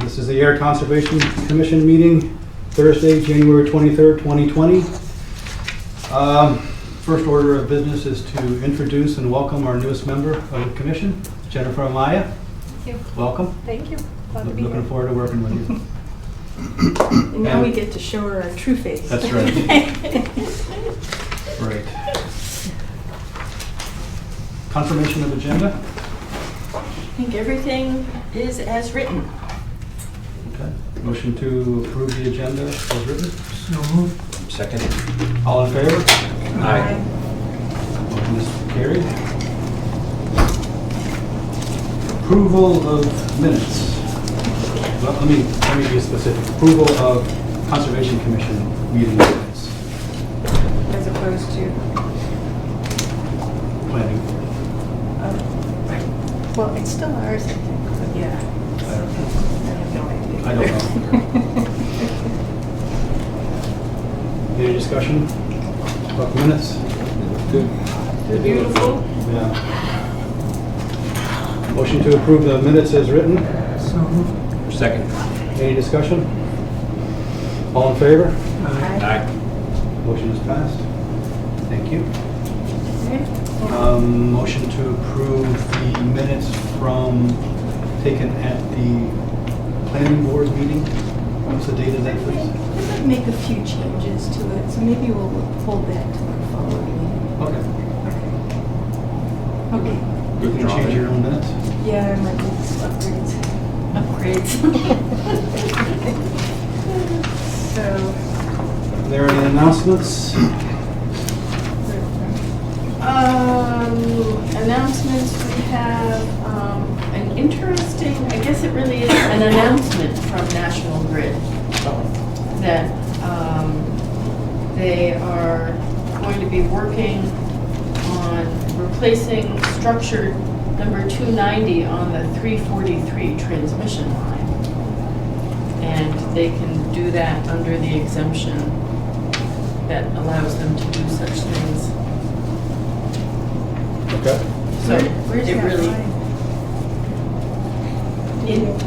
This is the Ayer Conservation Commission meeting, Thursday, January 23rd, 2020. First order of business is to introduce and welcome our newest member of the commission, Jennifer Ayer. Thank you. Welcome. Thank you. Glad to be Looking here. forward to working with you. And now we get to show her our true face. That's right. Great. Confirmation of agenda. I think everything is as written. Okay. Motion to approve the agenda as written. So moved. Second. All in favor? Aye. Motion is carried. Approval of minutes. Well, let me be specific. Approval of Conservation Commission meeting minutes. As opposed to, Planning. well, it's still ours, I think, but yeah. I don't know. I have no idea. I don't know. Any discussion about the minutes? Good. They're beautiful. Yeah. Motion to approve the minutes as written. So moved. Second. Any discussion? All in favor? Aye. Aye. Motion is passed. Thank you. Okay. Motion to approve the minutes from, taken at the planning board meeting. What's the date of that, please? I'd like to make a few changes to it, so maybe we'll hold that to the following meeting. Okay. Okay. You can change your own minutes. Yeah, I might need some upgrades. So, Are there any announcements? Announcements, we have an interesting, I guess it really is an announcement from National Grid that they are going to be working on replacing structure number 290 on the 343 transmission line. And they can do that under the exemption that allows them to do such things. Okay. So where's it that really, line?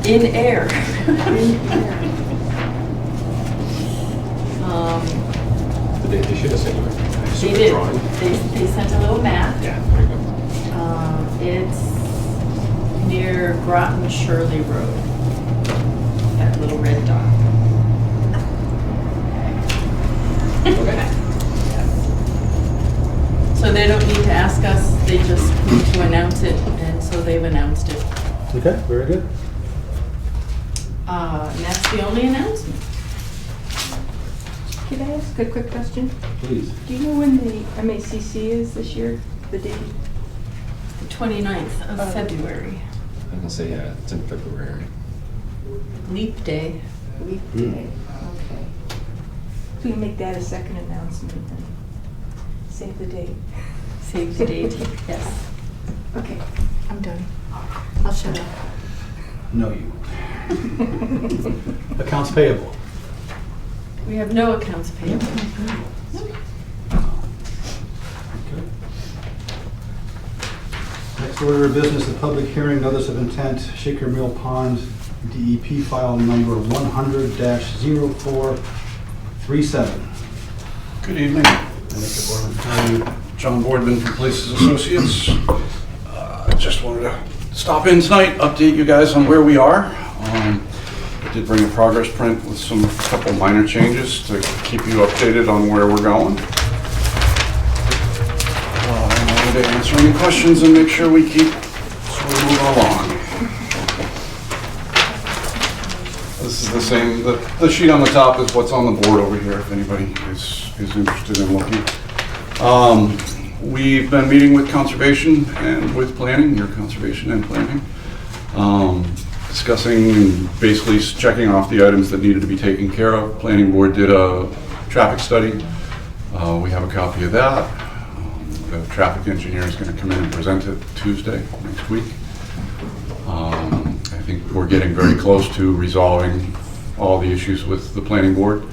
in air. They should have sent you They a did. drawing. They sent a little map. Yeah, there you go. It's near Groton Shirley Road. That little red dot. Okay. So they don't need to ask us, they just need to announce it, and so they've announced it. Okay, very good. And that's the only announcement. Can I ask a quick question? Please. Do you know when the MACC is this year, the date? The 29th of February, I'm gonna say, yeah, it's in February. Leap Day. Leap Day, okay. So we can make that a second announcement and save the date. Save the date, yes. Okay, I'm done. I'll shut up. No, you. Accounts payable. We have no accounts payable. Okay. Next order of business, the public hearing notice of intent, Shaker Mill Pond, DEP file number 100-0437. Good evening. I'm John Boardman from Places Associates. I just wanted to stop in tonight, update you guys on where we are. I did bring a progress print with some couple minor changes to keep you updated on where we're going. I'm ready to answer any questions and make sure we keep sort of moving along. This is the same, the sheet on the top is what's on the board over here if anybody is interested in looking. We've been meeting with conservation and with planning, your conservation and planning, discussing and basically checking off the items that needed to be taken care of. Planning board did a traffic study. We have a copy of that. The traffic engineer is going to come in and present it Tuesday next week. I think we're getting very close to resolving all the issues with the planning board.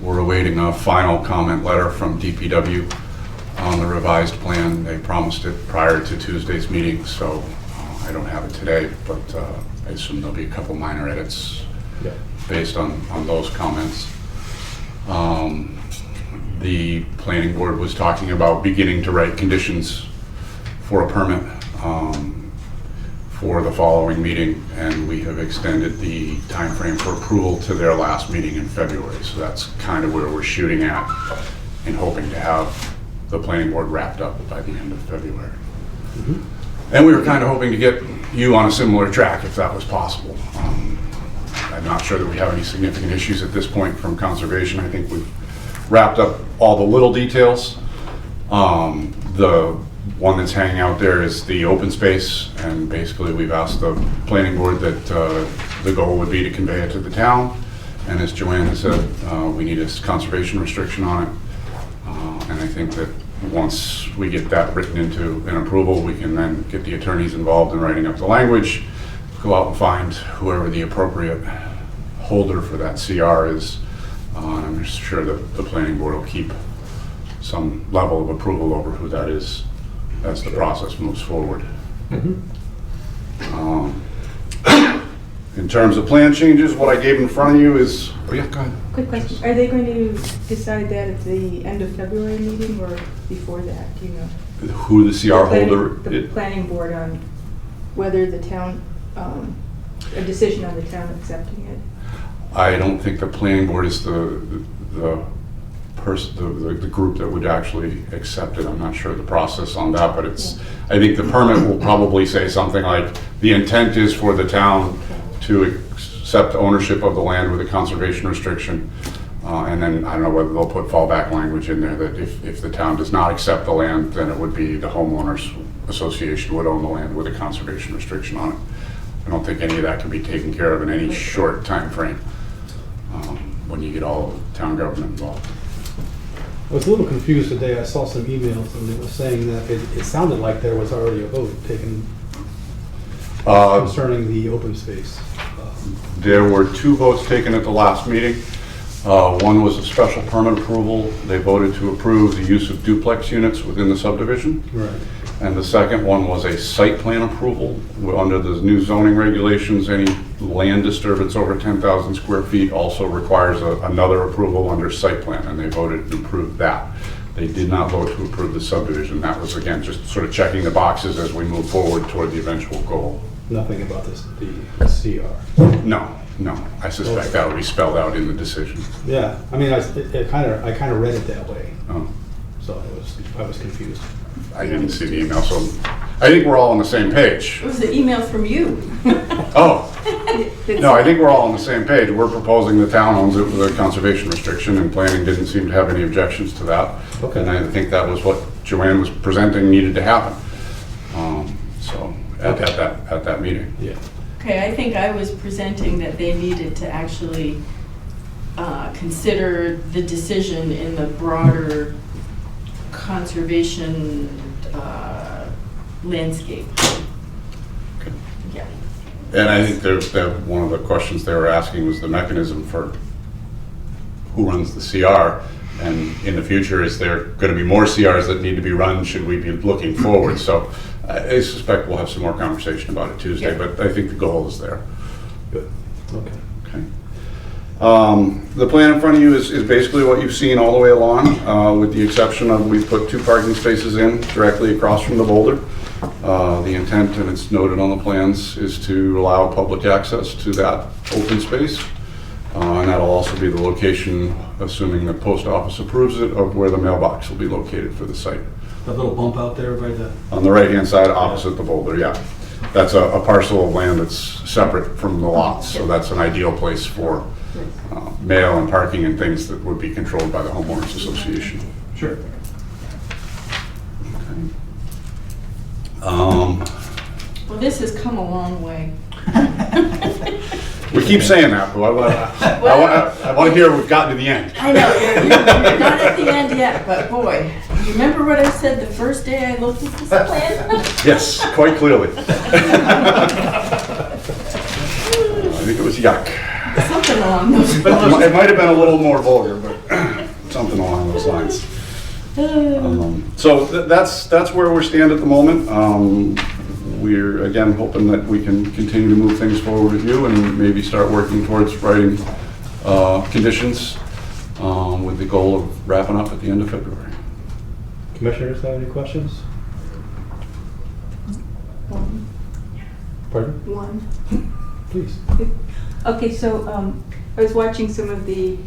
We're awaiting a final comment letter from DPW on the revised plan. They promised it prior to Tuesday's meeting, so I don't have it today, but I assume there'll be a couple minor edits Yeah. based on those comments. The planning board was talking about beginning to write conditions for a permit for the following meeting, and we have extended the timeframe for approval to their last meeting in February. So that's kind of where we're shooting at and hoping to have the planning board wrapped up by the end of February. And we were kind of hoping to get you on a similar track if that was possible. I'm not sure that we have any significant issues at this point from conservation. I think we've wrapped up all the little details. The one that's hanging out there is the open space, and basically we've asked the planning board that the goal would be to convey it to the town. And as Joanne has said, we need a conservation restriction on it. And I think that once we get that written into an approval, we can then get the attorneys involved in writing up the language, go out and find whoever the appropriate holder for that CR is. And I'm just sure that the planning board will keep some level of approval over who that is as the process moves forward. In terms of plan changes, what I gave in front of you is, oh yeah, go ahead. Quick question, are they going to decide that at the end of February meeting or before that, do you know? Who the CR holder The is. planning board on whether the town, a decision on the town accepting it? I don't think the planning board is the group that would actually accept it. I'm not sure the process on that, but it's, I think the permit will probably say something like, the intent is for the town to accept ownership of the land with a conservation restriction. And then I don't know whether they'll put fallback language in there that if the town does not accept the land, then it would be the homeowners association would own the land with a conservation restriction on it. I don't think any of that can be taken care of in any short time frame when you get all of town government involved. I was a little confused today. I saw some emails and it was saying that it sounded like there was already a vote taken concerning the open space. There were 2 votes taken at the last meeting. One was a special permit approval. They voted to approve the use of duplex units within the subdivision. Right. And the second one was a site plan approval. Under the new zoning regulations, any land disturbance over 10,000 square feet also requires another approval under site plan, and they voted to approve that. They did not vote to approve the subdivision. That was, again, just sort of checking the boxes as we move forward toward the eventual goal. Nothing about this, the CR. No. I suspect that will be spelled out in the decision. Yeah, I mean, I kind of read it that way, Oh, so I was confused. I didn't see the email, so I think we're all on the same page. It was an email from you. Oh, no, I think we're all on the same page. We're proposing the town owns it with a conservation restriction, and planning didn't seem to have any objections to that. Okay. And I think that was what Joanne was presenting needed to happen. So at that meeting. Yeah. Okay, I think I was presenting that they needed to actually consider the decision in the broader conservation landscape. Yeah. And I think that one of the questions they were asking was the mechanism for who runs the CR. And in the future, is there going to be more CRs that need to be run? Should we be looking forward? So I suspect we'll have some more conversation about it Tuesday, Yeah. but I think the goal is there. Good. Okay. Okay. The plan in front of you is basically what you've seen all the way along, with the exception of we've put 2 parking spaces in directly across from the boulder. The intent, and it's noted on the plans, is to allow public access to that open space. And that'll also be the location, assuming the post office approves it, of where the mailbox will be located for the site. That little bump out there by the... On the right-hand side, opposite the boulder, yeah. That's a parcel of land that's separate from the lots, so that's an ideal place for mail and parking and things that would be controlled by the homeowners association. Sure. Well, this has come a long way. We keep saying that, but I want to hear we've gotten to the end. I know, you're not at the end yet, but boy, you remember what I said the first day I looked at this plan? Yes, quite clearly. I think it was yuck. Something along those lines. It might have been a little more vulgar, but something along those lines. So that's where we stand at the moment. we're, again, hoping that we can continue to move things forward with you and maybe start working towards writing conditions with the goal of wrapping up at the end of February. Commissioners have any questions? Pardon? One. Please. Okay, so I was watching some of the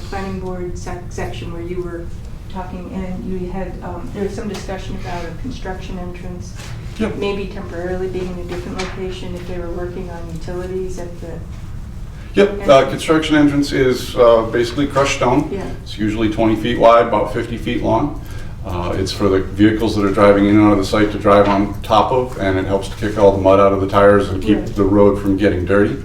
planning board section where you were talking, and you had, there was some discussion about a construction entrance, Yep. maybe temporarily being in a different location if they were working on utilities at the, Yep, construction entrance is basically crushed stone. Yeah. It's usually 20 feet wide, about 50 feet long. It's for the vehicles that are driving in and out of the site to drive on top of, and it helps to kick all the mud out of the tires and keep Right. the road from getting dirty.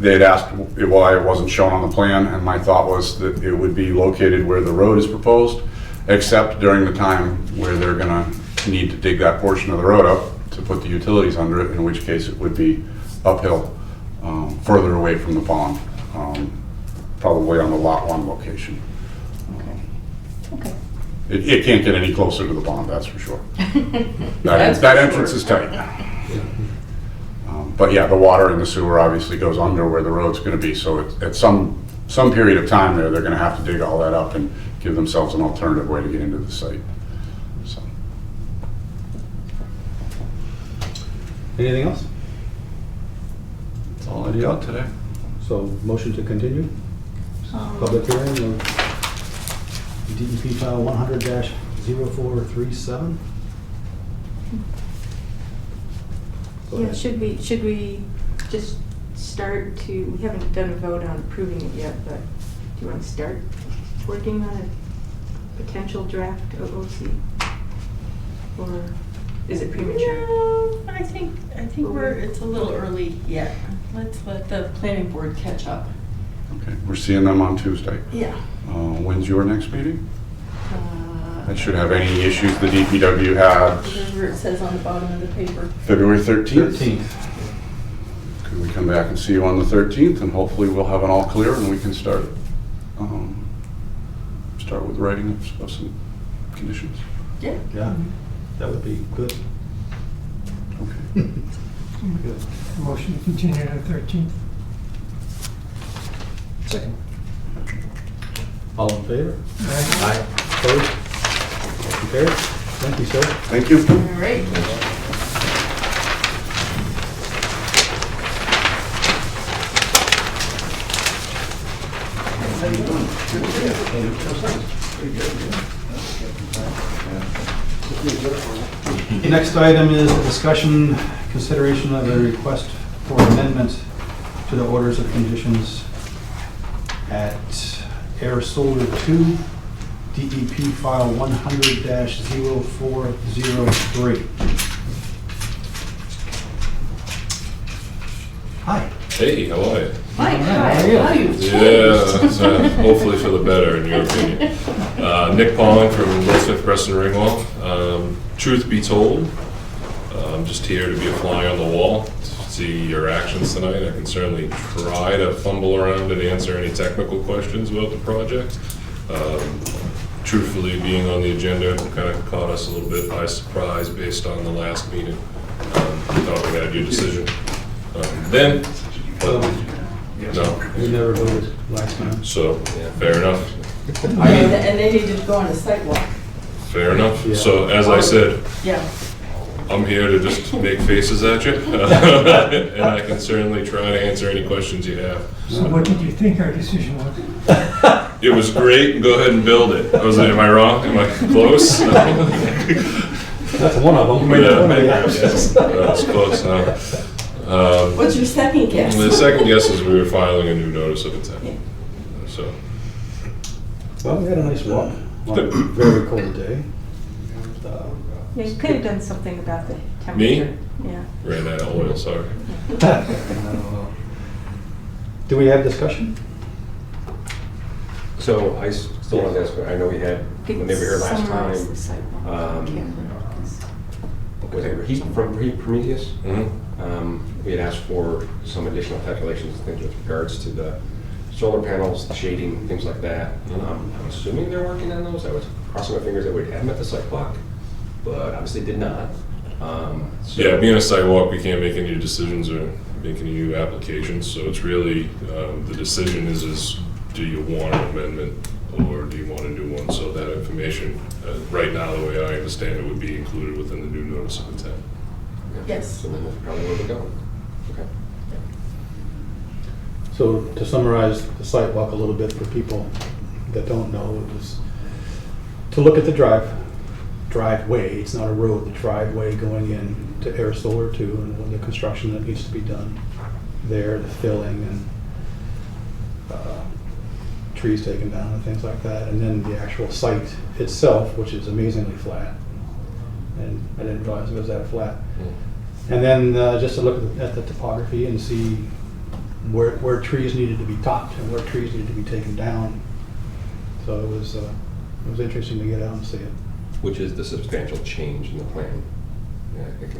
They'd asked why it wasn't shown on the plan, and my thought was that it would be located where the road is proposed, except during the time where they're gonna need to dig that portion of the road up to put the utilities under it, in which case it would be uphill, further away from the pond, probably on the Lot 1 location. okay. It can't get any closer to the pond, that's for sure. That's That for entrance sure. is tight. But yeah, the water in the sewer obviously goes under where the road's gonna be, so at some period of time there, they're gonna have to dig all that up and give themselves an alternative way to get into the site. So, Anything else? that's all I got today. So motion to continue? Public hearing of DEP file 100-0437? Go Yeah, ahead. should we just start to, we haven't done a vote on approving it yet, but do you want to start working on a potential draft OOC? Or is it premature? No, I think it's a little early yet. Let's let the planning board catch up. Okay, we're seeing them on Tuesday. Yeah. When's your next meeting? That should have any issues the DPW had Whatever it says on the bottom of the paper. February 13th. 13th. Could we come back and see you on the 13th, and hopefully we'll have it all clear and we can start with writing of some conditions. Yeah. Yeah, that would be good. Okay. Good. Motion to continue to the 13th. Second. All in favor? Aye. Opposed? Motion carried. Thank you, sir. Thank you. All right. Next item is a discussion, consideration of a request for amendment to the orders of conditions at Ayer Solar 2, DEP file 100-0403. Hi. Hey, how are you? Mike, How hi, are you? how you? Yeah, it's, hopefully for the better, in your opinion. Nick Polling from Goldsmith Preston Ringwall. Truth be told, I'm just here to be a fly on the wall, to see your actions tonight. I can certainly try to fumble around and answer any technical questions about the project. Truthfully, being on the agenda kind of caught us a little bit by surprise based on the last meeting. We thought we had your decision then, but no. We never voted last time. So, fair enough. And they needed to go on a sidewalk. Fair enough. Yeah. So, as I said, Yeah. I'm here to just make faces at you, and I can certainly try to answer any questions you have. So what did you think our decision was? It was great. Go ahead and build it. Am I wrong? Am I close? That's one of them. Yeah, that's close. What's your second guess? The second guess is we were filing a new notice of intent. So, Well, we had a nice walk on a very cold day. Yeah, you could have done something about the temperature. Yeah. ran out of oil. Sorry. Do we have discussion? So I still want to ask, I know we had, when they were here last Summarize the time, sidewalk on camera, 'cause- was it heat from Prometheus? Mhm. We had asked for some additional calculations, and things with regards to the solar panels, the shading, things like that. I'm assuming they're working on those. I was crossing my fingers that we'd have them at the site block, but obviously did not. Yeah, being a sidewalk, we can't make any decisions or make any new applications, so it's really, the decision is do you want an amendment or do you want a new one? So that information, right now, the way I understand it, would be included within the new notice of intent. Yes. So then that's probably where we're going. Okay. So to summarize the site walk a little bit for people that don't know, it was to look at the driveway, it's not a road, the driveway going in to Ayer Solar 2 and the construction that needs to be done there, the filling and trees taken down and things like that, and then the actual site itself, which is amazingly flat. And I didn't realize it was that flat. And then just to look at the topography and see where trees needed to be topped and where trees needed to be taken down. So it was interesting to get out and see it. Which is the substantial change in the plan. Yeah, I think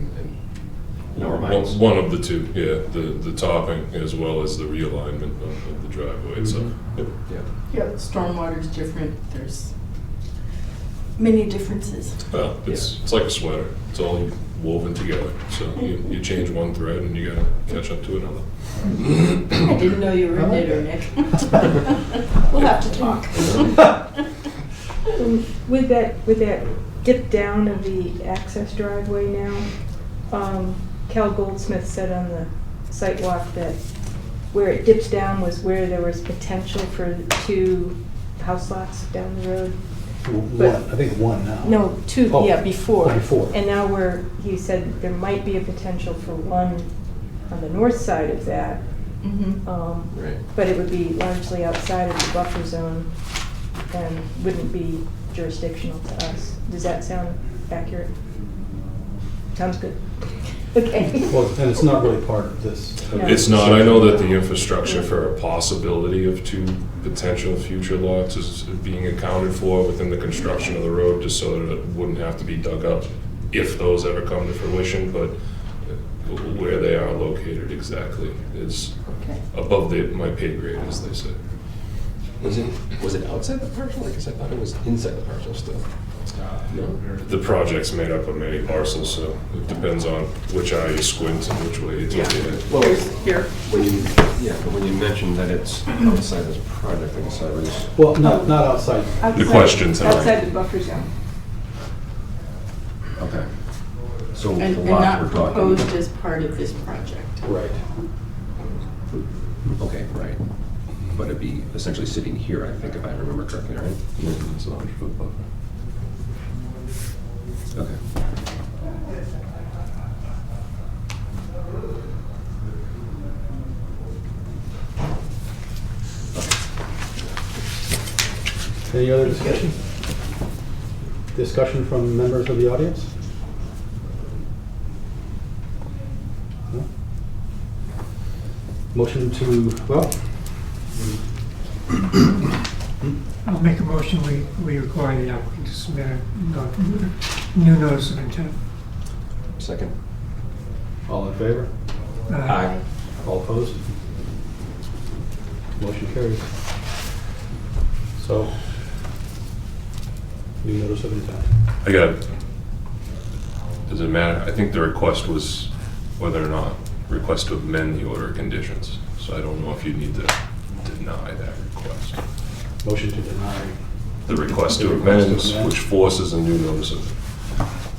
in our minds. One of the two, yeah, the topping as well as the realignment of the driveway itself. Yep. Yeah. Yeah, stormwater's different, there's many differences. Well, it's like a sweater, it's all woven together, so you change one thread and you gotta catch up to another. I didn't know you were a knitter, Nick. We'll have to talk. With that dip down of the access driveway now, Cal Goldsmith said on the site walk that where it dips down was where there was potential for 2 house lots down the road. I think one now. No, 2, Oh. yeah, before. Oh, before. And now he said there might be a potential for 1 on the north side of that. Right. But it would be largely outside of the buffer zone and wouldn't be jurisdictional to us. Does that sound accurate? Sounds good. Okay. Well, and it's not really part of this. No. It's not, I know that the infrastructure for a possibility of 2 potential future lots is being accounted for within the construction of the road, just so that it wouldn't have to be dug up if those ever come to fruition, but where they are located exactly is Okay. above my pay grade, as they say. Was it outside the parcel? I guess I thought it was inside the parcel still. No? The project's made up of many parcels, so it depends on which eye you squint and which way you take it. Well, Here. but when you mentioned that it's outside this project, I guess I was. Well, not outside. Outside- question tonight. Outside the buffer zone. Okay. So And the not lot we're talking. proposed as part of this project. Right. Okay, right. But it'd be essentially sitting here, I think, if I remember correctly, right? It's a 100-foot buffer. Okay. Any other discussion? Discussion from members of the audience? No? Motion to, well, I'll make a motion, we require the applicant to submit a new notice of intent. Second. all in favor? All opposed? Motion carries. So, new notice of intent. I got, does it matter? I think the request was whether or not request to amend the order of conditions. So I don't know if you need to deny that request. Motion to deny. The request to The request amend, to amend. which forces a new notice of,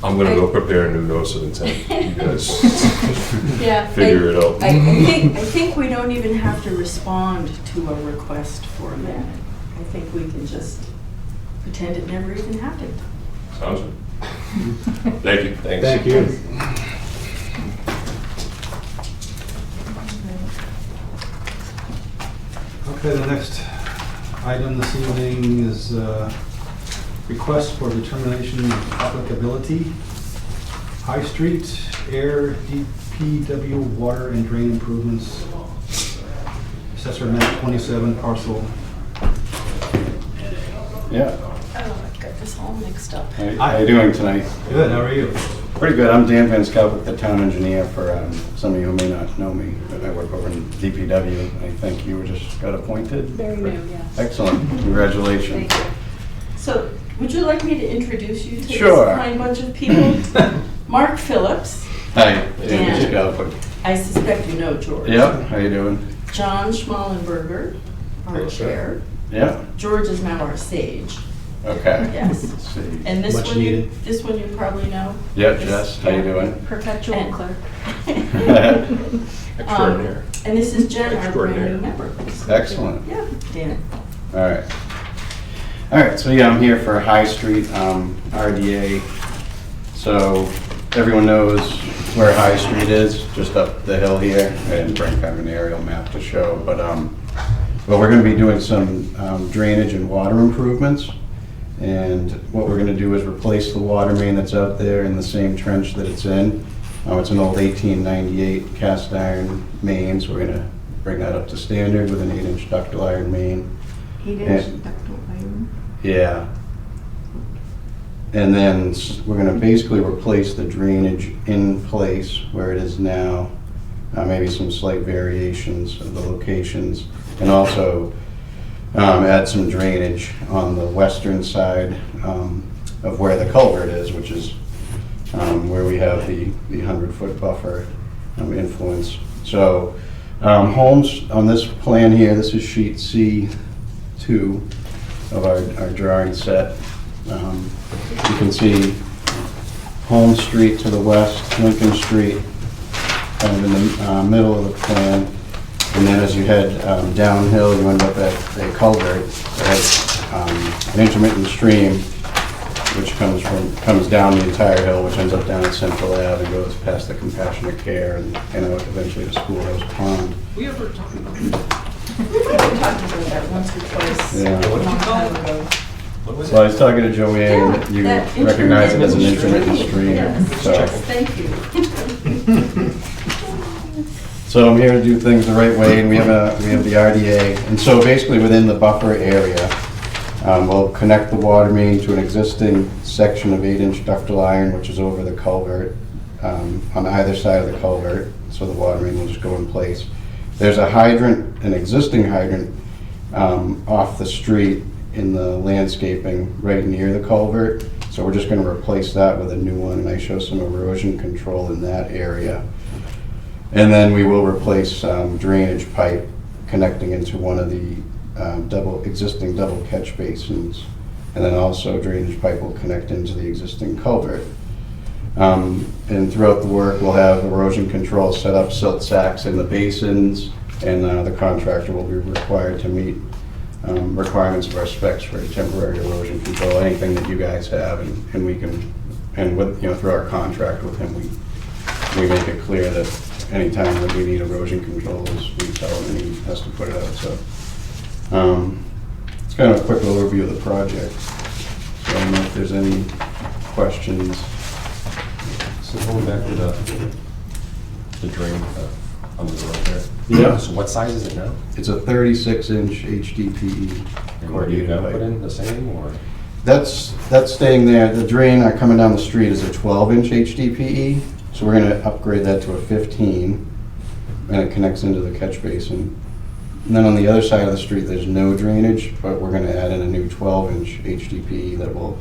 I'm gonna go prepare a new notice of intent. You guys Yeah. figure it out. I think we don't even have to respond to a request for amendment. I think we can just pretend it never even happened. Sounds good. Thank you. Thanks. Thank you. Okay, the next item this evening is request for determination of applicability. High Street, Air, DPW, water and drain improvements. Assessor map 27, parcel. Yeah. Oh, I've got this all mixed up. How you doing tonight? Good, how are you? Pretty good. I'm Dan Van Scout, the town engineer for some of you who may not know me, but I work over in DPW. I think you were just got appointed. Very new, yes. Excellent. Congratulations. Thank you. So, would you like me to introduce you to Sure. this fine bunch of people? Mark Phillips. Hi, David And- Scalpel. I suspect you know George. Yep, how you doing? John Schmallenberger, our Hello, sir. chair. Yep, George is now our sage. okay. Yes. Let's see. And this Much one, needed. this one you probably know. Yep, This- Jess, how you yeah. doing? Perpetual And- clerk. Extraordinaire. And this is Jen, our brand Extraordinaire. new member. Excellent. Yeah, Dan. All right. All right, so yeah, I'm here for High Street, RDA. So everyone knows where High Street is, just up the hill here. I didn't bring kind of an aerial map to show, but we're gonna be doing some drainage and water improvements. And what we're gonna do is replace the water main that's out there in the same trench that it's in. It's an old 1898 cast iron main, so we're gonna bring that up to standard with an 8-inch ductile iron main. 8-inch ductile iron. Yeah. And then we're gonna basically replace the drainage in place where it is now, maybe some slight variations of the locations, and also add some drainage on the western side of where the culvert is, which is where we have the 100-foot buffer influence. So homes on this plan here, this is sheet C2 of our drawing set. You can see Holmes Street to the west, Lincoln Street kind of in the middle of the plan. And then as you head downhill, you end up at a culvert that has an intermittent stream which comes down the entire hill, which ends up down at Central Ave and goes past the Compassionate Care and out eventually to Schoolhouse Pond. We've already talked about that once or twice. Yeah. A long time ago. What was So I was talking to Joanne, and you that recognize it as an intermittent stream. Yes, So- yes, thank you. So I'm here to do things the right way, and we have the RDA. And so basically within the buffer area, we'll connect the water main to an existing section of 8-inch ductile iron, which is over the culvert, on either side of the culvert, so the water main will just go in place. There's a hydrant, an existing hydrant, off the street in the landscaping right near the culvert. So we're just gonna replace that with a new one, and I show some erosion control in that area. And then we will replace drainage pipe connecting into one of the existing double catch basins. And then also drainage pipe will connect into the existing culvert. And throughout the work, we'll have erosion control set up, silt sacks in the basins, and the contractor will be required to meet requirements of our specs for temporary erosion control, anything that you guys have, and we can, and with, through our contract with him, we make it clear that anytime that we need erosion controls, we tell him and he has to put it out, so. It's kind of a quick overview of the project. So I don't know if there's any questions. So going back to the drain under the road there. Yeah. So what size is it now? It's a 36-inch HDPE. And where do you corrugated go pipe. put in the same or? That's staying there. The drain coming down the street is a 12-inch HDPE, so we're gonna upgrade that to a 15, and it connects into the catch basin. And then on the other side of the street, there's no drainage, but we're gonna add in a new 12-inch HDPE that will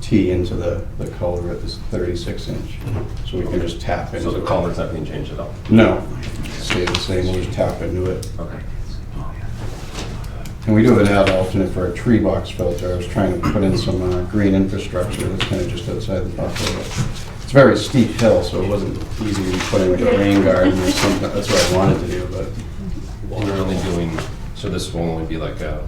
tee into the culvert, this 36-inch, so we can just tap into it. So the culvert's not being changed at all? No, stay the same, we'll just tap into it. Okay. And we do have an ad alternate for a tree box filter. I was trying to put in some green infrastructure that's kind of just outside the buffer. It's a very steep hill, so it wasn't easy to put in like a rain garden or something. That's what I wanted to do, but And you're only doing, so this will only be like a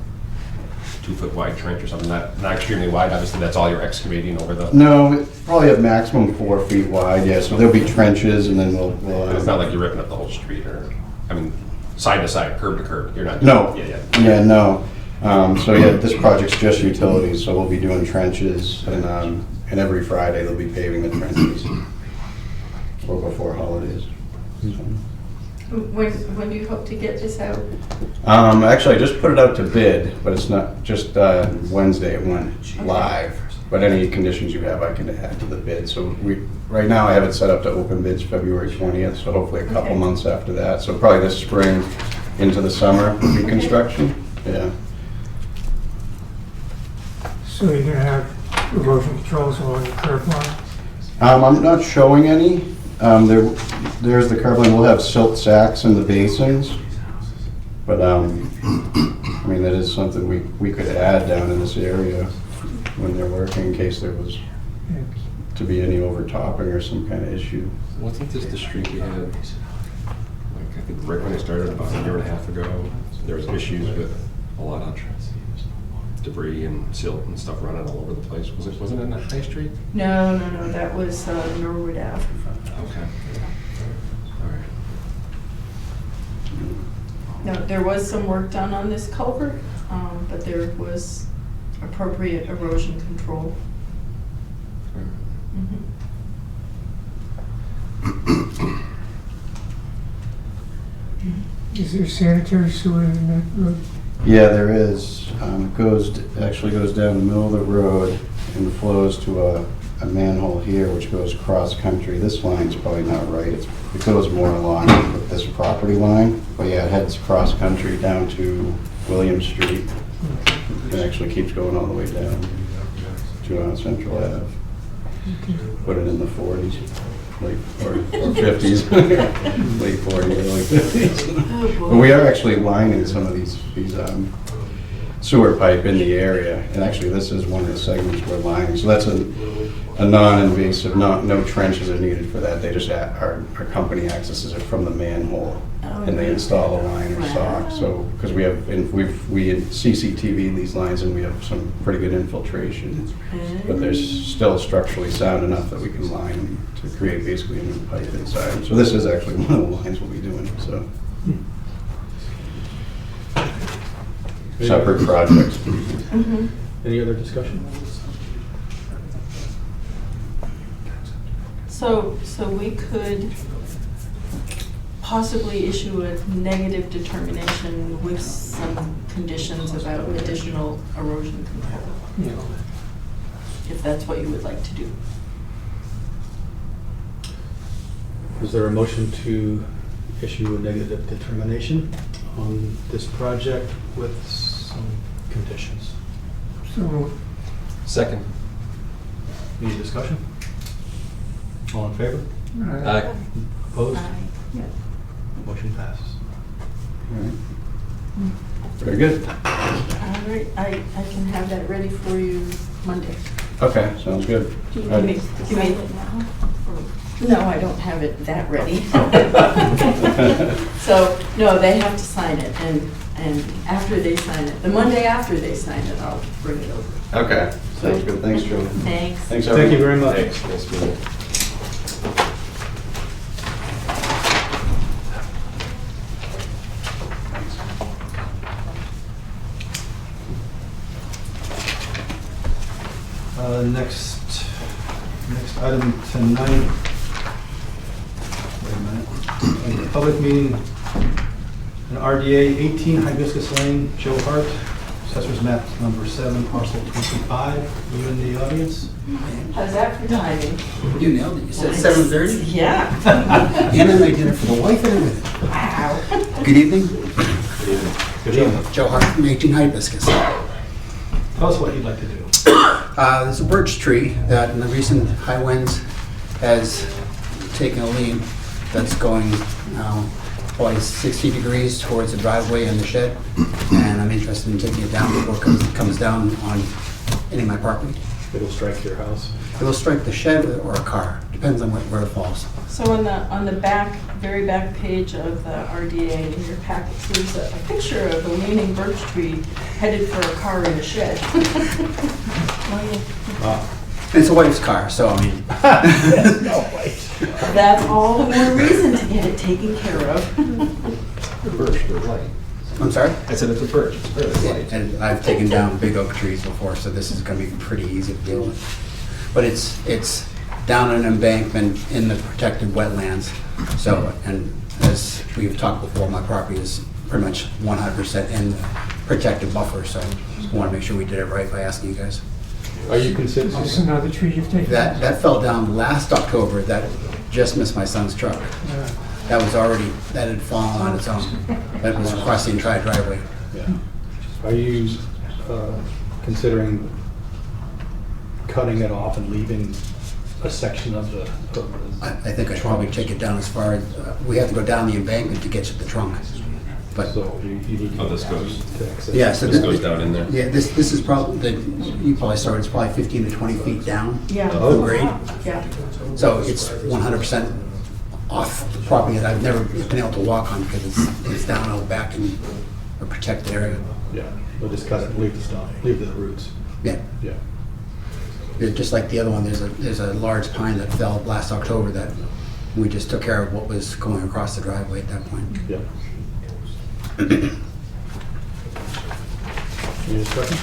2-foot wide trench or something, not extremely wide, obviously that's all you're excavating over the, no, probably at maximum 4 feet wide, yeah. So there'll be trenches and then we'll it's not like you're ripping up the whole street or, I mean, side to side, curb to curb, you're not. No. Yeah. Yeah, no. So yeah, this project's just utilities, so we'll be doing trenches, and every Friday they'll be paving the trenches, or before holidays. When do you hope to get this out? Actually, I just put it out to bid, but it's not, just Wednesday it went live. But any conditions you have, I can add to the bid. So right now I have it set up to open bids February 20th, so hopefully a couple Okay. months after that. So probably this spring into the summer will be construction, yeah. So you're gonna have erosion controls along the curb line? I'm not showing any. There's the curb line. We'll have silt sacks in the basins. But, I mean, that is something we could add down in this area when they're working in case there was to be any overtopping or some kind of issue. Wasn't this the street we had, like, I think right when I started about a year and a half ago, there was issues with a lot of debris and silt and stuff running all over the place. Wasn't it in High Street? No, that was Norwood Ave. Okay. All right. No, there was some work done on this culvert, but there was appropriate erosion control. Mhm. Is there sanitary sewer in that road? Yeah, there is. Actually goes down the middle of the road and flows to a manhole here, which goes cross-country. This line's probably not right. It goes more along with this property line. But yeah, it heads cross-country down to William Street. It actually keeps going all the way down to Central Ave. Put it in the 40s, or 50s, late 40s, early 50s. But we are actually lining some of these sewer pipe in the area, and actually this is one of the segments we're lining. So that's a non-invasive, no trenches are needed for that. They just, our company accesses it from the manhole, and they install a liner sock. So, because we CCTV these lines, and we have some pretty good infiltration, but they're still structurally sound enough that we can line them to create basically a new pipe inside. So this is actually one of the lines we'll be doing, so. Separate projects. Any other discussion? So we could possibly issue a negative determination with some conditions about additional erosion control, Yeah. if that's what you would like to do. Is there a motion to issue a negative determination on this project with some conditions? So, Second. Any discussion? All in favor? Aye. Opposed? Yeah. Motion passes. All right. Very good. All right, I can have that ready for you Monday. Okay, sounds good. Do you All need right. to sign it now? No, I don't have it that ready. So, no, they have to sign it, and after they sign it, the Monday after they sign it, I'll bring it over. Okay, sounds good. Thanks, Julie. Thanks. Thanks, Thank you everyone. very much. Thanks, nice meeting you. Next item tonight. Wait a minute. A public meeting, an RDA 18 Hibiscus Lane, Joe Hart, Assessor's Map number 7, parcel 25. You in the audience? How's that for timing? You nailed it. You said 7:30? Yeah. Anna and I did it for the wife and everything. Wow. Good evening. Good evening. Joe Hart from 18 Hibiscus. Tell us what you'd like to do. There's a birch tree that in the recent high winds has taken a lean that's going probably 60 degrees towards the driveway and the shed. And I'm interested in taking it down before it comes down on any of my property. It'll strike your house. It'll strike the shed or a car, depends on where it falls. So on the very back page of the RDA in your packet, there's a picture of a leaning birch tree headed for a car in a shed. It's a wife's car, so I mean. That's all the more reason to get it taken care of. The birch, they're light. I'm sorry? I said it's a birch, it's very light. And I've taken down big oak trees before, so this is gonna be pretty easy to deal with. But it's down an embankment in the protected wetlands. So, and as we've talked before, my property is pretty much 100% in the protected buffer, so I wanna make sure we did it right by asking you guys. Are you considering? is this another tree you've taken? That fell down last October, that just missed my son's truck. That had fallen on its own. That was across the entire driveway. Are you considering cutting it off and leaving a section of the. I think I'd probably take it down as far as, we have to go down the embankment to get to the trunk. But, So you need to. Oh, this goes- to access. yeah, so This goes down in there? Yeah, this is probably, you probably saw it's probably 15 to 20 feet down. Yeah. Oh. The grade. Yeah. So it's 100% off the property that I've never been able to walk on because it's down out back in a protected area. Yeah, we'll just cut it and leave the stump, leave the roots. Yeah. Yeah. Yeah, just like the other one, there's a large pine that fell last October that we just took care of what was going across the driveway at that point. Yeah. Any discussion?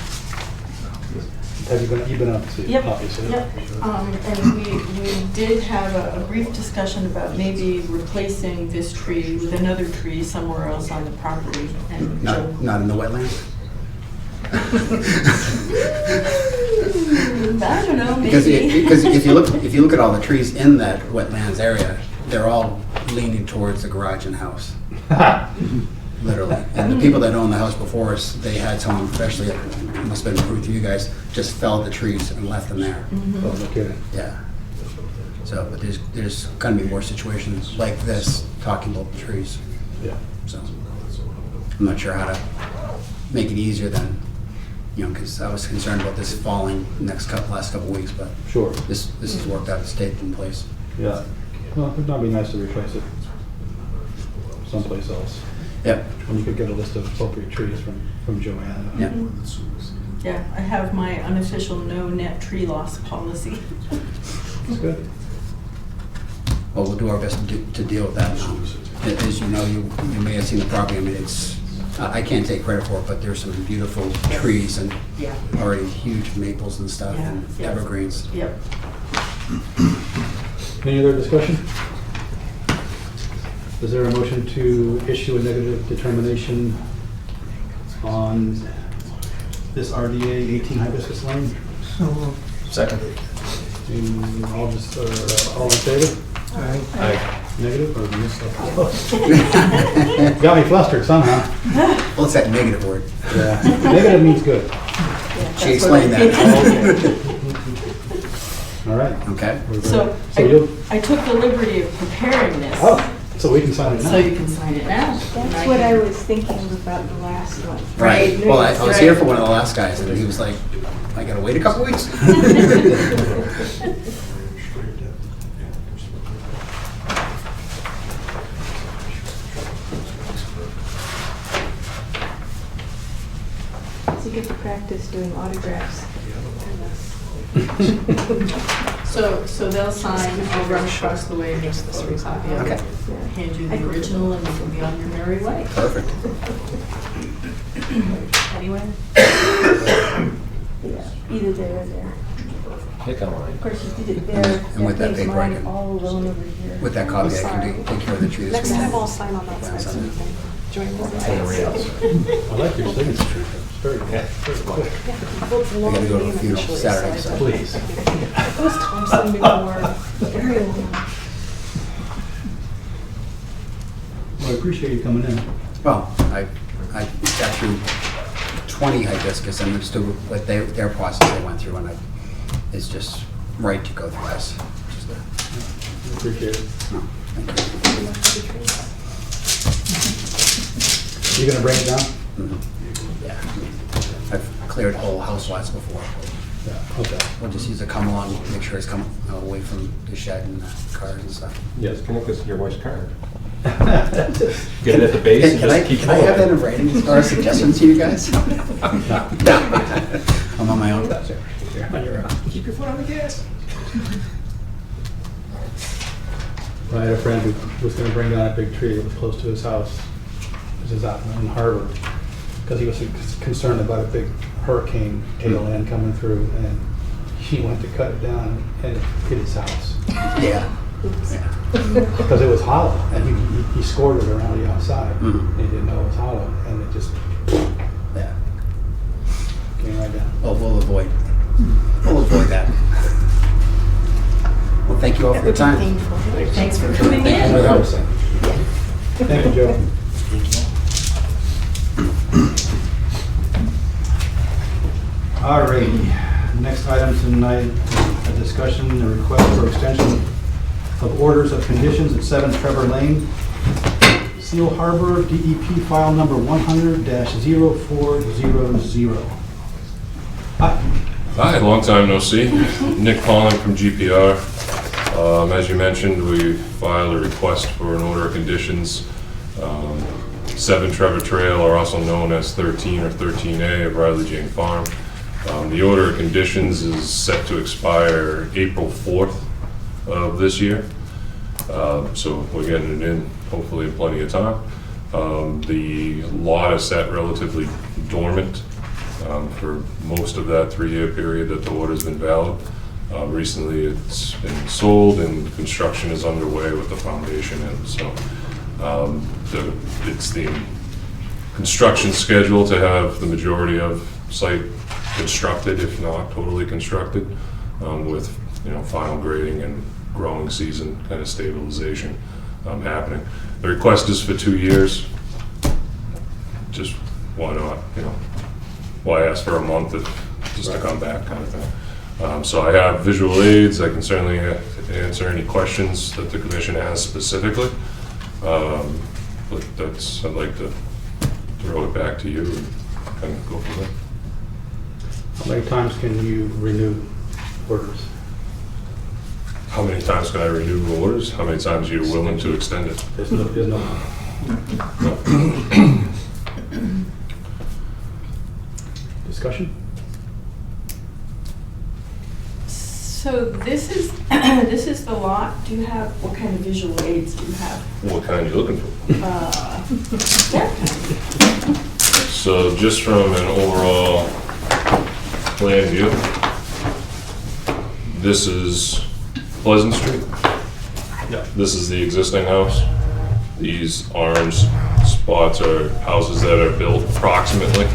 Have you've been up to see it, Yep, obviously? yep. And we did have a brief discussion about maybe replacing this tree with another tree somewhere else on the property. And Joe- Not in the wetlands? I don't know, Because maybe. because if you look at all the trees in that wetlands area, they're all leaning towards the garage and house, literally. And the people that owned the house before us, they had someone, especially, it must have been approved to you guys, just felled the trees and left them there. Oh, no kidding. Yeah. So, but there's gonna be more situations like this, talking about the trees, Yeah. so. I'm not sure how to make it easier than, because I was concerned about this falling last couple weeks, but Sure. this has worked out, it's stayed in place. Yeah. Well, it'd not be nice to replace it someplace else. Yep. And you could get a list of appropriate trees from Joanne. Yeah. Yeah, I have my unofficial no net tree loss policy. That's good. Well, we'll do our best to deal with that. As you know, you may have seen the property, I mean, I can't take credit for it, but there's some beautiful trees and Yeah. already huge maples and stuff and Yeah. evergreens. Yep. Any other discussion? Is there a motion to issue a negative determination on this RDA 18 Hibiscus Lane? So moved. Second. All in favor? Aye. Negative or missed? Got me flustered somehow. Well, it's that negative word. Yeah, negative means good. She explained that. All right. Okay. So you'll, I took the liberty of preparing this. oh, so we can sign it now. So you can sign it now. That's what I was thinking about the last one. Right. Well, I was Right. here for one of the last guys, and he was like, I gotta wait a couple weeks. So you get to practice doing autographs. So they'll sign, I'll run across the way and make this a copy of it. Okay. Hand you the original and you can be on your merry way. Perfect. Anyway, Yeah, either there or there. Pick a line. Of course, you did it there. And with that leaves paper, I mine can- all alone over here. With that copy, I can take care of the trees. Next time I'll sign on that side so you can join the I like your signature. It's very good. Well, it's a I long gotta go to a name funeral initially, Saturday, so so. Please. It was Thompson before. Very long. Well, I appreciate you coming in. Well, I got through 20 hibiscus and it's still, with their process they went through, and it's just right to go through this. Just, I appreciate it. no, thank You gonna break it down? you. Yeah. I've cleared whole house lots before. Yeah, okay. We'll just use a come along, make sure it's coming away from the shed and the cars and stuff. Yes, connect this to your wife's card. Get it at the base and Can I just keep can I have that going. in writing or suggestions to you guys? No. I'm on my own. Keep your foot on the gas. I had a friend who was gonna bring down a big tree that was close to his house. This is out in Harbor, because he was concerned about a big hurricane tail end coming through, and he went to cut it down and it hit his house. Yeah. Because it was hollow, and he scored it around the outside. Mhm. He didn't know it was hollow, and it just Yeah. came right down. Well, we'll avoid that. Well, thank you all for your time. thanks for coming Thank you for in. the help. Thank you, Joe. All righty, next item tonight a discussion and a request for extension of orders of conditions at 7 Trevor Lane, Seal Harbor, DEP file number 100-0400. Hi. Hi, long time no see. Nick Pauling from GPR. As you mentioned, we filed a request for an order of conditions. 7 Trevor Trail, or also known as 13 or 13A of Riley Jane Farm. The order of conditions is set to expire April 4th of this year. So we're getting it in hopefully in plenty of time. The lot is set relatively dormant for most of that 3-year period that the order's been valid. Recently it's been sold and construction is underway with the foundation in. So it's the construction schedule to have the majority of site constructed, if not totally constructed, with final grading and growing season kind of stabilization happening. The request is for 2 years. Just why not? Why ask for a month just to come back kind of thing. So I have visual aids. I can certainly answer any questions that the commission has specifically. But I'd like to throw it back to you and kind of go from there. How many times can you renew orders? How many times can I renew orders? How many times are you willing to extend it? There's no. Discussion? So this is, this is the lot. Do you have, what kind of visual aids do you have? What kind are you looking for? Yeah. So just from an overall plan view, this is Pleasant Street. Yeah. This is the existing house. These orange spots are houses that are built approximately.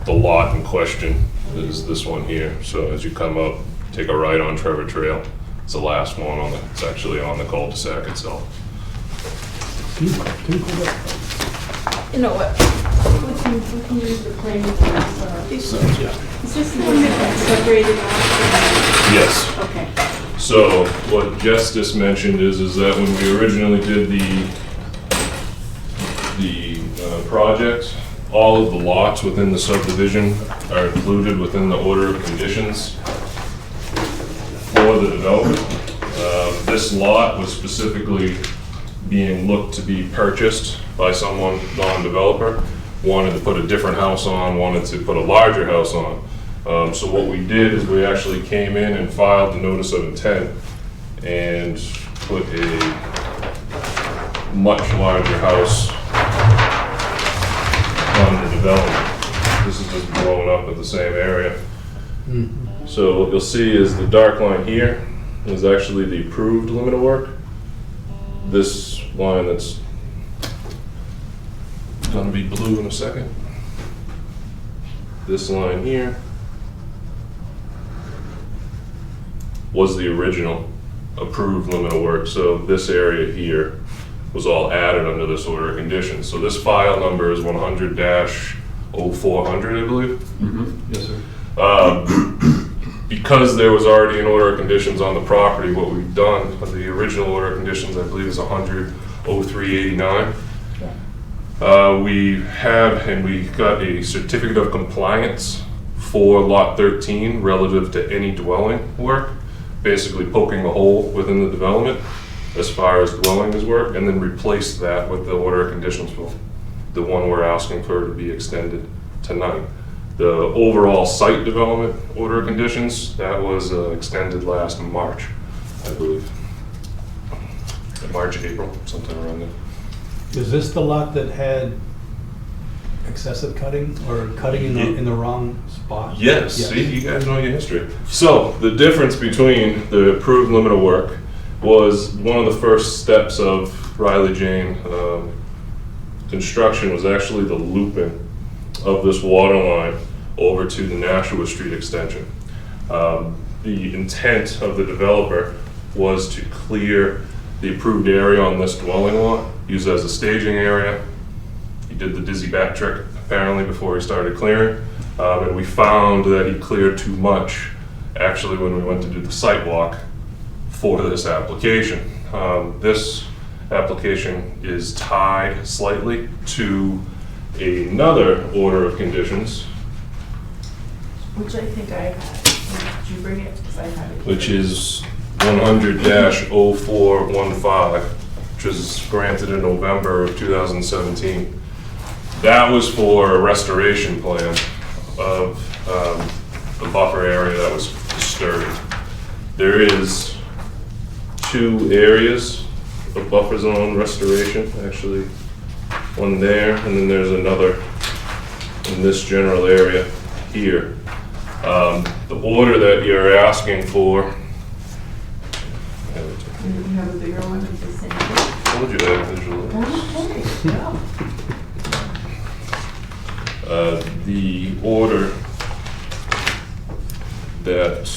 The lot in question is this one here. So as you come up, take a right on Trevor Trail. It's the last one on it's actually on the cul-de-sac itself. Can you pull that? You know what? We can use the plane for this. Yeah. Is this the one that got separated off? Yes. Okay. So what Jess just mentioned is that when we originally did the project, all of the lots within the subdivision are included within the order of conditions for the development. This lot was specifically being looked to be purchased by someone, non-developer, wanted to put a different house on, wanted to put a larger house on. So what we did is we actually came in and filed the notice of intent and put a much larger house on the development. This is just blowing up at the same area. So what you'll see is the dark line here is actually the approved limit of work. This line that's gonna be blue in a second. This line here was the original approved limit of work. So this area here was all added under this order of conditions. So this file number is 100-0400, I believe. Yes, sir. Because there was already an order of conditions on the property, what we've done, the original order of conditions, I believe, is 100-0389. We have, and we got a certificate of compliance for lot 13 relative to any dwelling work, basically poking a hole within the development as far as dwelling is work, and then replaced that with the order of conditions for the one we're asking for to be extended tonight. The overall site development order of conditions, that was extended last March, I believe. March, April, sometime around there. Is this the lot that had excessive cutting or cutting in the wrong spot? Yes, see, you guys know your history. So the difference between the approved limit of work was one of the first steps of Riley Jane construction was actually the looping of this water line over to the Nashua Street extension. The intent of the developer was to clear the approved area on this dwelling lot, use it as a staging area. He did the dizzy back trick apparently before he started clearing, and we found that he cleared too much actually when we went to do the site walk for this application. This application is tied slightly to another order of conditions, Which I think I had. Did you bring it? Because I had it. which is 100-0415, which was granted in November of 2017. That was for a restoration plan of the buffer area that was disturbed. There is 2 areas of buffer zone restoration, actually. One there, and then there's another in this general area here. The order that you're asking for, You have a bigger one with the same thing? told you that visually. Okay, The order that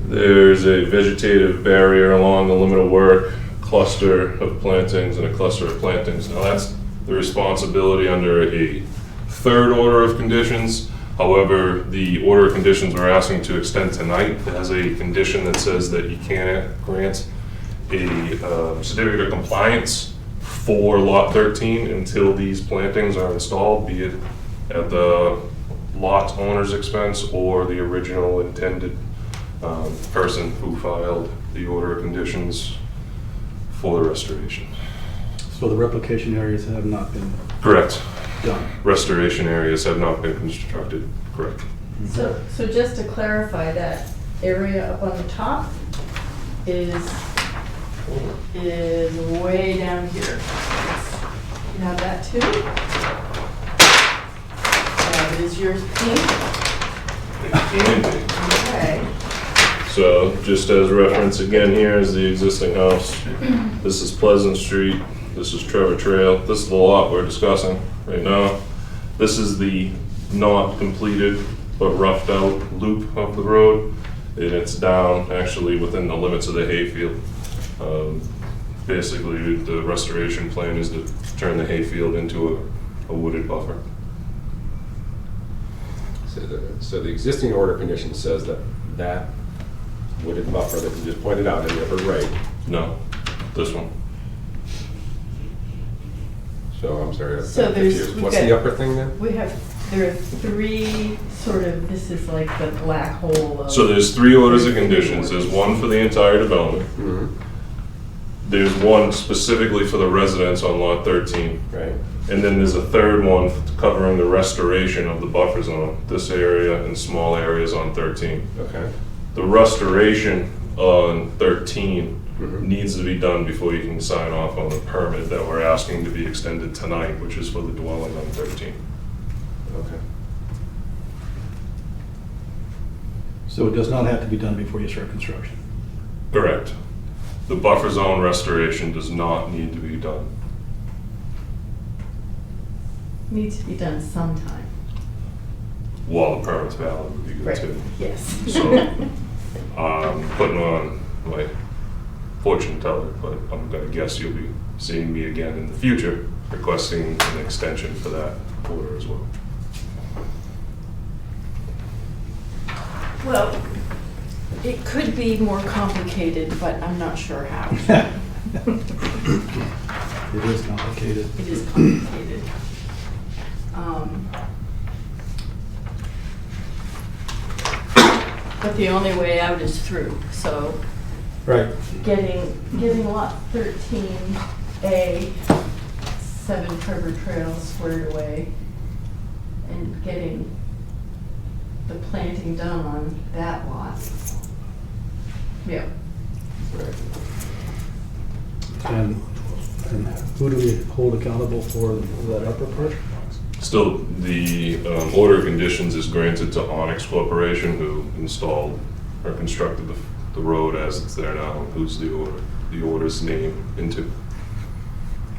there's a vegetative barrier along the limit of work, cluster of plantings and a cluster of plantings. Now that's the responsibility under a third order of conditions. However, the order of conditions we're asking to extend tonight has a condition that says that you can't grant a certificate of compliance for lot 13 until these plantings are installed, be it at the lot owner's expense or the original intended person who filed the order of conditions for the restoration. So the replication areas have not been Correct. done. Restoration areas have not been constructed, correct. so just to clarify, that area up on the top is way down here. You have that too? Is yours pink? Okay. So just as reference, again, here is the existing house. This is Pleasant Street. This is Trevor Trail. This is the lot we're discussing right now. This is the not completed but roughed out loop of the road. And it's down actually within the limits of the hayfield. Basically, the restoration plan is to turn the hayfield into a wooded buffer. So the existing order condition says that that wooded buffer that you just pointed out in the upper right. No, this one. So I'm sorry, I'm So confused. we've What's got- the upper thing then? There are 3 sort of, this is like the black hole of. So there's 3 orders of conditions. There's one for the entire development. Mhm. There's one specifically for the residents on lot 13. Right. And then there's a third one covering the restoration of the buffer zone, this area and small areas on 13. Okay. The restoration on 13 Mhm. needs to be done before you can sign off on the permit that we're asking to be extended tonight, which is for the dwelling on 13. Okay. So it does not have to be done before you start construction. Correct. The buffer zone restoration does not need to be done. Needs to be done sometime. While the permit's valid would be good Right, too. yes. So, putting on my fortune teller, but I'm gonna guess you'll be seeing me again in the future requesting an extension for that order as well. Well, it could be more complicated, but I'm not sure how. It is complicated. It is complicated. But the only way out is through, so Right. getting lot 13A, 7 Trevor Trail squared away, and getting the planting done on that lot. Yeah. And who do we hold accountable for that upper part? Still, the order of conditions is granted to Onyx Corporation, who installed or constructed the road as it's there now, who's the order's name into.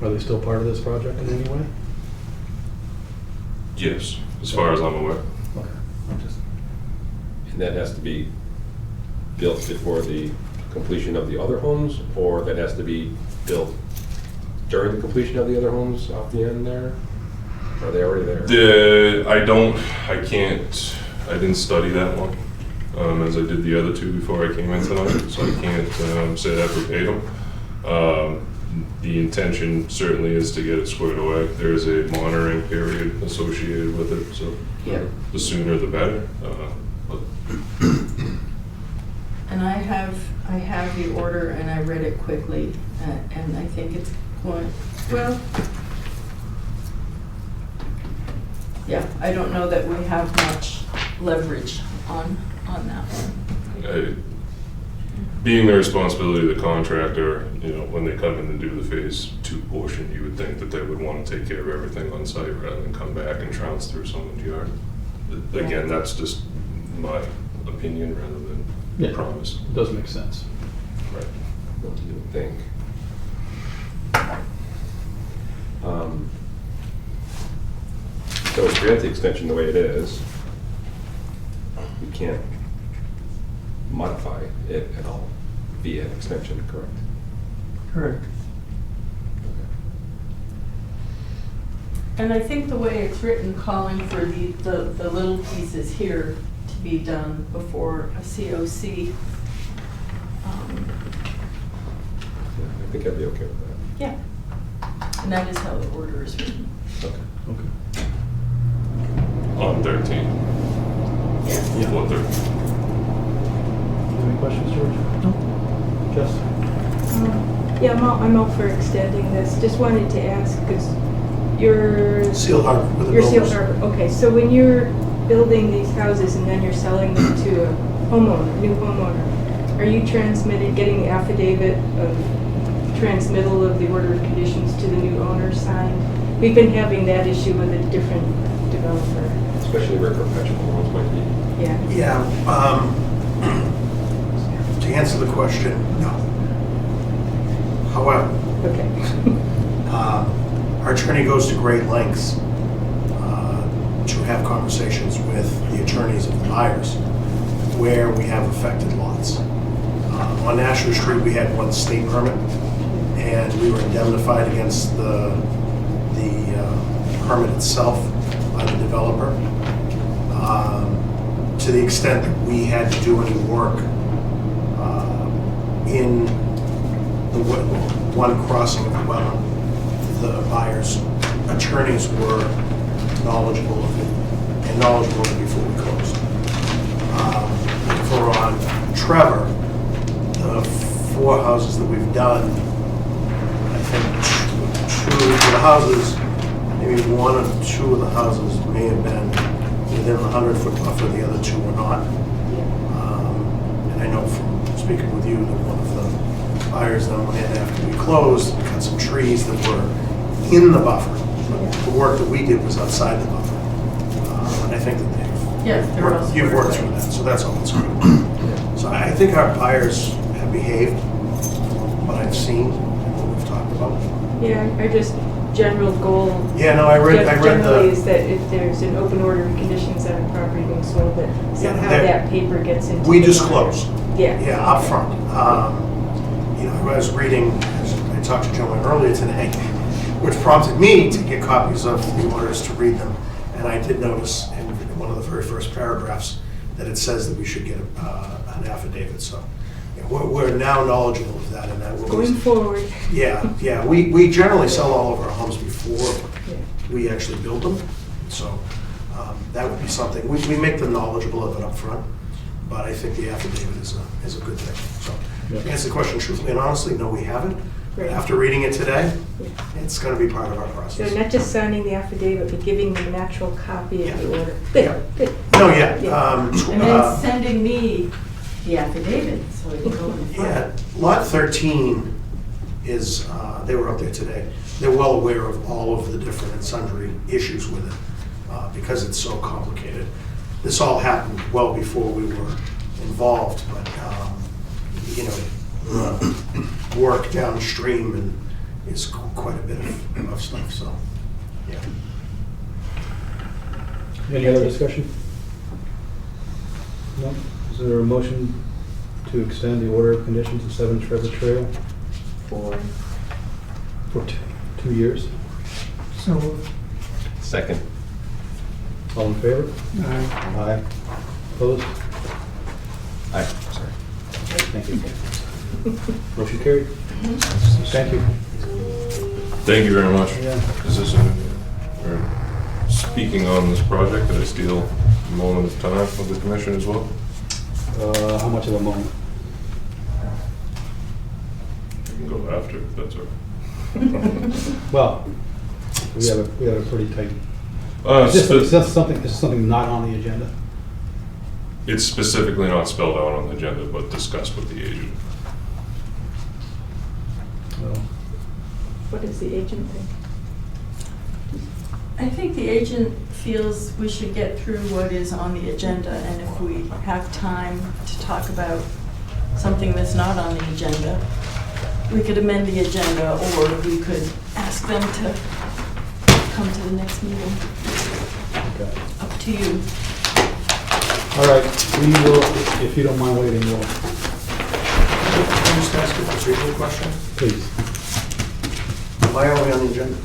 Are they still part of this project in any way? Yes, as far as I'm aware. Okay. I'm just, And that has to be built before the completion of the other homes, or that has to be built during the completion of the other homes off the end there? Are they already there? I didn't study that one, as I did the other two before I came in tonight, so I can't say that verbatim. The intention certainly is to get it squared away. There is a monitoring period associated with it, so Yeah. the sooner the better. But And I have the order and I read it quickly, and I think it's going, well, yeah, I don't know that we have much leverage on that one. Being the responsibility of the contractor, when they come in and do the phase 2 portion, you would think that they would want to take care of everything on site rather than come back and trounce through someone's yard. Again, that's just my opinion rather than Yeah. promise. Does make sense. Right. What do you think? So if we grant the extension the way it is, we can't modify it at all via an extension, correct? Correct. And I think the way it's written, calling for the little pieces here to be done before a COC. I think I'd be okay with that. Yeah. And that is how the order is written. Okay. Okay. On 13. Yes. Yeah. 4/13. Any questions, George? No. Jess? Yeah, I'm all for extending this. Just wanted to ask, because you're... Seal Harbor with the You're Seal builders. Harbor, okay. So when you're building these houses and then you're selling them to a homeowner, new homeowner, are you getting the affidavit of transmittal of the order of conditions to the new owner signed? We've been having that issue with a different developer. Especially where perpetual ones might be. Yeah. Yeah, to answer the question, no. However, Okay. our attorney goes to great lengths to have conversations with the attorneys of the buyers where we have affected lots. On Nashua Street, we had one state permit, and we were indemnified against the permit itself by the developer. To the extent that we had to do any work in the one crossing of the wetland, the buyer's attorneys were knowledgeable of it and knowledgeable of it before we closed. For on Trevor, the 4 houses that we've done, I think two of the houses, maybe 1 or 2 of the houses may have been within the 100-foot buffer, the other 2 were not. And I know from speaking with you that one of the buyers then went in after we closed and cut some trees that were in the buffer. The work that we did was outside the buffer. And I think that Yes, they're all you've worked squared through away. that, so that's all it's good. So I think our buyers have behaved, what I've seen, and what we've talked about. Yeah, our just general goal. Yeah, no, I read Generally the, is that if there's an open order of conditions on a property being sold, that somehow that- that paper gets into. we the disclose. bond. Yeah. Yeah, upfront. I was reading, I talked to Joanne earlier today, which prompted me to get copies of the orders to read them. And I did notice in one of the very first paragraphs that it says that we should get an affidavit. So yeah, we're now knowledgeable of that, and that will. Going forward. Yeah. We generally sell all of our homes before Yeah. we actually build them. So that would be something, we make them knowledgeable of it up front, but I think the affidavit is a good thing. So to answer the question truthfully and honestly, no, we haven't. Right. After reading it today, Yeah. it's going to be part of our So process. not just signing the affidavit, but giving them an actual copy of the order. Yeah. Good. No, yeah. And then sending me the affidavit, so I can go in front. Yeah, Lot 13 is, they were up there today. They're well aware of all of the different and sundry issues with it because it's so complicated. This all happened well before we were involved, but, work downstream and is quite a bit of stuff, so, yeah. Any other discussion? No? Is there a motion to extend the order of conditions of 7 Trevor Trail For, for 2 years. So moved. Second. All in favor? Aye. Aye. Opposed? Aye, sorry. Thank you. Motion carried. Thank you. Thank you very much. Yeah. Is this speaking on this project, did I steal a moment of time of the commission as well? How much of a moment? I can go after, if that's all right. Well, we have a pretty tight, Uh, is spe- this something not on the agenda? It's specifically not spelled out on the agenda, but discussed with the agent. Well, what does the agent think? I think the agent feels we should get through what is on the agenda, and if we have time to talk about something that's not on the agenda, we could amend the agenda, or we could ask them to come to the next meeting. okay. Up to you. All right, we will, if you don't mind waiting, we'll, Can I just ask a procedural question? please. Why are we on the agenda?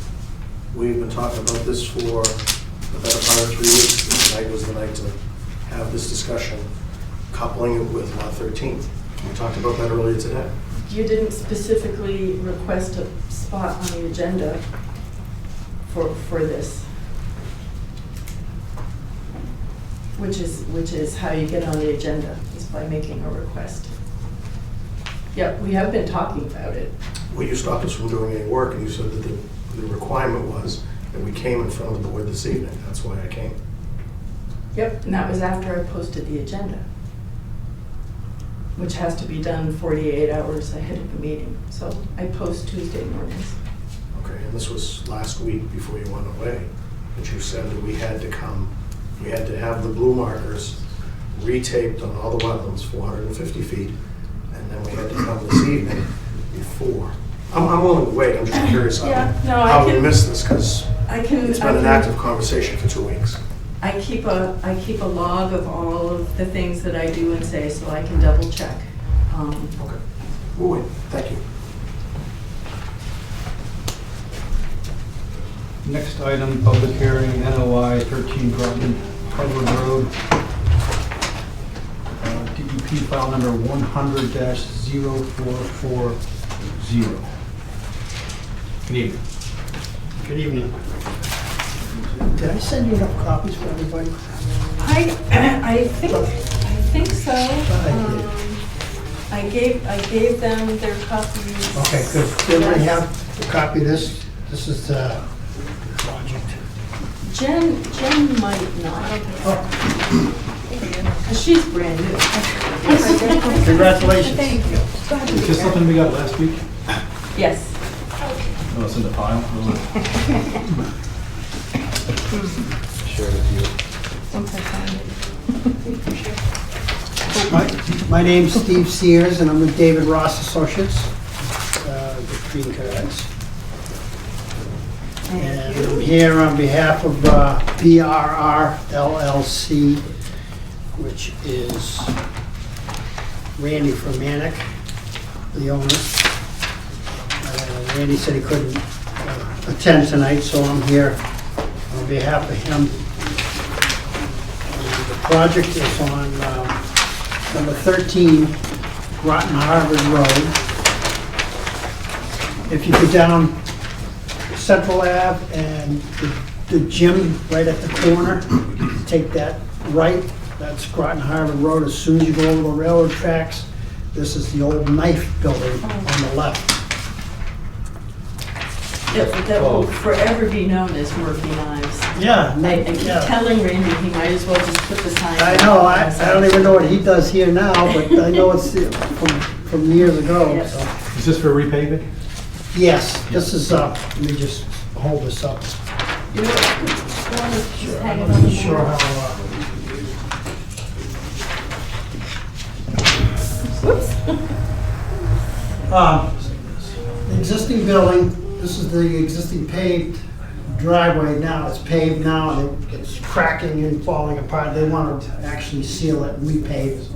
We've been talking about this for the better part of 3 weeks. Tonight was the night to have this discussion, coupling it with Lot 13. We talked about that earlier today. You didn't specifically request a spot on the agenda for this, which is how you get on the agenda, is by making a request. Yeah, we have been talking about it. Well, you stopped us from doing any work, and you said that the requirement was that we came in front of the board this evening. That's why I came. Yep, and that was after I posted the agenda, which has to be done 48 hours ahead of the meeting. So I post Tuesday mornings. Okay, and this was last week before you went away, but you said that we had to come, we had to have the blue markers retaped on all the wetlands, 450 feet, and then we had to come this evening before. I'm willing to wait, I'm just curious how we missed this, because it's been an active conversation for 2 weeks. I keep a log of all of the things that I do and say, so I can double check. Okay, we'll wait, thank you. Next item, public hearing, NOI 13 Groton Harvard Road. DEP file number 100-0440. Good evening. Good evening. Did I send you enough copies for everybody? I think so. I gave them their copies. Okay, good. Does everybody have a copy of this? This is the project. Jen might not, Oh, because she's brand new. congratulations. Thank you. Is this something we got last week? Yes. Oh, it's in the file? Share it with Once I find it. My name's Steve Sears, and I'm with David Ross Associates, the Green Cards. And I'm here on behalf of BRR LLC, which is Randy Fermanic, the owner. Randy said he couldn't attend tonight, so I'm here on behalf of him. The project is on number 13 Groton Harvard Road. If you go down Central Ave and the gym right at the corner, take that right, that's Groton Harvard Road. As soon as you go over the railroad tracks, this is the old knife building on the left. That will forever be known as Murphy Knives. Yeah, I keep yeah. telling Randy he might as well just put the sign. I know, I don't even know what he does here now, but I know it's from years ago. Yes. So. Is this for repaving? Yes, this is, let me just hold this up. You want to just hang it I'm on not the sure board? how, Whoops. the existing building, this is the existing paved driveway now. It's paved now, and it's cracking and falling apart. They want to actually seal it and repave.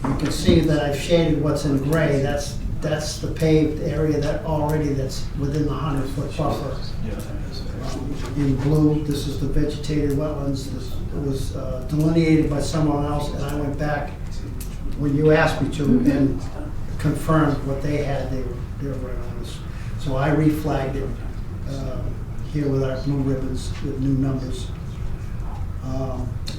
You can see that I've shaded what's in gray, that's the paved area that's within the 100-foot buffer. In blue, this is the vegetated wetlands. This was delineated by someone else, and I went back when you asked me to and confirmed what they had. They were right on this. So I reflagged it here with our blue ribbons with new numbers.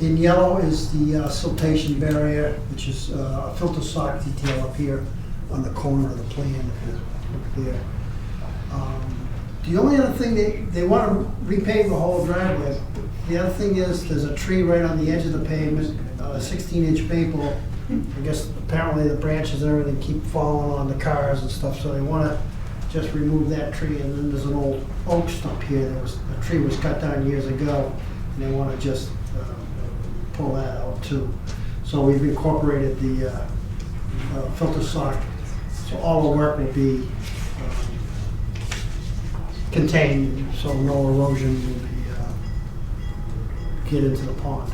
In yellow is the siltation barrier, which is a filter sock detail up here on the corner of the plan, if you look there. The only other thing, they want to repave the whole driveway. The other thing is, there's a tree right on the edge of the pavement, a 16-inch maple. I guess apparently the branches and everything keep falling on the cars and stuff, so they want to just remove that tree. And then there's an old oak stump here. The tree was cut down years ago, and they want to just pull that out too. So we've incorporated the filter sock, so all the work will be contained, so no erosion will be get into the pond.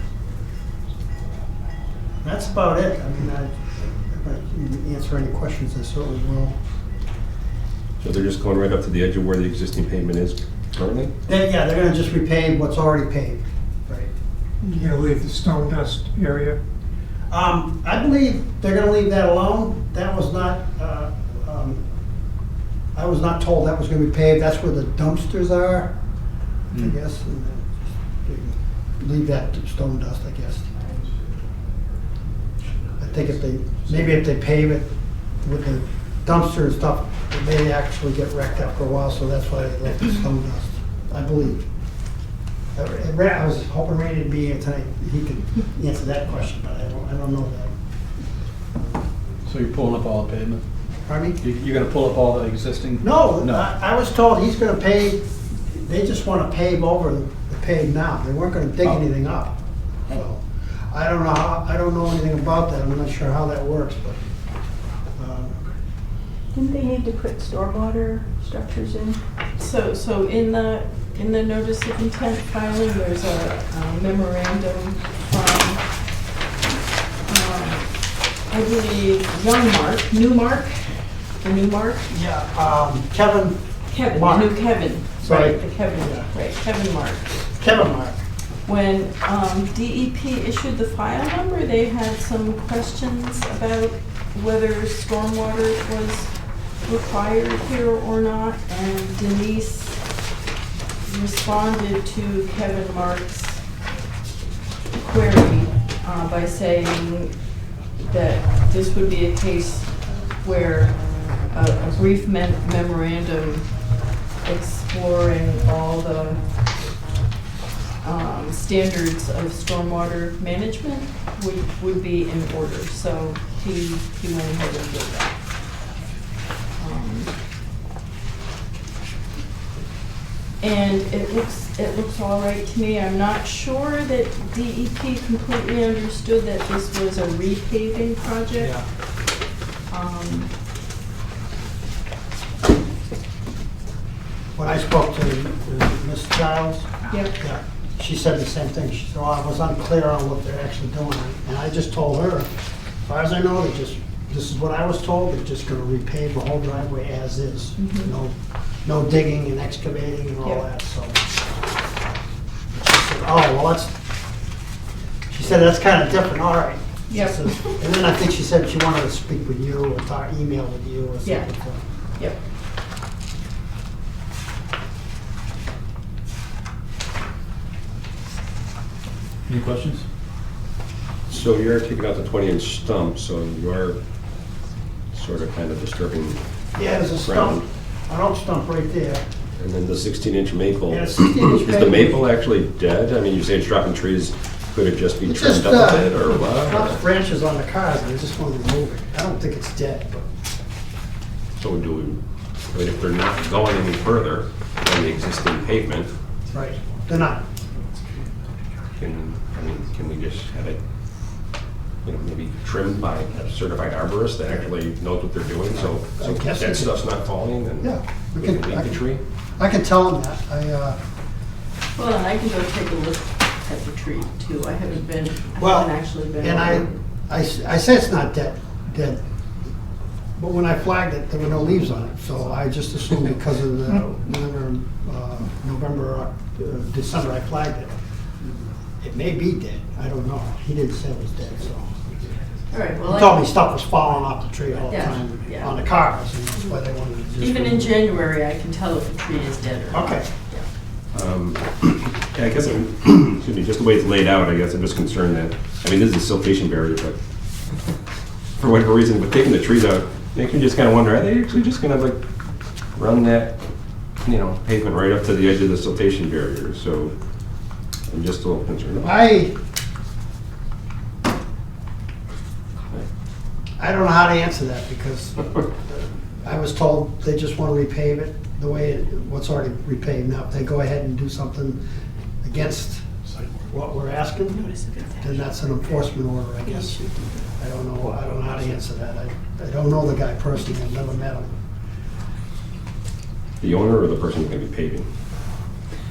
That's about it. I mean, if I can answer any questions, I certainly will. So they're just going right up to the edge of where the existing pavement is currently? Yeah, they're gonna just repave what's already paved, right? You're gonna leave the stone dust area? I believe they're gonna leave that alone. That was not, I was not told that was gonna be paved. That's where the dumpsters are, I guess. And then leave that to stone dust, I guess. I think if they pave it with the dumpster and stuff, it may actually get wrecked after a while, so that's why they left the stone dust, I believe. I was hoping Randy to be here tonight. He could answer that question, but I don't know that. So you're pulling up all the pavement? Pardon me? You're gonna pull up all the existing? No, I was told he's gonna pave, they just wanna pave over the pave now. They weren't gonna dig anything up. So, I don't know anything about that. I'm not sure how that works, but, Didn't they need to put stormwater structures in? So in the notice of intent filing, there's a memorandum from, I believe, Newmark. yeah, Kevin Mark. Kevin, Sorry. right, Kevin Mark. Kevin Mark. When DEP issued the file number, they had some questions about whether stormwater was required here or not, and Denise responded to Kevin Mark's query by saying that this would be a case where a brief memorandum exploring all the standards of stormwater management would be in order. So he went ahead and did that. And it looks all right to me. I'm not sure that DEP completely understood that this was a repaving project. When I spoke to Ms. Childs, Yep. yeah, she said the same thing. She said, I was unclear on what they're actually doing. And I just told her, as far as I know, this is what I was told, they're just gonna repave the whole driveway as is. No digging and excavating and all Yep. that, so. She said, that's kind of different, all right. She Yep. says- And then I think she said she wanted to speak with you or email with you or Yeah. something. so. Yep. Any questions? So you're taking out the 20-inch stump, so you are sort of kind of disturbing, Yeah, there's a stump, an oak stump right there. and then the 16-inch maple. Yeah, 16-inch Is the maple. maple actually dead? I mean, you say it's dropping trees, could it just be It's trimmed just, up a bit, or lots of what? branches on the cars, and I just want to remove it. I don't think it's dead, but So do we, I mean, if they're not going any further than the existing pavement, right, they're not. can we just have it, maybe trimmed by a certified arborist that actually knows what they're doing, so I guess that we stuff's not falling and Yeah, we can leave the tree? I can tell them that. Well, and I can go take a look at the tree too. I haven't Well, actually been. And I say it's not dead, but when I flagged it, there were no leaves on it, so I just assumed because of the November, December, I flagged it. It may be dead, I don't know. He didn't say it was dead, so. All right, He well, told me stuff was falling off the tree all the Yeah, time yeah. on the cars, and that's why they wanted to just. even in January, I can tell if a tree is dead or not. Okay. Yeah, I guess, excuse me, just the way it's laid out, I guess I'm just concerned that, I mean, this is a siltation barrier, but for whatever reason, with taking the trees out, makes me just kind of wonder, are they actually just gonna like run that, pavement right up to the edge of the siltation barrier? So I'm just a little concerned about it. I don't know how to answer that because I was told they just want to repave it the way what's already repaved. Now, if they go ahead and do something against what we're asking, then that's an enforcement order, I guess. I don't know how to answer that. I don't know the guy personally, I've never met him. The owner or the person who's gonna be paving?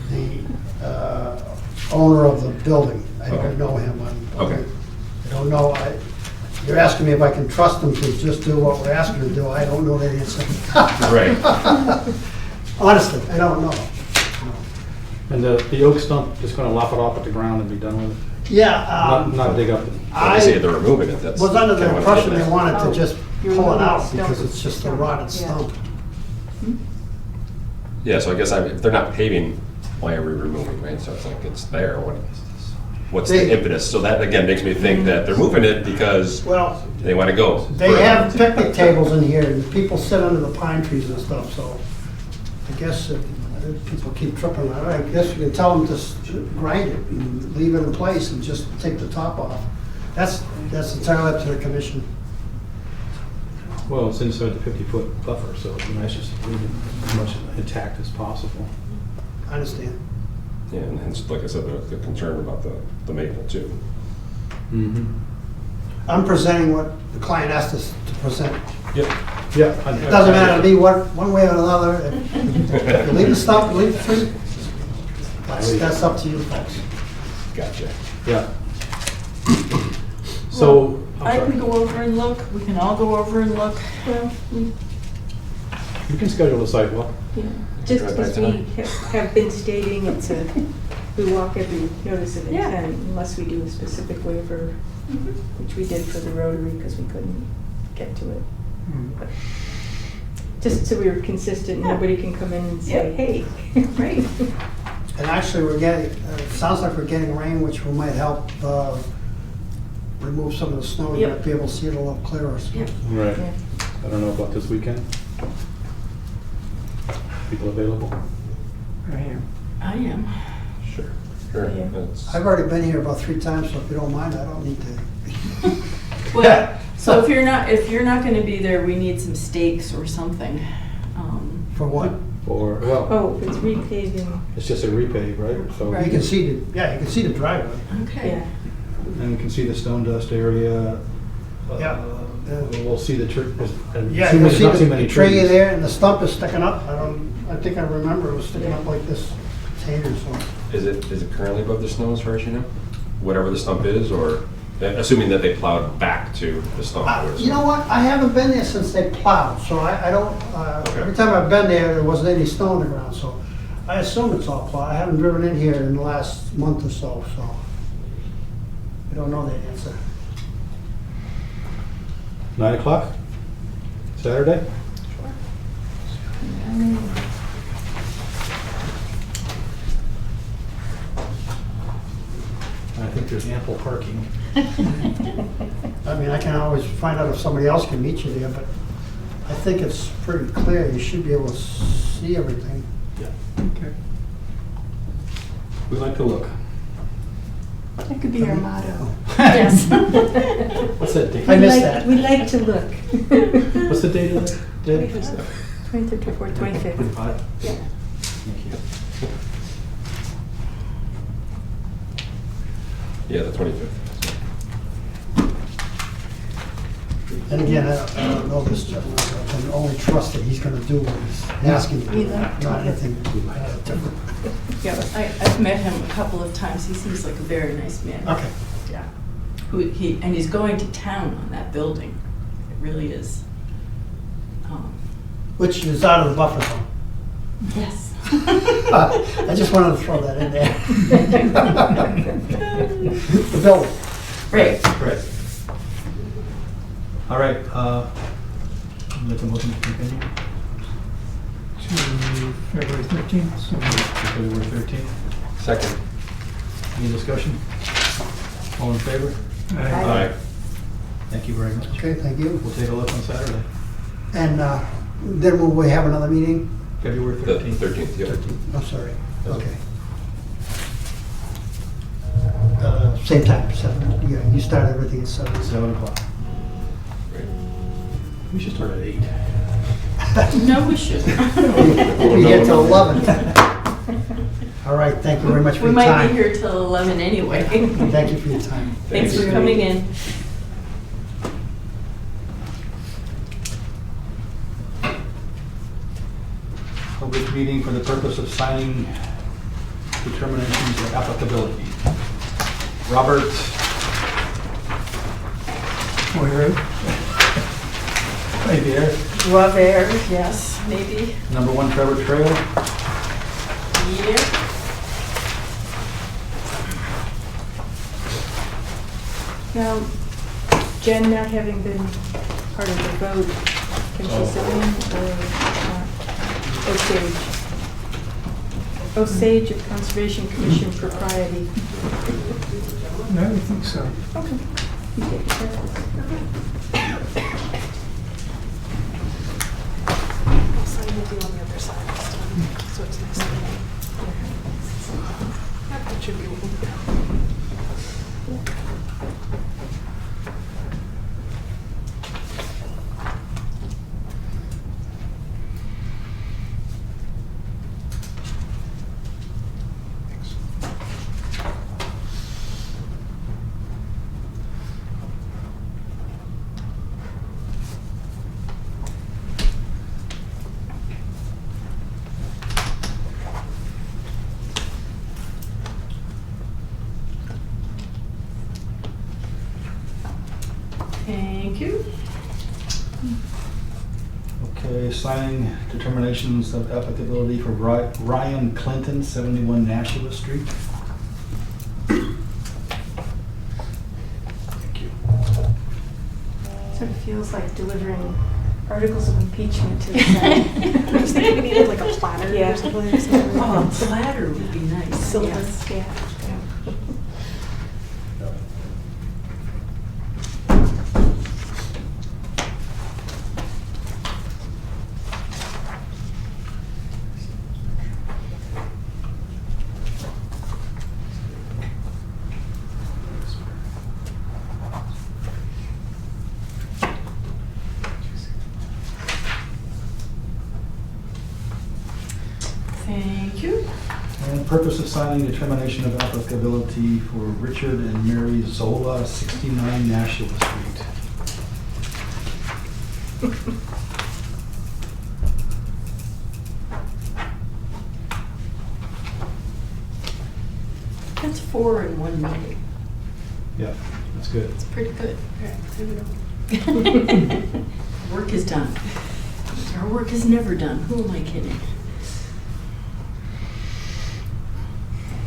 The owner of the building, I Okay. don't know him. Okay. I don't know, you're asking me if I can trust him to just do what we're asking him to do. I don't know that answer. Right. Honestly, I don't know. And the oak stump, just gonna lop it off at the ground and be done with it? Yeah, Not dig up it? When they say they're removing it, that's. was under the kinda what I'm impression getting they at. wanted to just You're pull it removing out the stump. because it's just a rotted stump. Yeah, so I guess if they're not paving, why are we removing, right? So it's like it's there, what's the They- impetus? So that again makes me think that they're moving it because Well, they want to go. they further. have picnic tables in here and people sit under the pine trees and stuff, so I guess if people keep tripping on it, I guess you can tell them to grind it and leave it in place and just take the top off. That's entirely up to the commission. Well, it's inside the 50-foot buffer, so it'd be nice just to leave it as much intact as possible. I understand. Yeah, and hence, like I said, the concern about the maple too. Mm-hmm. I'm presenting what the client asked us to present. Yep. Yeah. It doesn't matter to me one way or another. If you leave the stump, leave the tree. That's up to you folks. Gotcha. Yeah. So, I I'm can sorry. go over and look, we can all go over and look. Well, You can schedule a site walk. yeah, just Drive by because we have been stating it's we walk every notice of Yeah. intent unless we do a specific waiver, which we did for the Rotary because we couldn't get to it. But just so we were consistent, Yeah. nobody can come in and say, hey. Right. And actually, we're getting, it sounds like we're getting rain, which might help remove some of the snow. You Yep. might be able to see it a little clearer. so. Yep. Right. Yeah. I don't know about this weekend. People available? I am. Sure. Sure. Yeah. That's- I've already been here about 3 times, so if you don't mind, I don't need to. Well, so if you're not gonna be there, we need some stakes or something. For what? Or, well, Oh, it's repaving, it's just a repave, right? So, Right. You can see the, yeah, you can see the driveway. Okay. yeah. and you can see the stone dust area. Yeah. We'll see the tree. Yeah, you'll see not too the many tree trees. there, and the stump is sticking up. I think I remember it was sticking up like this potato or something. Is it currently above the snow as far as you know? Whatever the stump is, or assuming that they plowed back to the stump? You know what, I haven't been there since they plowed, so I don't, every time I've been there wasn't any snow on the ground, so I assume it's all plowed. I haven't driven in here in the last month or so I don't know that answer. 9 o'clock? Saturday? I think there's ample parking. I mean, I can always find out if somebody else can meet you there, but I think it's pretty clear. You should be able to see everything. Okay. We like to look. That could be our motto. Yes. What's that date? I missed that. We like to look. What's the date of that? Dave? 23rd to 4th, 25th. 25? Yeah. Thank you. Yeah, the 25th. And again, I don't know this gentleman. I can only trust that he's gonna do what he's asking you to do, not anything different. Yeah, I've met him a couple of times. He seems like a very nice man. Okay. Yeah. and he's going to town on that building. It really is. Which is out of the buffer zone. Yes. I just wanted to throw that in there. The building. Right. Right. All right, make a motion to continue To February 13th, so to February 13th. Second. Any discussion? All in favor? I Thank you very much. Okay, thank you. We'll take a look on Saturday, And then will we have another meeting? February The 13th. 13th, yep. Oh, sorry. That's Okay. Same time, 7. Yeah, you start everything at 7. 7 o'clock. We should start at 8. No, we shouldn't. We'll be here till 11. All right, thank you very much for We your might be time. here till 11 anyway. Thank you for your time. Thanks for coming in. Public meeting for the purpose of signing determinations of applicability. Robert Ayer. Ayer, Ayer, yes, maybe. number 1 Trevor Trail. Yeah. Now, Jen not having been part of the vote, can she sign or not? Osage. Osage of Conservation Commission propriety. No, I think so. Okay. You take it there. I'll sign with you on the other side this time, so it's nice and neat. That should be one. Thank you. Okay, signing determinations of applicability for Ryan Clinton, 71 Nashua Street. Thank you. Sort of feels like delivering articles of impeachment to the Senate. I was thinking we needed like a platter Yeah. or something. Or something. Oh, a platter would be nice. Silver, Yes. yeah. Thank you. And purpose of signing determination of applicability for Richard and Mary Zola, 69 Nashua Street. That's 4 in one meeting. Yeah, that's good. It's pretty good. Okay, here we go. Work is done. Our work is never done. Who am I kidding?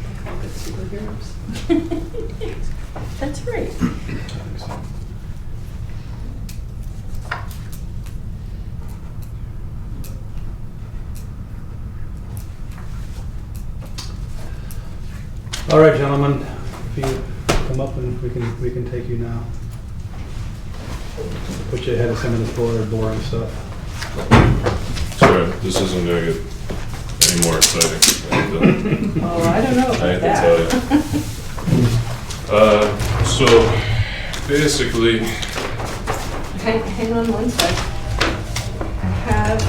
They call it superheroes. That's right. All right, gentlemen, if you come up and we can take you now. Put you ahead of some of this boring stuff. Sorry, this isn't gonna get any more exciting. Oh, I don't know I about have to tell that. you. So, basically, Hang on one sec. I have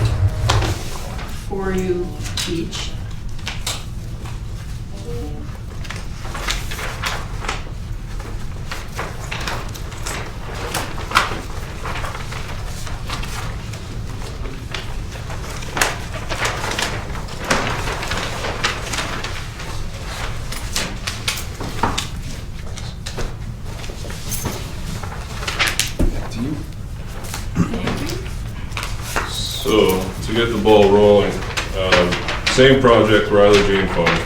for you each. So, to get the ball rolling, same project, Riley Jane Farm.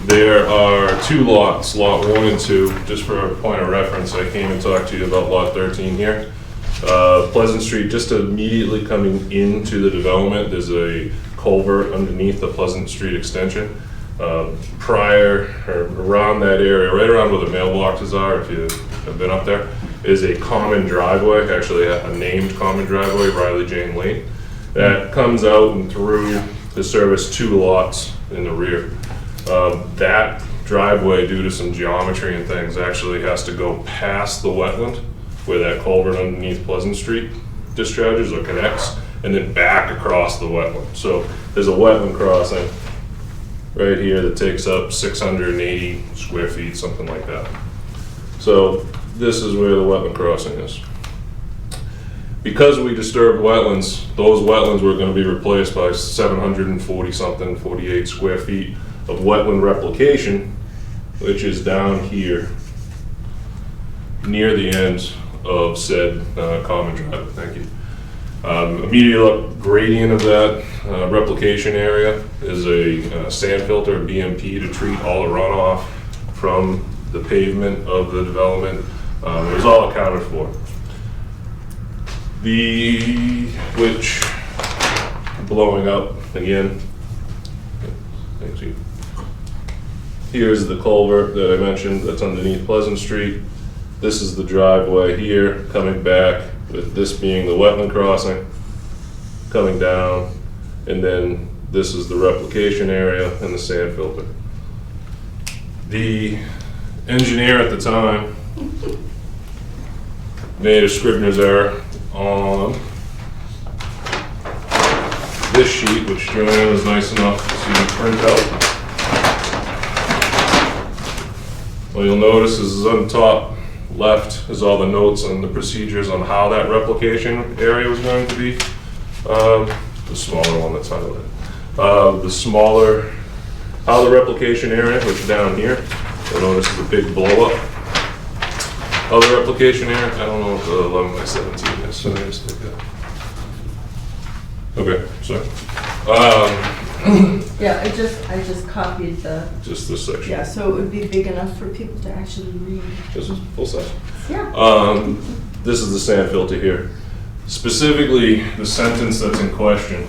There are 2 lots, Lot 1 and 2. Just for a point of reference, I came and talked to you about Lot 13 here. Pleasant Street, just immediately coming into the development, there's a culvert underneath the Pleasant Street extension. Prior, or around that area, right around where the mailboxes are, if you have been up there, is a common driveway, actually a named common driveway, Riley Jane Lane, that comes out and through to service 2 lots in the rear. That driveway, due to some geometry and things, actually has to go past the wetland where that culvert underneath Pleasant Street discharges or connects, and then back across the wetland. So there's a wetland crossing right here that takes up 680 square feet, something like that. So this is where the wetland crossing is. Because we disturbed wetlands, those wetlands were going to be replaced by 740 something, 48 square feet of wetland replication, which is down here near the end of said common drive. Thank you. Immediate gradient of that replication area is a sand filter, BMP, to treat all the runoff from the pavement of the development. It was all accounted for. Which, blowing up again. Thank you. Here's the culvert that I mentioned that's underneath Pleasant Street. This is the driveway here coming back, with this being the wetland crossing, coming down, and then this is the replication area and the sand filter. The engineer at the time made a Scrivener's error on this sheet, which Joanne was nice enough to print out. What you'll notice is on top left is all the notes and the procedures on how that replication area was going to be. The smaller one that's highlighted. How the replication area, which is down here, you'll notice is a big blow up. Other replication area, I don't know what the 11 by 17 is, so I just take that. Okay, sorry. Yeah, I just copied the, Just this section. yeah, so it would be big enough for people to actually read. Just full section. Yeah. This is the sand filter here. Specifically, the sentence that's in question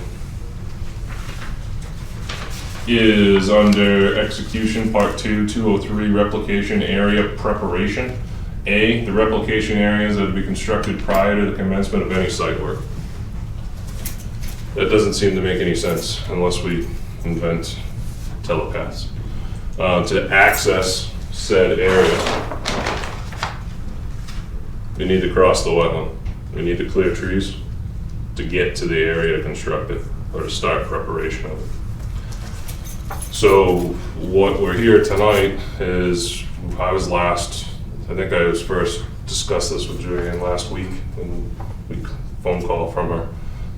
is under execution, part 2, 203, replication area preparation. A, the replication areas that would be constructed prior to the commencement of any site work. That doesn't seem to make any sense unless we invent telepaths. To access said area, we need to cross the wetland. We need to clear trees to get to the area to construct it or to start preparation of it. So what we're here tonight is, I think I was first discussed this with Julianne last week, and we phone call from her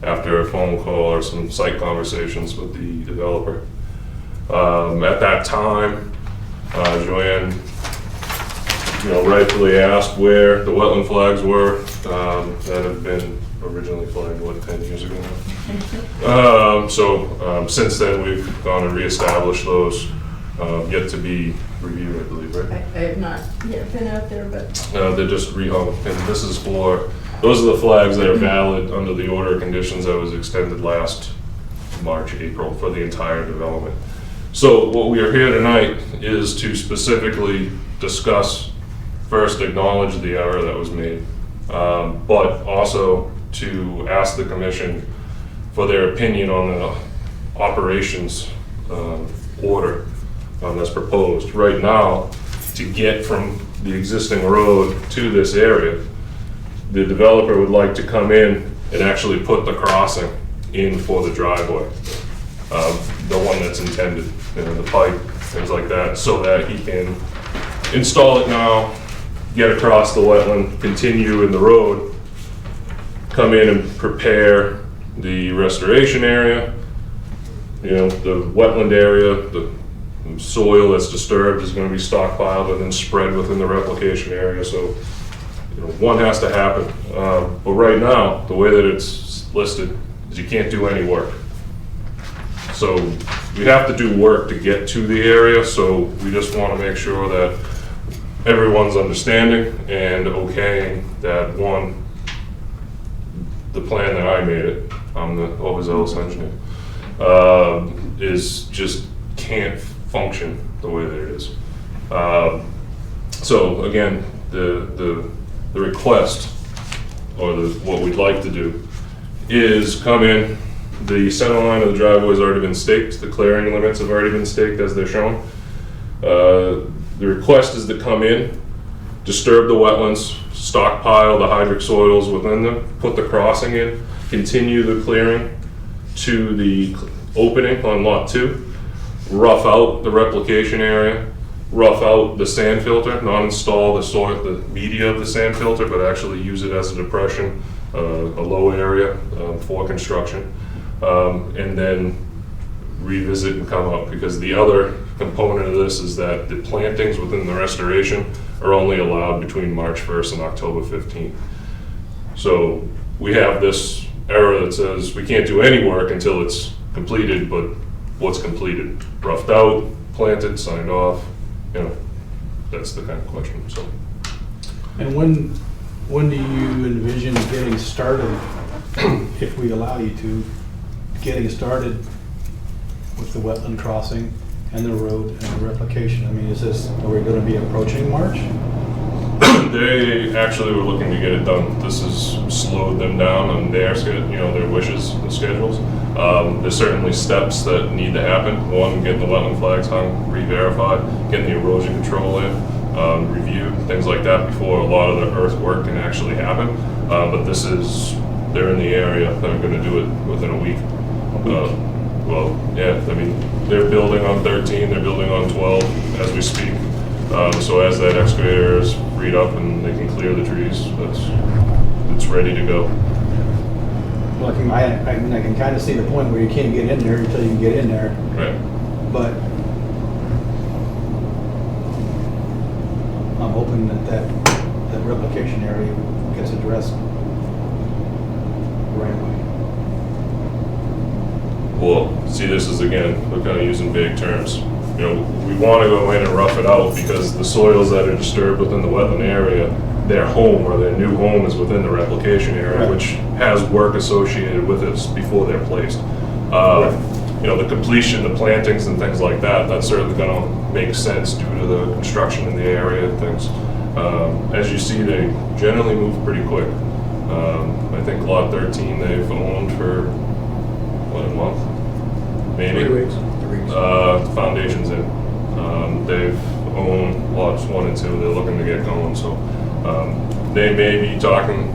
after a phone call or some site conversations with the developer. At that time, Joanne, rightfully asked where the wetland flags were that had been originally flagged, 10 years ago now. Since then, we've gone and reestablished those, yet to be reviewed, I believe, right? I have not yet been out there, but. They're just rehung, and this is those are the flags that are valid under the order of conditions that was extended last March, April for the entire development. So what we are here tonight is to specifically discuss, first acknowledge the error that was made, but also to ask the commission for their opinion on the operations order that's proposed. Right now, to get from the existing road to this area, the developer would like to come in and actually put the crossing in for the driveway, the one that's intended, the pipe, things like that, so that he can install it now, get across the wetland, continue in the road, come in and prepare the restoration area, the wetland area, the soil that's disturbed is going to be stockpiled and then spread within the replication area. So, one has to happen. But right now, the way that it's listed is you can't do any work. So we have to do work to get to the area, so we just want to make sure that everyone's understanding and okaying that, one, the plan that I made it, I'm the overzealous engineer, is just can't function the way that it is. So again, the request, or what we'd like to do, is come in. The center line of the driveway has already been staked. The clearing limits have already been staked as they're shown. The request is to come in, disturb the wetlands, stockpile the hydric soils within them, put the crossing in, continue the clearing to the opening on lot 2, rough out the replication area, rough out the sand filter, not install the media of the sand filter, but actually use it as a depression, a low area for construction, and then revisit and come up, because the other component of this is that the plantings within the restoration are only allowed between March 1st and October 15th. So we have this error that says we can't do any work until it's completed, but what's completed? Roughed out, planted, signed off, you know, that's the kind of question, so. And when do you envision getting started, if we allow you to, getting started with the wetland crossing and the road and the replication? I mean, are we going to be approaching March? They actually were looking to get it done. This has slowed them down on their their wishes and schedules. There's certainly steps that need to happen. One, getting the wetland flags hung, re-verified, getting the erosion control in, reviewed, things like that before a lot of the earthwork can actually happen. But they're in the area, they're going to do it within a week. Well, yeah, I mean, they're building on 13, they're building on 12 as we speak. So as that excavator is freed up and they can clear the trees, it's ready to go. Well, I can kind of see the point where you can't get in there until you can get in there. Right. But I'm hoping that replication area gets addressed right away. Well, see, this is again, we're kind of using vague terms. You know, we want to go in and rough it out because the soils that are disturbed within the wetland area, their home or their new home is within the replication area, Right. which has work associated with it before they're placed. You know, the completion, the plantings and things like that, that's certainly going to make sense due to the construction in the area and things. As you see, they generally move pretty quick. I think lot 13 they've owned for, what, a month? Maybe. 3 weeks. Foundations in. They've owned lots 1 and 2. They're looking to get going, so they may be talking,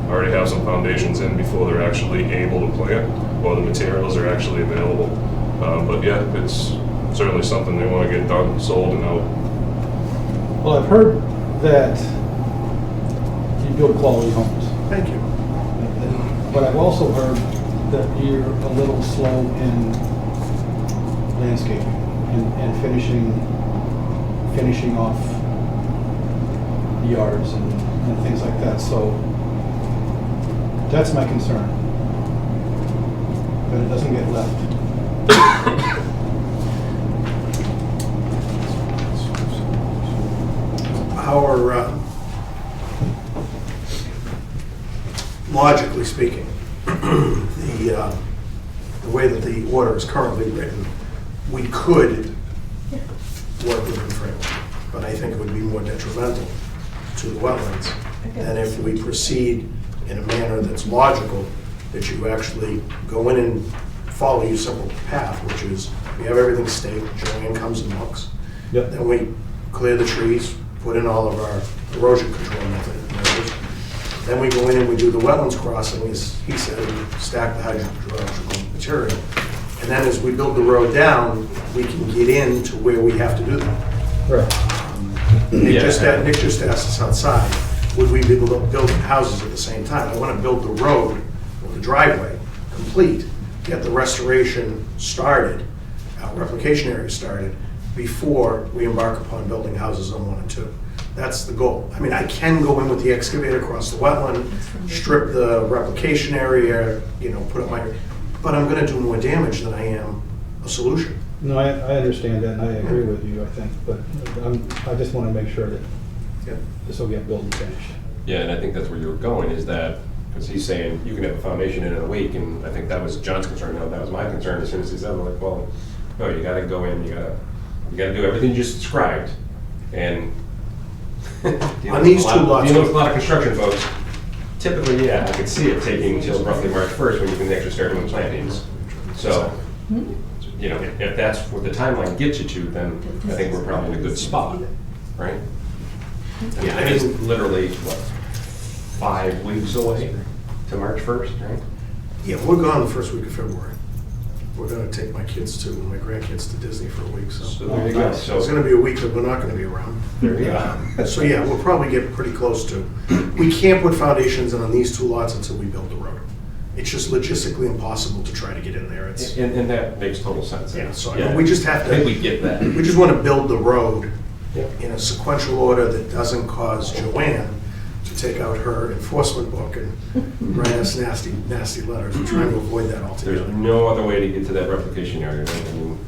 already have some foundations in before they're actually able to plant, or the materials are actually available. But yeah, it's certainly something they want to get done, sold, and out. Well, I've heard that you build quality homes. Thank you. But I've also heard that you're a little slow in landscaping and finishing off yards and things like that. So that's my concern, that it doesn't get left. Logically speaking, the way that the order is currently written, we could work within the framework, but I think it would be more detrimental to the wetlands than if we proceed in a manner that's logical, that you actually go in and follow your simple path, which is we have everything staked, Joanne comes and looks. Yep. Then we clear the trees, put in all of our erosion control measures. Then we go in and we do the wetlands crossing, as he said, and stack the hydrological material. And then as we build the road down, we can get into where we have to do that. Right. Nick just asked us outside, would we be able to build houses at the same time? I want to build the road, or the driveway, complete, get the restoration started, replication area started, before we embark upon building houses on 1 and 2. That's the goal. I mean, I can go in with the excavator across the wetland, strip the replication area, you know, put up my, but I'm gonna do more damage than I am a solution. No, I understand that, and I agree with you, I think, but I just want to make sure that Yep. this will get built and finished. Yeah, and I think that's where you were going, is that, because he's saying you can have a foundation in a week, and I think that was John's concern, no, that was my concern as soon as he said, I'm like, well, no, you gotta go in, you gotta do everything you just described, and On these two lots- dealing with a lot of construction folks, typically, yeah, I could see it taking till roughly March 1st when you can actually start doing plantings. So, you know, if that's what the timeline gets you to, then I think we're probably in a good spot, right? Yeah, I It's mean, literally, what, 5 weeks away to March 1st, right? yeah, we're gone the first week of February. We're gonna take my kids to, my grandkids to Disney for a week, So so. there you go. It's So, gonna be a week that we're not gonna be around. there you go. So yeah, we'll probably get pretty close to. We can't put foundations in on these two lots until we build the road. It's just logistically impossible to try to get in there. It's, And that makes total sense. yeah, so I mean, we just have I think we to, get that. we just wanna build the road Yep. in a sequential order that doesn't cause Joanne to take out her enforcement book and write us nasty, nasty letters. We're trying to avoid that There's altogether. no other way to get to that replication area, right? I mean,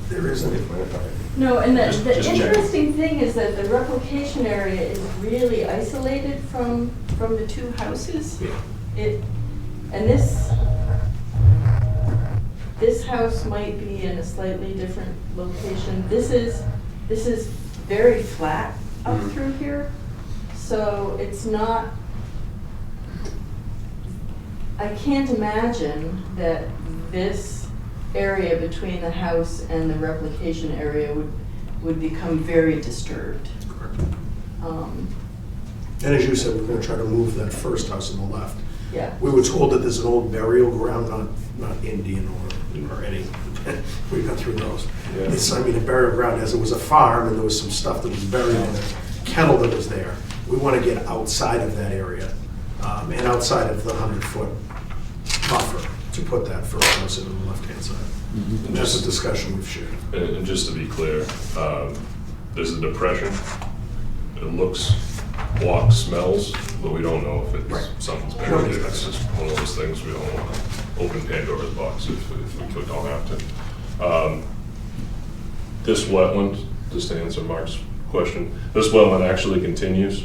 There isn't. No, and Just check. interesting thing is that the replication area is really isolated from the two houses. Yeah. And this house might be in a slightly different location. This is very flat up Mhm. through here, so it's not, I can't imagine that this area between the house and the replication area would become very disturbed. And as you said, we're gonna try to move that first house on the left. Yeah. We were told that there's an old burial ground, not Indian or any, we've been through those. Yeah. It's, I mean, a burial ground, as it was a farm, and there was some stuff that was buried in a kennel that was there. We want to get outside of that area, and outside of the 100-foot buffer to put that first house in on the left-hand side. And that's a discussion we've shared. And just to be clear, there's a depression. It looks, walks, smells, but we don't know if it's something's buried there. It's just one of those things we don't want to open Pandora's box if we don't have to. This wetland, just to answer Mark's question, this wetland actually continues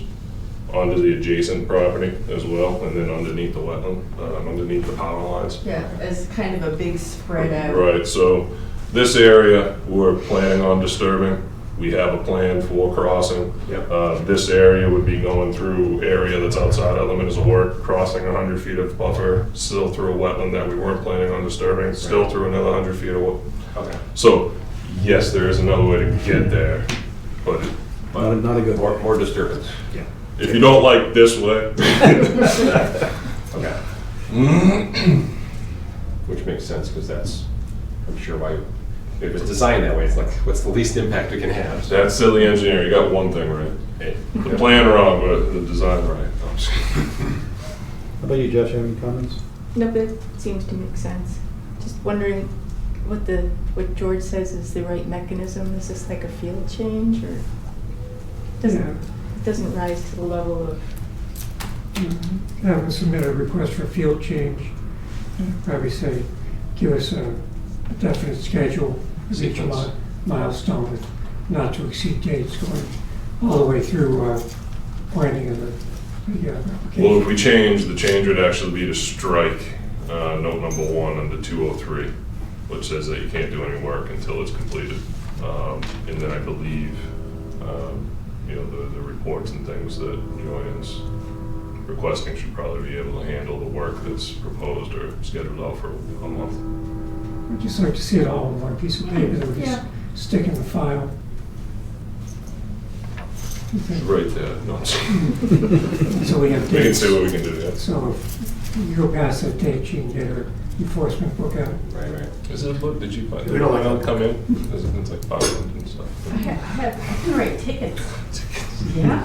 onto the adjacent property as well, and then underneath the wetland, underneath the power lines. Yeah, as kind of a big spread out. Right, so this area, we're planning on disturbing. We have a plan for crossing. Yep. This area would be going through area that's outside our limits of work, crossing 100 feet of buffer, still through a wetland that we weren't planning on disturbing, still through another 100 feet of Okay. So, yes, there is another way to get there, but Not a good. More disturbance. Yeah. if you don't like this way, Okay. Which makes sense, because that's, I'm sure why, if it's designed that way, it's like, what's the least impact it can have? that's silly engineering. You got one thing right. The plan wrong, but the design right. I'm just kidding. How about you, Josh, have any comments? No, but it seems to make sense. Just wondering what George says is the right mechanism. Is this like a field change, or it doesn't rise to the level of? Have them submit a request for field change, and probably say, give us a definite schedule, each Sequence. milestone with not to exceed dates going all the way through pointing of the application. Well, if we change, the change would actually be to strike note number 1 under 203, which says that you can't do any work until it's completed. And then I believe, the reports and things that Joanne's requesting should probably be able to handle the work that's proposed or scheduled out for a month. I'd just like to see it all on one piece of paper that we just stick in the file. It's right there. No, I'm sorry. So we have We can dates. see what we can do, yeah. So if you go past that date, you can get her enforcement book out. Right. Is it a book? Did you find? We don't like Did it that come in? It's like 500 and stuff. I can write tickets. Yeah.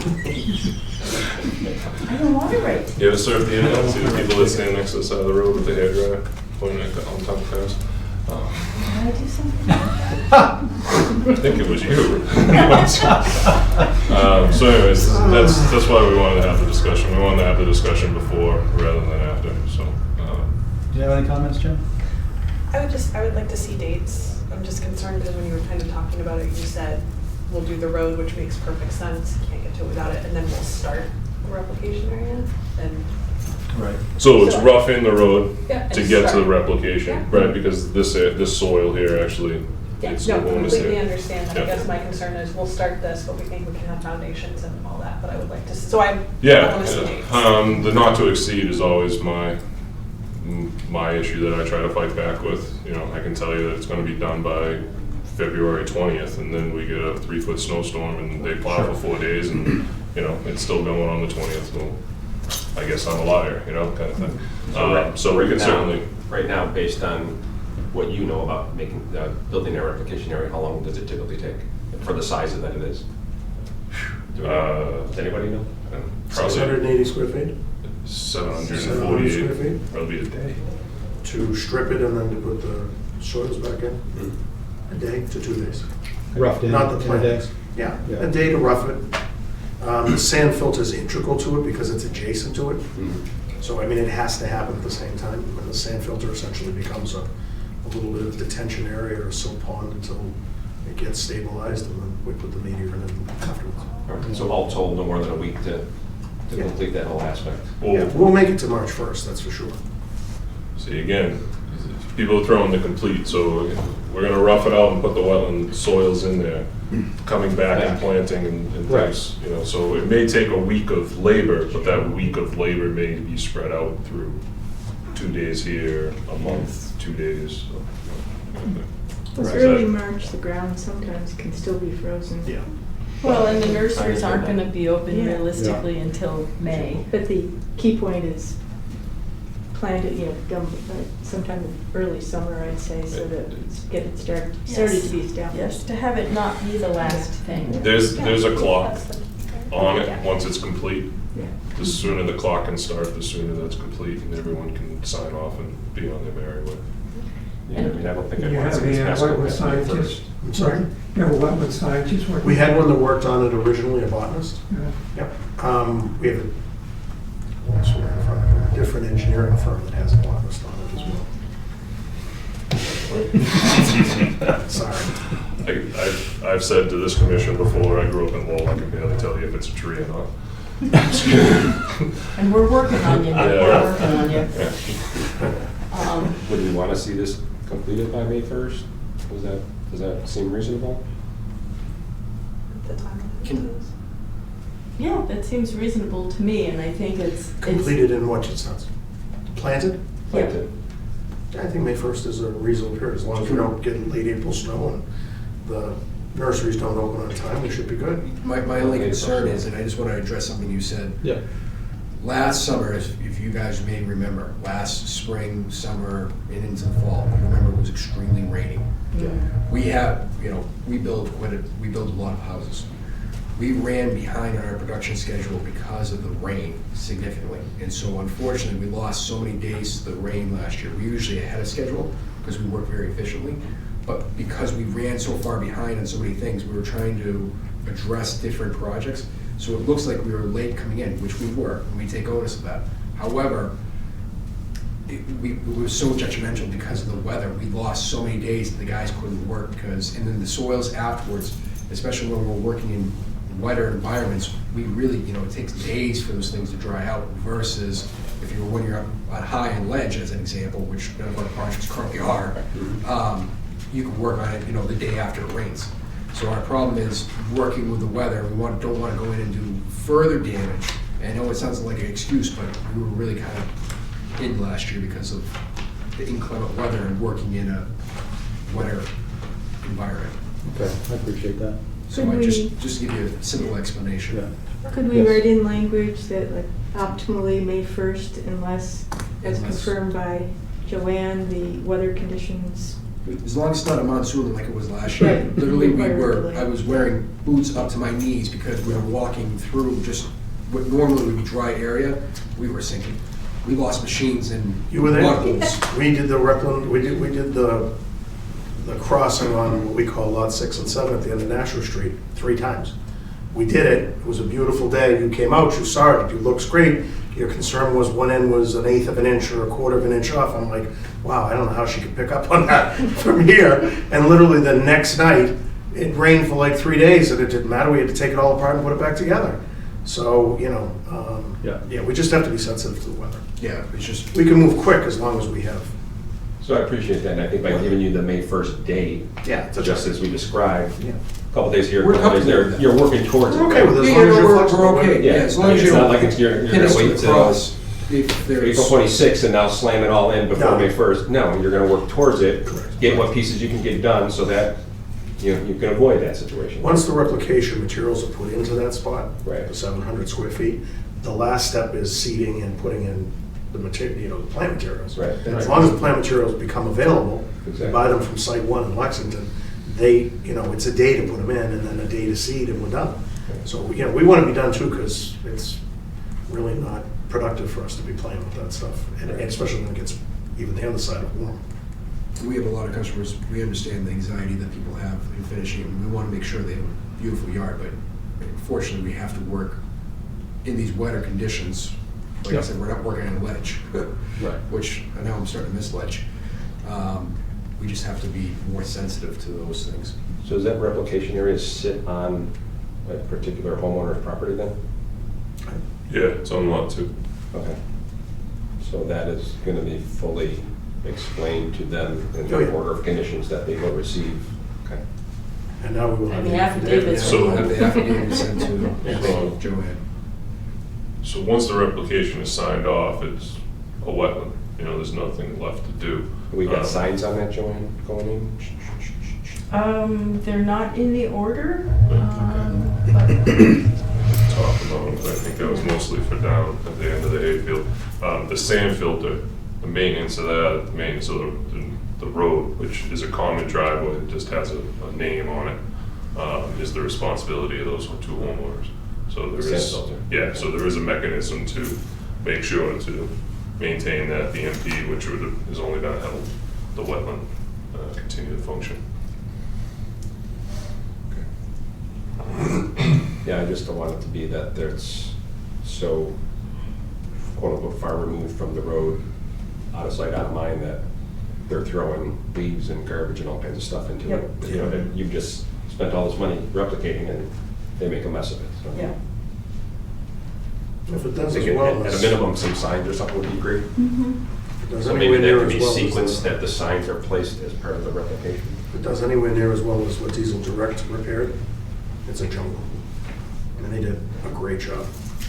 I don't want to write tickets. You ever surf the internet? See the people that stand next to the side of the road with the hairdryer pointing at on top of cars? I do something? I think it was you. So anyways, that's why we wanted to have the discussion. We wanted to have the discussion before rather than after, so. Do you have any comments, Jim? I would like to see dates. I'm just concerned because when you were kind of talking about it, you said we'll do the road, which makes perfect sense. Can't get to it without it, and then we'll start the replication area. And Right. So it's rough in the road Yeah, to and get to start. the replication, Yeah. right? Because this soil here actually, yeah, it's no, the bonus completely here. understand that. Yeah. I guess my concern is we'll start this, but we think we can have foundations and all that. But I would like to. So I Yeah, want to see dates. the not to exceed is always my issue that I try to fight back with. You know, I can tell you that it's going to be done by February 20th, and then we get a 3-foot snowstorm, and they plow for 4 days, and you know it's still going on the 20th. Well, I guess I'm a liar, you know, kind of thing. So we can certainly. Right now, based on what you know about making, building a replication area, how long does it typically take for the size that it is? Does anybody know? Probably 680 square feet 748, 700 square feet? probably a day. to strip it and then to put the soils back in? A day to 2 days. Roughed in. Not the in a plant. day. Yeah, Yeah. a day to rough it. The sand filter is integral to it because it's adjacent to it. So, I mean, it has to happen at the same time. And the sand filter essentially becomes a little bit of detention area or a silt pond until it gets stabilized, and then we put the meteor in it afterwards. All right, so all told, no more than a week to Yeah. complete that whole aspect. Well, Yeah, we'll make it to March 1st, that's for sure. see, again, people are throwing the complete, so we're gonna rough it out and put the wetland soils in there, coming back and planting and Right. things, you know, so it may take a week of labor, but that week of labor may be spread out through 2 days here, a month, 2 days. so, you know, It's Right. early March, the ground sometimes can still be frozen. Yeah. Well, and the nurseries aren't gonna be open Yeah. realistically until May. But the key point is planted, you know, done by sometime in early summer, I'd say, so that it's get it started to be established. Yes, to have it not be the last thing. There's a clock That's the key, right? on it, Yeah. once it's complete. Yeah. The sooner the clock can start, the sooner that's complete, and everyone can sign off and be on their merry way. Yeah, I mean, I don't think You I want to have see this a past wetland May scientist. 1st. I'm sorry? You have a wetland scientist working? We had one that worked on it originally, a botanist. Yeah. Yep. We have a different engineering firm that has a botanist on it as well. Sorry. I've said to this commission before, I grew up in Lowell, I can barely tell you if it's a tree or not. And we're working on you, Nick, Yeah. we're working on you. Would we want to see this completed by May 1st? Does that seem reasonable? The time Can- of it is. Yeah, that seems reasonable to me, and I think it's. Completed in what sense? Planted? Yeah. Planted. I think May 1st is a reasonable period, as long as we don't get late April snow and the nurseries don't open on time, we should be good. My only concern is, and I just want to address something you said. Yeah. Last summer, if you guys may remember, last spring, summer, and into the fall, you remember it was extremely rainy. We have, we build a lot of houses. We ran behind on our production schedule because of the rain significantly. And so unfortunately, we lost so many days to the rain last year. We're usually ahead of schedule because we work very efficiently. But because we ran so far behind on so many things, we were trying to address different projects. So it looks like we were late coming in, which we were, and we take onus of that. However, we were so detrimental because of the weather. We lost so many days that the guys couldn't work because, and then the soils afterwards, especially when we're working in wetter environments, we really, it takes days for those things to dry out versus when you're up high in ledge, as an example, which none of our projects currently are, you can work on it, the day after it rains. So our problem is working with the weather. We don't want to go in and do further damage. And I know it sounds like an excuse, but we were really kind of hid last year because of the inclement weather and working in a wetter environment. Okay, I appreciate that. So Could I we- just give you a simple explanation. Yeah. Could we Yes. write in language that like optimally May 1st unless, as Unless- confirmed by Joanne, the weather conditions? As long as it's not a monsoon like it was last year. Right. Literally, Required I was wearing boots up to my knees because we were walking through just what normally would be dry area. We were sinking. We lost machines and You were there? water holes. We did the Repland, we did the the crossing on what we call Lot 6 and 7 at the end of Nashua Street 3 times. We did it, it was a beautiful day, you came out, you saw it, it looks great. Your concern was one end was 1/8 of an inch or 1/4 of an inch off. I'm like, wow, I don't know how she could pick up on that from here. And literally the next night, it rained for like 3 days and it didn't matter, we had to take it all apart and put it back together. So, you know, yeah, we just have to be sensitive to the weather. Yeah, it's just, We can move quick as long as we have. So I appreciate that, and I think by giving you the May 1st date, Yeah, that's just right. as we described, Yeah. a couple days here, a We're couple days there, comfortable with you're working towards it. We're okay with it, as yeah, long as no, you're flexible. we're okay. Yeah, As long as it's you not don't like it's, you're pin gonna us to wait the till cross. If there's- April 26th and now slam it all in before No. May 1st. No, you're gonna work towards it, Correct. get what pieces you can get done so that, you know, you can avoid that situation. Once the replication materials are put into that spot, Right. the 700 square feet, the last step is seeding and putting in the material, you know, the plant materials. Right. As long as the plant materials become available, you Exactly. buy them from Site 1 in Lexington, they, you know, it's a day to put them in and then a day to seed and we're done. So, you know, we want to be done too because it's really not productive for us to be playing with that stuff. And especially when it gets even the other side of warm. We have a lot of customers, we understand the anxiety that people have in finishing, and we want to make sure they have a beautiful yard, but unfortunately, we have to work in these wetter conditions. Like I said, we're not working on ledge, Right. which I know I'm starting to miss ledge. We just have to be more sensitive to those things. So does that replication area sit on a particular homeowner's property then? Yeah, it's on lot 2. Okay. So that is gonna be fully explained to them in Oh, the yeah. order of conditions that they will receive. Okay. And now we will have And the the affidavits. So- We'll have the affidavit sent to Yeah. Joanne. So once the replication is signed off, it's a wetland, you know, there's nothing left to do. We got Um, signs on that, Joanne, going in? They're not in the order, but Talk about, I think that was mostly for down at the end of the hayfield. The sand filter, the maintenance of that, the maintenance of the road, which is a common driveway, it just has a name on it, is the responsibility of those 2 homeowners. So there Sand is, filter. yeah, so there is a mechanism to make sure to maintain that the MP, which is only gonna help the wetland continue to function. Yeah, I just don't want it to be that there's so quote unquote far removed from the road, out of sight, out of mind, that they're throwing leaves and garbage and all kinds of stuff into it. Yep. You know, and you've just spent all this money replicating and they make a mess of it. So yeah. If it I does think as well at a as. minimum, some signs or something would be great. If it does So maybe anywhere that near could as be well as sequenced, the- that the signs are placed as part of the replication. If it does anywhere near as well as what Diesel Direct repaired, it's a jungle. And they did a great job.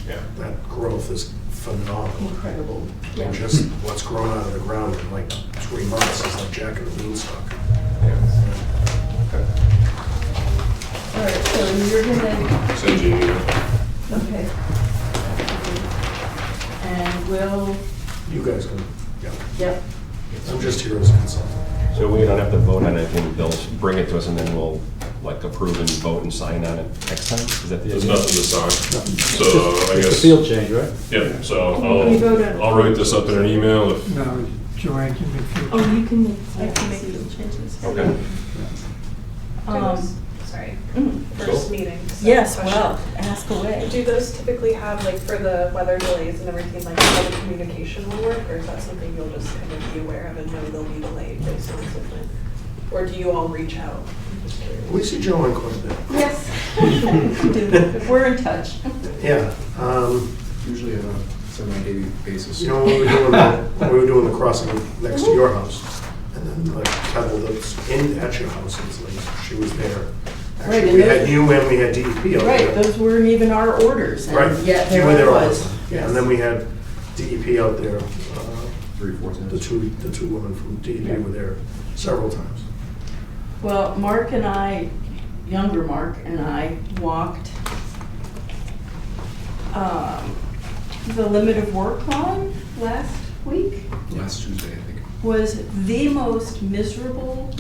Yeah. That growth is phenomenal. Incredible. And just what's grown out of the ground in like 3 months is like Jack and the Beanstalk. Yeah. Okay. All right, so you're gonna, Send you an email. okay. And we'll, You guys can, yeah. yep, I'm just here as a consultant. So we don't have to vote on anything, they'll bring it to us and then we'll like approve and vote and sign on it next time? Is that the There's idea? nothing to sign. So I It's a guess, field change, right? yeah, so Can we vote on- I'll write this up in an email if, No, Joanne can make future. Oh, you can make, I can make those changes. Okay. Sorry, Mm. first meeting. so Yes, question. well, ask away. Do those typically have, like, for the weather delays and everything, like, how the communication will work, or is that something you'll just kind of be aware of and know they'll be delayed based on equipment? Or do you all reach out? I'm just curious. We see Joanne quite a bit. Yes. Do. We're in touch. Yeah. Usually on a semi-daily basis. You know, when we were doing the crossing next to your house, and then like Kettle that's at your house, it's like, she was there. Right, Actually, and we those- had you and we had DEP out Right, there. those weren't even our orders, Right. and yet You there were there I all was. the time. Yes. And then we had DEP out there, 3-4 the times. two women from DEP Yeah. were there several times. Well, Mark and I, younger Mark and I, walked the limit of work line last week. Last Tuesday, I think. Was the most miserable,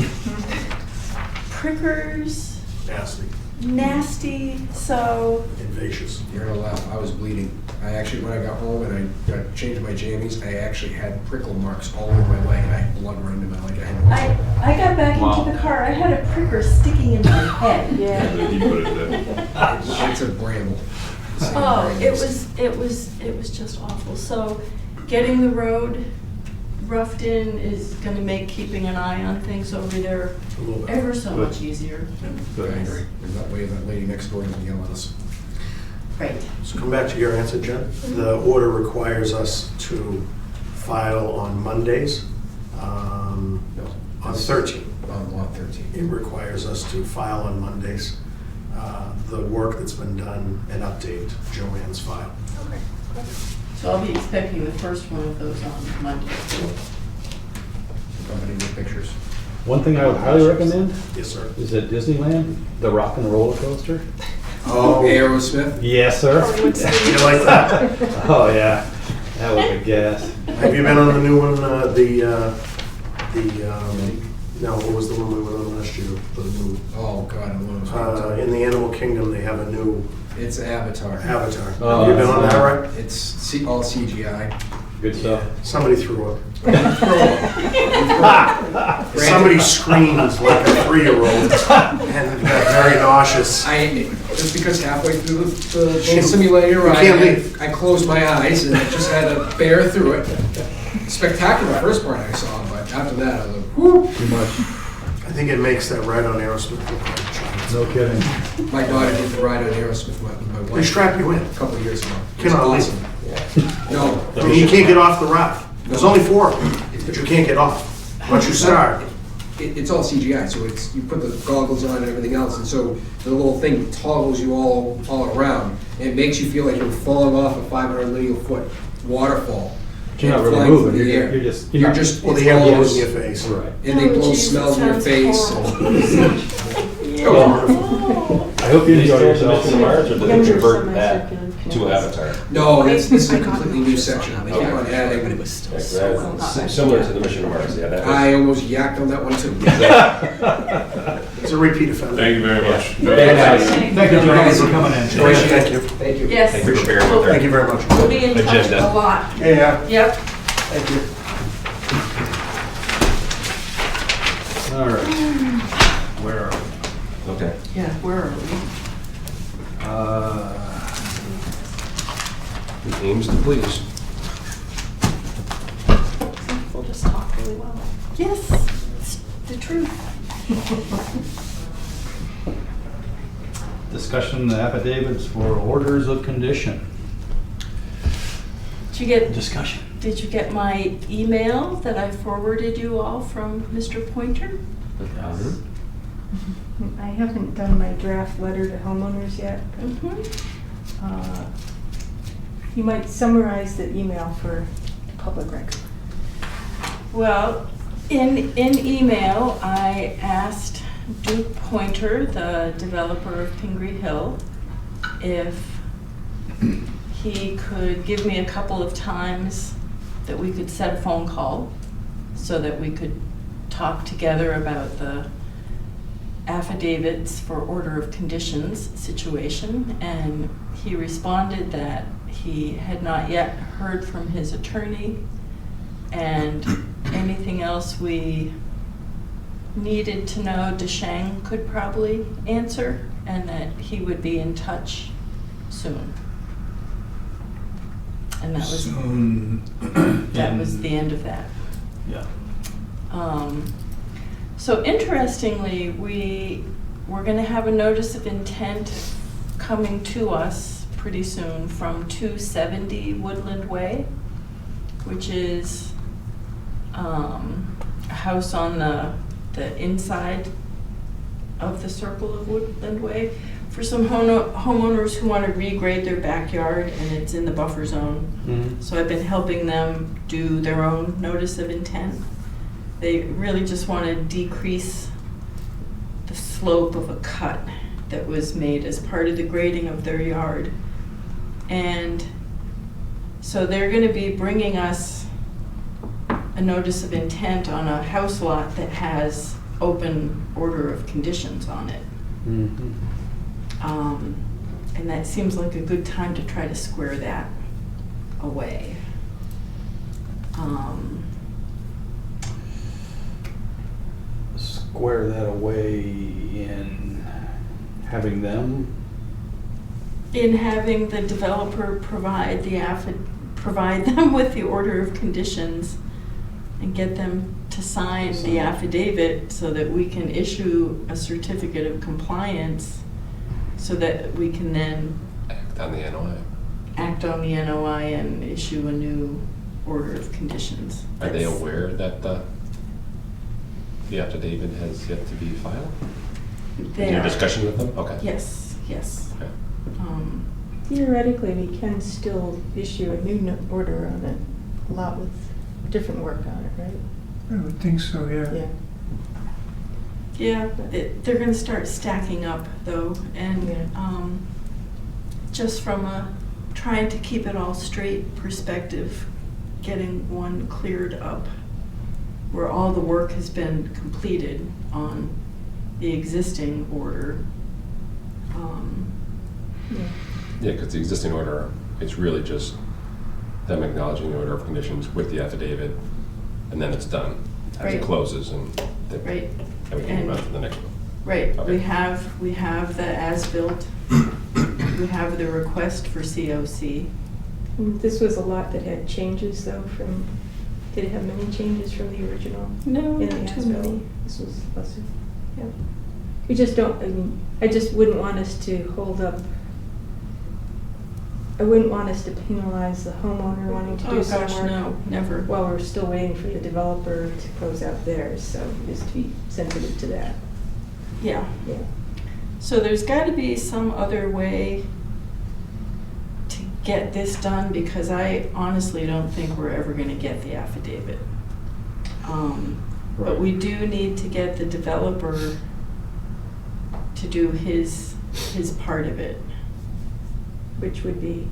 prickers, Nasty. nasty, so Invasious. You're gonna laugh, I was bleeding. I actually, when I got home and I got changed my jammies, I actually had prickle marks all over my leg, and I had blood running to my leg. I got back into the car, I had a pricker sticking in my head. Yeah, he put it there. It's a bramble. Oh, it was just awful. So getting the road roughed in is gonna make keeping an eye on things over there A little bit. ever so much easier. I agree. And that way that lady next door doesn't yell at us. Right. So come back to your answer, Jen. The order requires us to file on Mondays, on No. the 13th. On lot 13. It requires us to file on Mondays, the work that's been done and update Joanne's file. Okay. So I'll be expecting the first one of those on Monday. Company with pictures. One thing I would highly recommend Yes, sir. is at Disneyland, the Rock and Roller Coaster. Oh, Aerosmith? Yes, sir. Oh, what's the- you like that? Oh, yeah. That was a gas. Have you been on the new one, no, what was the one we went on last year? The new, Oh, God, I don't know. in the Animal Kingdom, they have a new It's Avatar. avatar. Oh, Have you been on that, right? It's all CGI. Good stuff. Somebody threw up. Somebody screamed like a 3-year-old and got very nauseous. Just because halfway through the little simulator, You can't leave. I closed my eyes and I just had to bear through it. Spectacular first part I saw, but after that, I was like, whoo. Too much. I think it makes that ride on Aerosmith look like a child. No kidding. My daughter did the ride on Aerosmith with my They wife strap you in. a couple of years ago. It was Cannot leave. awesome. No. I mean, you can't get off the ride. There's only 4 of them, but you can't get off. Once you start, It's all CGI, so you put the goggles on and everything else, and so the little thing toggles you all around. And makes you feel like you're falling off a 500 linear foot waterfall. You're not and really flying moving. through the You're air. just. You're just, well, it's the air all blows this- in your face. Right. And they Oh, blow geez, smells in that your sounds face. horrible. I hope you enjoy yourself. Mission Mars, or did Younger they convert summer that circular to canals. Avatar? No, this is a I got completely new nauseous section. on They that. keep on adding. Yeah, 'cause that's similar to the Mission Mars, yeah, that was. I almost yacked on that one too. It's a repeat offender. Thank you very much. Very nice. Thank you, Joanne, for coming in. Thank you. Thank you. Yes. Thank you for bearing with her. Thank you very much. We'll be in touch Agenda. a lot. Yeah, Yep. thank you. All right. Where are we? Okay. Yeah, where are we? Aims to please. We'll just talk really well. Yes, it's the truth. Discussion affidavits for orders of condition. Discussion. Did you get my email that I forwarded you all from Mr. Pointer? I haven't done my draft letter to homeowners yet. Mm-hmm. You might summarize the email for the public record. Well, in email, I asked Duke Pointer, the developer of Pingree Hill, if he could give me a couple of times that we could set a phone call so that we could talk together about the affidavits for order of conditions situation. And he responded that he had not yet heard from his attorney, and anything else we needed to know, DeShang could probably answer, and that he would be in touch soon. And that was Soon. that was the end of that. Yeah. So interestingly, we're going to have a notice of intent coming to us pretty soon from 270 Woodland Way, which is a house on the inside of the circle of Woodland Way, for some homeowners who want to regrade their backyard, and it's in the buffer zone. Mhm. So I've been helping them do their own notice of intent. They really just want to decrease the slope of a cut that was made as part of the grading of their yard. And so they're going to be bringing us a notice of intent on a house lot that has open order of conditions on it. Mhm. And that seems like a good time to try to square that away. Square that away in having them, In having the developer provide provide them with the order of conditions and get them to sign the affidavit so that we can issue a certificate of compliance so that we can then Act on the NOI. act on the NOI and issue a new order of conditions. Are they That's- aware that the affidavit has yet to be filed? They In your are. discussion with them? Okay. Yes, yes. Okay. Theoretically, we can still issue a new order on it, a lot with different work on it, right? I would think so, yeah. Yeah. Yeah, they're gonna start stacking up though, and Yeah. just from a trying to keep it all straight perspective, getting one cleared up where all the work has been completed on the existing order. Yeah. Yeah, because the existing order, it's really just them acknowledging the order of conditions with the affidavit, and then it's done. As Right. it closes, and then Right, we can move on to the next one. right. Okay. We have the as-built, we have the request for COC. And this was a lot that had changes though from, did it have many changes from the original? No, In the not too as-built? many. This was lesser, yeah. We just don't, I mean, I just wouldn't want us to hold up, I wouldn't want us to penalize the homeowner wanting to Oh do some gosh, work. no, never. While we're still waiting for the developer to close out theirs, so just to be sensitive to that, Yeah. yeah. So there's got to be some other way to get this done, because I honestly don't think we're ever going to get the affidavit. But we do need to get the developer to do his part of it. Which would be,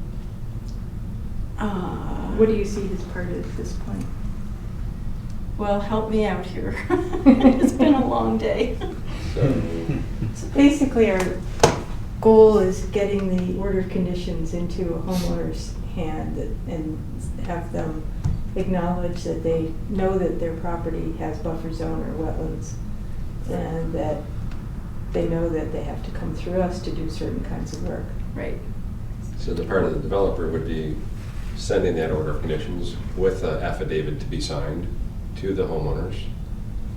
Uh, what do you see as part of this point? Well, help me out here. It's been a long day. So basically, our goal is getting the order of conditions into a homeowner's hand and have them acknowledge that they know that their property has buffer zone or wetlands, and that they know that they have to come through us to do certain kinds of work. Right. So the part of the developer would be sending that order of conditions with an affidavit to be signed to the homeowners.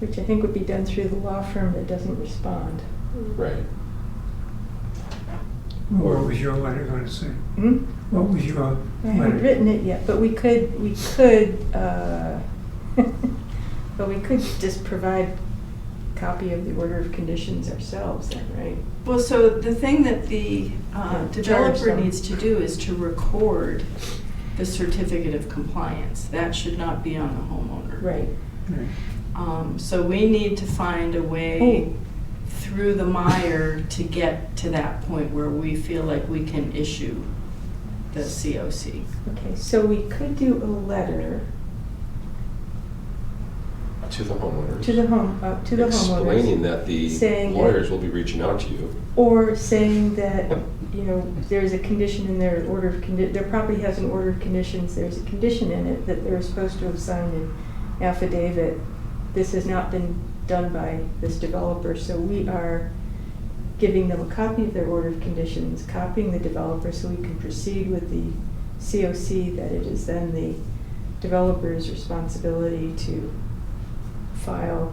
Which I think would be done through the law firm that doesn't respond. Right. What was your letter going to say? Hmm? What was your I haven't letter? written it yet, but we could, but we could just provide a copy of the order of conditions ourselves then, right? Well, so the thing that the Charge developer them. needs to do is to record the certificate of compliance. That should not be on the homeowner. Right. Right. So we need to find a way through the mire to get to that point where we feel like we can issue the COC. Okay, so we could do a letter To the homeowners. to the homeowners. Explaining that the saying that- lawyers will be reaching out to you. Or saying that, you know, there's a condition in their order of their property has an order of conditions, there's a condition in it that they're supposed to have signed an affidavit. This has not been done by this developer, so we are giving them a copy of their order of conditions, copying the developer so we can proceed with the COC, that it is then the developer's responsibility to file.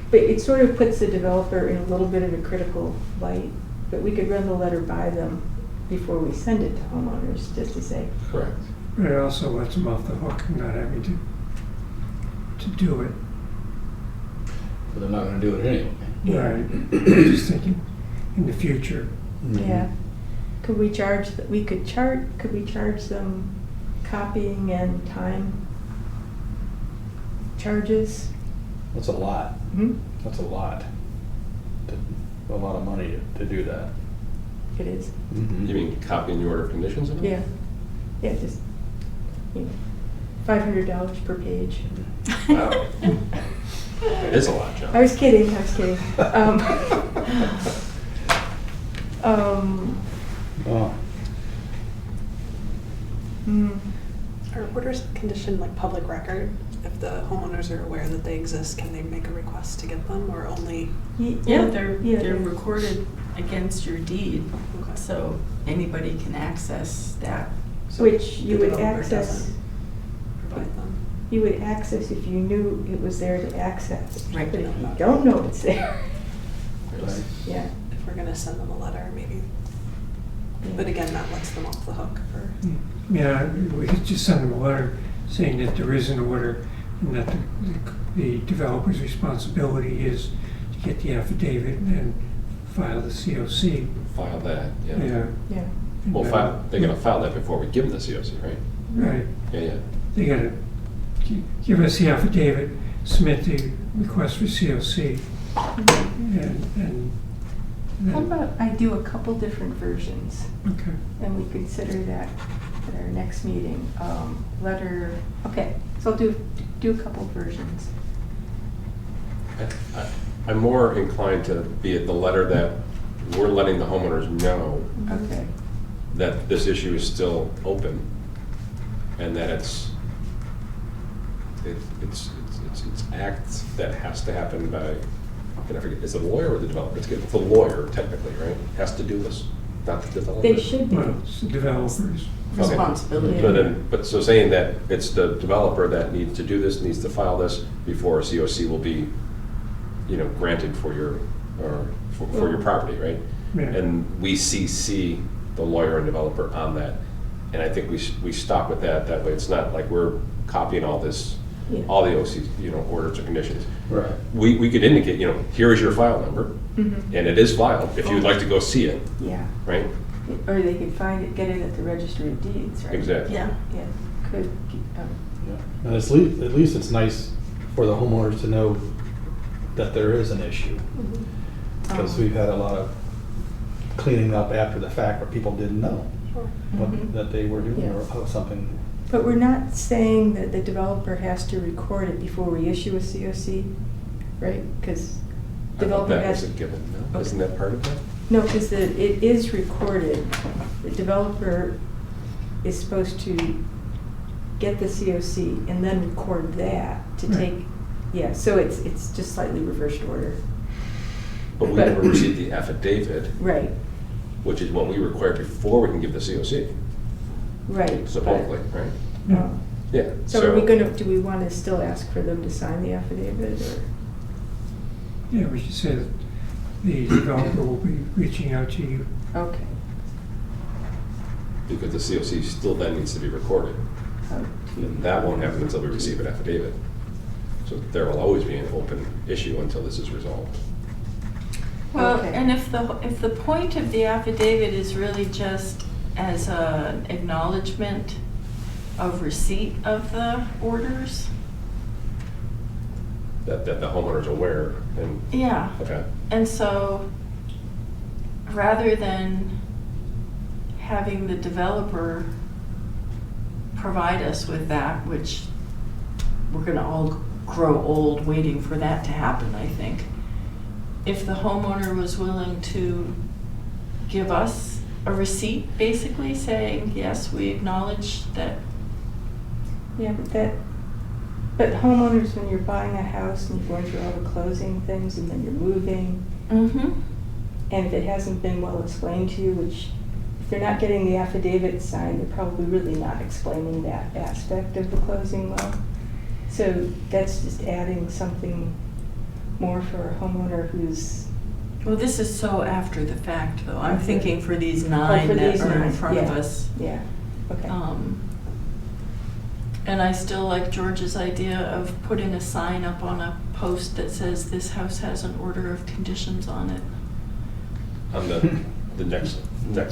But it sort of puts the developer in a little bit of a critical light, but we could run the letter by them before we send it to homeowners, just to say, Correct. But it also lets them off the hook and not having to do it. But they're not gonna do it anyway. yeah, Right. Just thinking in the future. yeah. Could we charge, could we charge them copying and time charges? that's a lot. Hmm? That's a lot. A lot of money to do that. It is, You mean copying the order of conditions? and all? yeah, yeah, just, you know, $500 per page. Wow. It is a lot, John. I was kidding. Oh, Are orders of condition like public record? If the homeowners are aware that they exist, can they make a request to get them, or only? Yeah, they're recorded against your deed, so anybody can access that. Which you the would developer access, doesn't provide them. you would access if you knew it was there to access. Right. But if you don't know it's there, right. yeah. If we're gonna send them a letter, maybe. But again, that lets them off the hook for. Yeah, we could just send them a letter saying that there is an order and that the developer's responsibility is to get the affidavit and file the COC. File that, yeah. Yeah. Yeah. Well, they're gonna file that before we give them the COC, right? Right. Yeah, yeah. They gotta give us the affidavit, submit the request for COC, and How then, about I do a couple different versions, okay. and we consider that at our next meeting. Letter, okay, so I'll do a couple versions. I'm more inclined to be at the letter that we're letting the homeowners know Okay. that this issue is still open and that it's acts that has to happen by, I forget, is it a lawyer or the developer? It's the lawyer technically, right? Has to do this, not the developer. They should be. Well, it's the developers. Responsibility. But so saying that it's the developer that needs to do this, needs to file this before a COC will be, granted for your, or for your property, right? Yeah. And we CC the lawyer and developer on that. And I think we stop with that way. It's not like we're copying all this, Yeah. all the OC, orders or conditions. Right. We could indicate, here is your file number, Mhm. and it is filed, if you'd like to go see it, Yeah. right? Or they could find it, get it at the registry of deeds, right? Exactly. Yeah. Yeah, could, Yeah. And at least it's nice for the homeowners to know that there is an issue. Because we've had a lot of cleaning up after the fact where people didn't know Mhm. that they were doing or something. but we're not saying that the developer has to record it before we issue a COC, right? Because I thought developer that was has. a given, no? Okay. Isn't that part of that? No, because it is recorded. The developer is supposed to get the COC and then record that to Right. take, yeah, so it's just slightly reversed order. But we But- never received the affidavit, Right, which is what we require before we can give the COC, right. supposedly, right? but, um, Yeah. So are we gonna, do we want to still ask for them to sign the affidavit, or? Yeah, we should say that the developer will be reaching out to you. Okay. Because the COC still then needs to be recorded. And that won't happen until we receive an affidavit. So there will always be an open issue until this is resolved. Well, Okay. and if the point of the affidavit is really just as an acknowledgement of receipt of the orders, That the homeowner's aware and, yeah. okay. And so, rather than having the developer provide us with that, which we're gonna all grow old waiting for that to happen, I think. If the homeowner was willing to give us a receipt, basically saying, yes, we acknowledge that. Yeah, but homeowners, when you're buying a house and you're going through all the closing things and then you're moving, Mm-hmm. and if it hasn't been well explained to you, which if they're not getting the affidavit signed, they're probably really not explaining that aspect of the closing well. So that's just adding something more for a homeowner who's. Well, this is so after the fact, though. I'm Okay. thinking for these Oh, nine for that these are in 9, front of yeah, us. Yeah, okay. And I still like George's idea of putting a sign up on a post that says this house has an order of conditions on it. On the next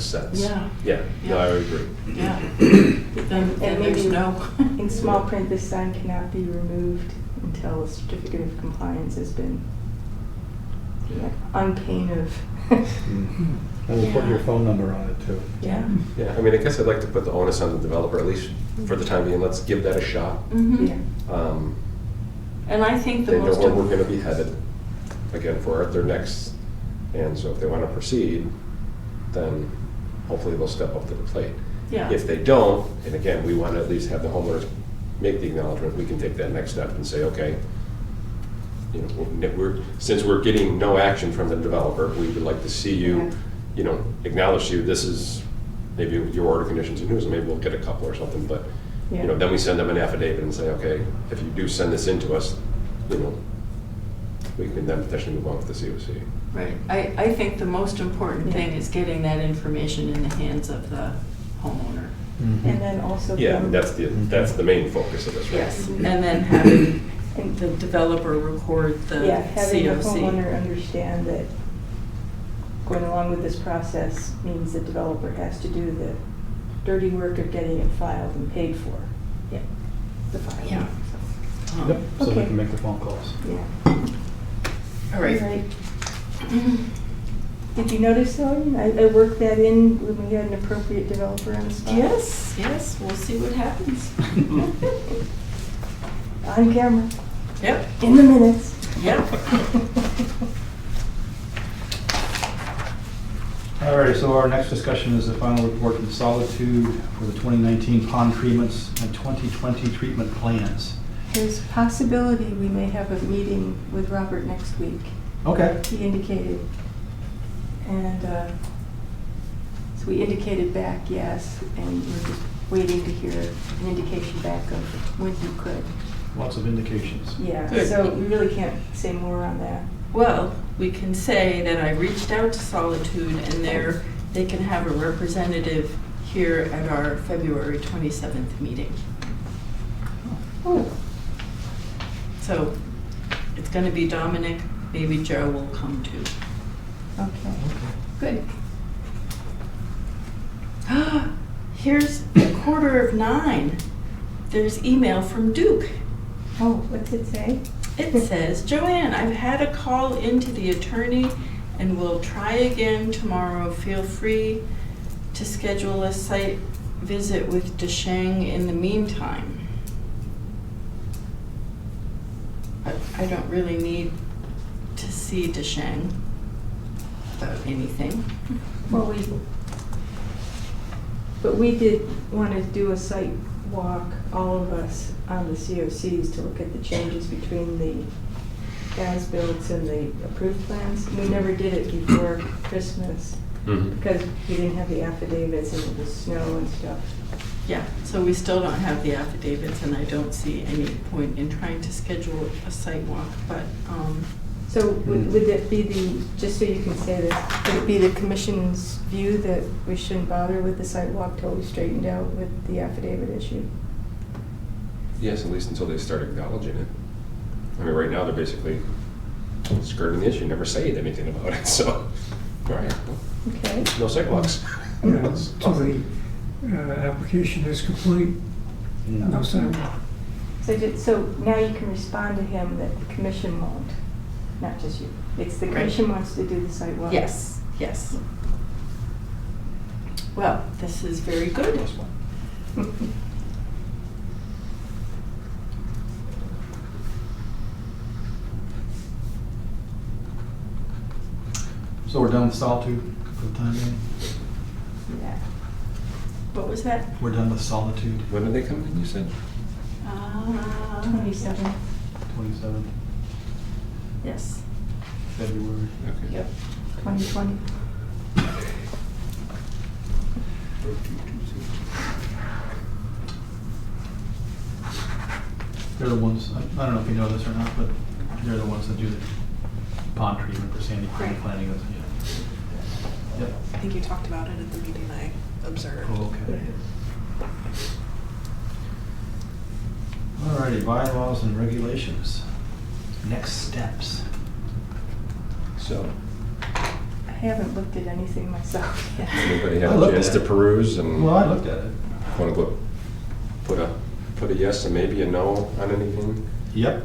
sentence. Yeah. Yeah, no, I would agree. Yeah. Then And there's maybe no. in small print, this sign cannot be removed until a certificate of compliance has been, on pain of. And we'll put your phone number on it too. Yeah. Yeah, I mean, I guess I'd like to put the onus on the developer, at least for the time being, let's give that a shot. Mhm. Yeah. And I think the They know most. where we're gonna be headed, again, for their next, and so if they wanna proceed, then hopefully they'll step up to the plate. Yeah. If they don't, and again, we want to at least have the homeowners make the acknowledgement, we can take that next step and say, okay, you know, since we're getting no action from the developer, we would like to see you, you know, acknowledge to you, this is maybe your order conditions and news, and maybe we'll get a couple or something, but, you know, then we send them an affidavit and say, okay, if you do send this in to us, you know, we can then potentially move on with the COC. Right. I think the most important thing is getting that information in the hands of the homeowner. And then also. Yeah, them- that's the main focus of this, right? Yes, and then having the developer record the Yeah, having the COC. homeowner understand that going along with this process means the developer has to do the dirty work of getting it filed and paid for. Yeah. The filing. Yeah. Yep, so we Okay. can make the phone calls. Yeah. All right. Did you notice though, I worked that in when we had an appropriate developer on the spot? Yes, we'll see what happens. On camera, Yep, in the minutes. yep. All right, so our next discussion is the final report from Solitude for the 2019 pond treatments and 2020 treatment plans. There's a possibility we may have a meeting with Robert next week. Okay. He indicated. And so we indicated back yes, and we're just waiting to hear an indication back of when you could. Lots of indications. Yeah, Good. so we really can't say more on that. Well, we can say that I reached out to Solitude and they can have a representative here at our February 27th meeting. Oh. So it's going to be Dominic, maybe Joe will come too. Okay, good. Here's 8:45. There's email from Duke. Oh, what's it say? It says, Joanne, I've had a call into the attorney and we'll try again tomorrow. Feel free to schedule a site visit with DeShang in the meantime. I don't really need to see DeShang about anything. Well, but we did want to do a site walk, all of us, on the COCs to look at the changes between the as-built and the approved plans. We never did it before Christmas because we didn't have the affidavits and it was snow and stuff. Yeah, so we still don't have the affidavits and I don't see any point in trying to schedule a site walk, but, So would it be just so you can say this, would it be the commission's view that we shouldn't bother with the site walk till we straightened out with the affidavit issue? Yes, at least until they start acknowledging it. I mean, right now, they're basically skirting the issue, never saying anything about it, so, all right, well, Okay. no sidewalks. Until the application is complete, no sidewalk. So now you can respond to him that the commission won't, not just you. It's the commission wants to do the site walk. yes, yes. Well, this is very good. So we're done with Solitude for the time being? Yeah. What was that? We're done with Solitude, When did they come in, you said? 27. 27th Yes. February. Okay. Yep. 2020. They're the ones, I don't know if you know this or not, but they're the ones that do the pond treatment for Sandy Creek Right. planning. Yep. I think you talked about it at the meeting I observed. Oh, okay. Alrighty, bylaws and regulations. Next steps. So, I haven't looked at anything myself yet. anybody I have a looked chance at to it. peruse and Well, I looked at it. want to put a yes and maybe a no on anything? Yep.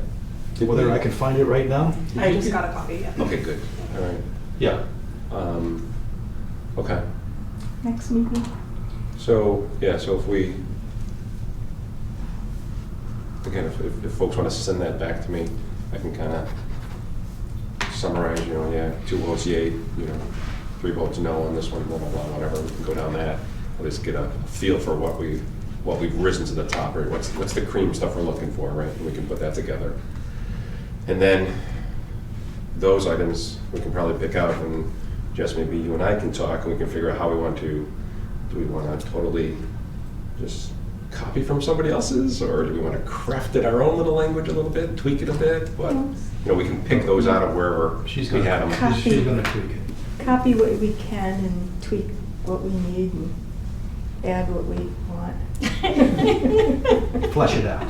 Whether I can find it right now? I just got a copy, yeah. Okay, good, all right. Yeah. Okay, Next meeting? so, yeah, so if we, again, if folks want to send that back to me, I can kind of summarize, 2 votes yea, 3 votes no on this one, blah, blah, blah, whatever, we can go down that. At least get a feel for what we've risen to the top, right? What's the cream stuff we're looking for, right? And we can put that together. And then those items, we can probably pick out, and Jess, maybe you and I can talk, and we can figure out how we want to, do we want to totally just copy from somebody else's, or do we want to craft it our own little language a little bit, tweak it a bit? But, we can pick those out of wherever She's we gonna, have them. she's gonna tweak it. Copy what we can and tweak what we need and add what we want. Flesh it out.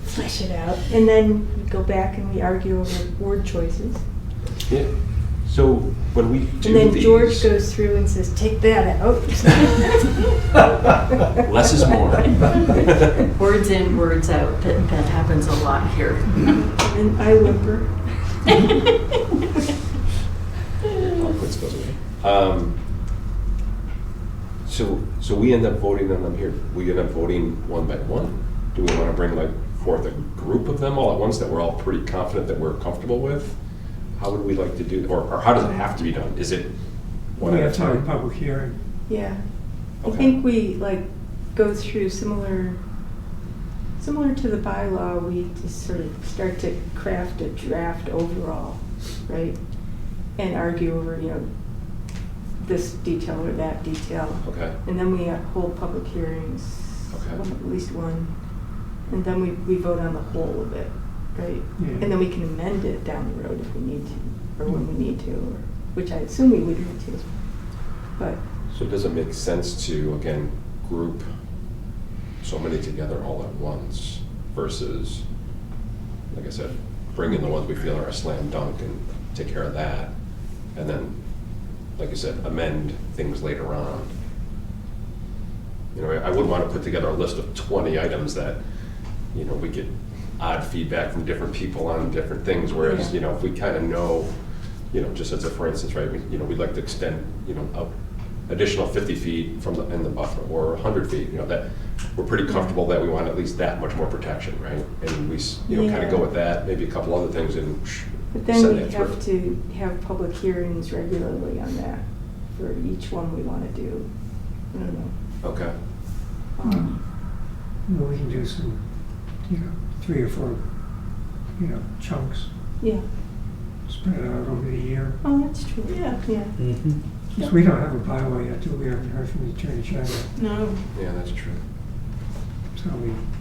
Flesh it out. And then we go back and we argue over word choices. Yeah. So when we do And then these, George goes through and says, take that out. less is more. Words in, words out. That happens a lot here. And I whimper. Awkward goes away. So we end up voting on them here. We end up voting one by one. Do we want to bring forth a group of them all at once that we're all pretty confident that we're comfortable with? How would we like to do, or how does it have to be done? Is it one We at a have to have a time? public hearing. Yeah. I Okay. think we go through similar to the bylaw, we just sort of start to craft a draft overall, right? And argue over, this detail or that detail. Okay. And then we hold public hearings, Okay. at least one. And then we vote on the whole of it, right? Yeah. And then we can amend it down the road if we need to, or when we need to, or which I assume we would need to. But So does it make sense to, again, group so many together all at once versus, like I said, bring in the ones we feel are a slam dunk and take care of that, and then, like you said, amend things later on? I wouldn't want to put together a list of 20 items that, we get odd feedback from different people on different things, whereas, Yeah. if we kind of know, just as a for instance, right, we'd like to extend, up additional 50 feet in the buffer, or 100 feet, that we're pretty comfortable that we want at least that much more protection, right? And we, kind of go with that, maybe a couple other things, and But then send we that have through. to have public hearings regularly on that for each one we want to do. I don't know. Okay. We can do some, 3 or 4, chunks, Yeah. spread out over the year. Oh, that's true. Yeah. Yeah. Because we don't have a bylaw yet, do we? We haven't heard from the Attorney General, No. Yeah, that's true. so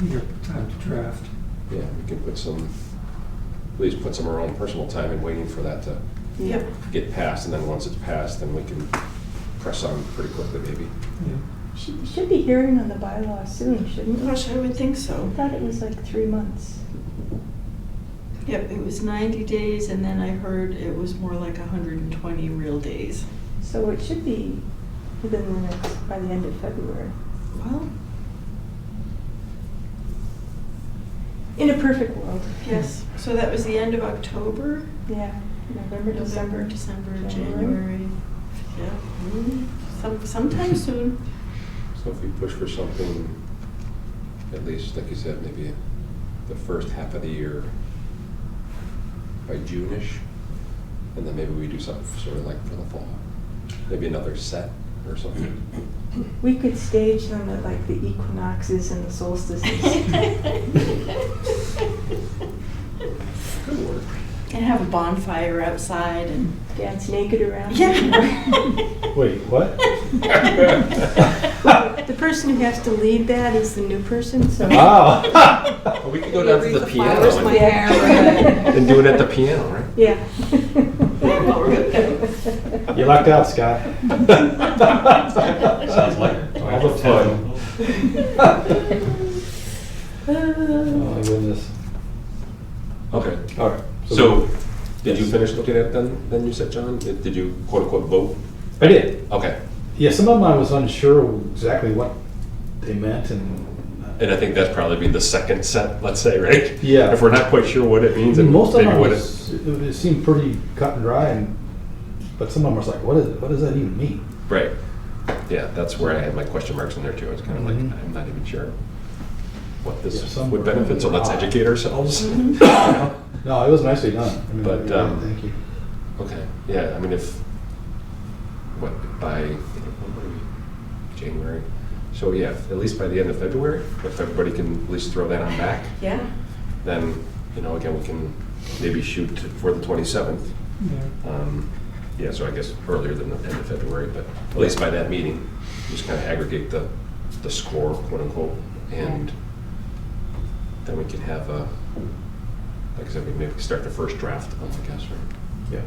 we have time to draft. Yeah, we can at least put some of our own personal time in waiting for that to Yeah. get passed, and then once it's passed, then we can press on pretty quickly, maybe. Yeah. Should be hearing on the bylaw soon, shouldn't we? Gosh, I would think I so. thought it was like 3 months. Yep, it was 90 days, and then I heard it was more like 120 real days. So it should be by the end of February. Well, In a perfect world. yes, so that was the end of October? Yeah. November, December. January. January. Yeah, sometime soon. So if we push for something, at least, like you said, maybe the first half of the year by June-ish, and then maybe we do something sort of like for the fall. Maybe another set or something. We could stage them at like the equinoxes and the solstices. Good work. And have a bonfire outside and. Dance naked around. Yeah. Wait, what? The person who has to lead that is the new person, so. Oh. Well, we could go down to the piano Flowers in my hair. and do it at the piano, right? Yeah. Well, we're good. You lucked out, Scott. Sounds like it. All the fun. Oh, my goodness. Okay. All right. So, did you finish looking at them, then you said, John? Did you quote unquote vote? I did. Okay. Yeah, some of them I was unsure exactly what they meant, and And I think that's probably be the second set, let's say, right? Yeah. If we're not quite sure what it means, and most of maybe them what it seemed pretty cut and dry, but some of them was like, what does that even mean? Right. Yeah, that's where I had my question marks in there too. I was kind of like, Mhm. I'm not even sure what Yeah, this some would were benefit, so let's odd. educate ourselves. No, it was nicely done. I mean, But, really, thank you. Okay, yeah, I mean, if what, by, what are we, January? So yeah, at least by the end of February, if everybody can at least throw that on back, Yeah. then, again, we can maybe shoot for the 27th. Yeah. Yeah, so I guess earlier than the end of February, but at least by that meeting, just kind of aggregate the score, quote unquote, and then we can have like I said, we maybe start the first draft of, I guess, right? Yeah.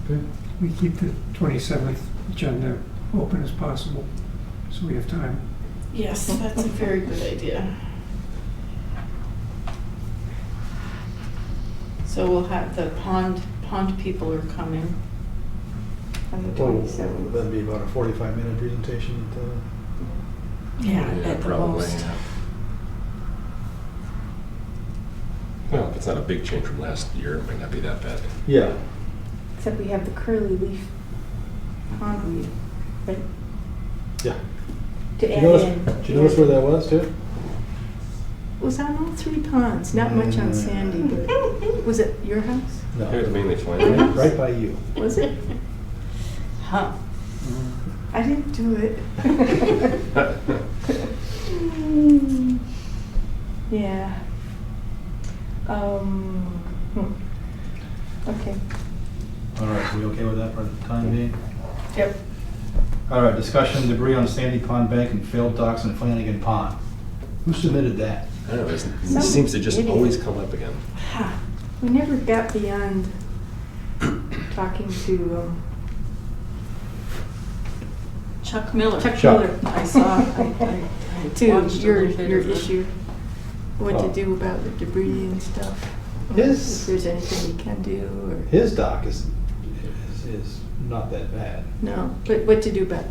Good. We keep the 27th agenda open as possible, so we have time. Yes, that's a very good idea. So we'll have the pond people are coming. On the Well, 27th. that'd be about a 45-minute presentation. Yeah, at the probably, most. yeah. Well, if it's not a big change from last year, it might not be that bad. Yeah. Except we have the curly leaf pondweed, right? Yeah. To Did add you notice, in. did you notice where that was, too? It was on all 3 ponds, not much on Sandy, but was it your house? No. It was mainly flying. Right by you. Was it? Huh. I didn't do it. Yeah. Okay. All right, so we okay with that for the time being? Yep. All right, discussion debris on Sandy Pond Bank and failed docks in Flanagan Pond. Who submitted that? I don't know, it Some seems to just idiot. always come up again. Ha. We never got beyond talking to Chuck Miller. Chuck Chuck. Miller. I saw, to watched a your little bit of it. issue, what Oh. to do about the debris and stuff. His- If there's anything we can do, or, His dock is not that bad. no, but what to do about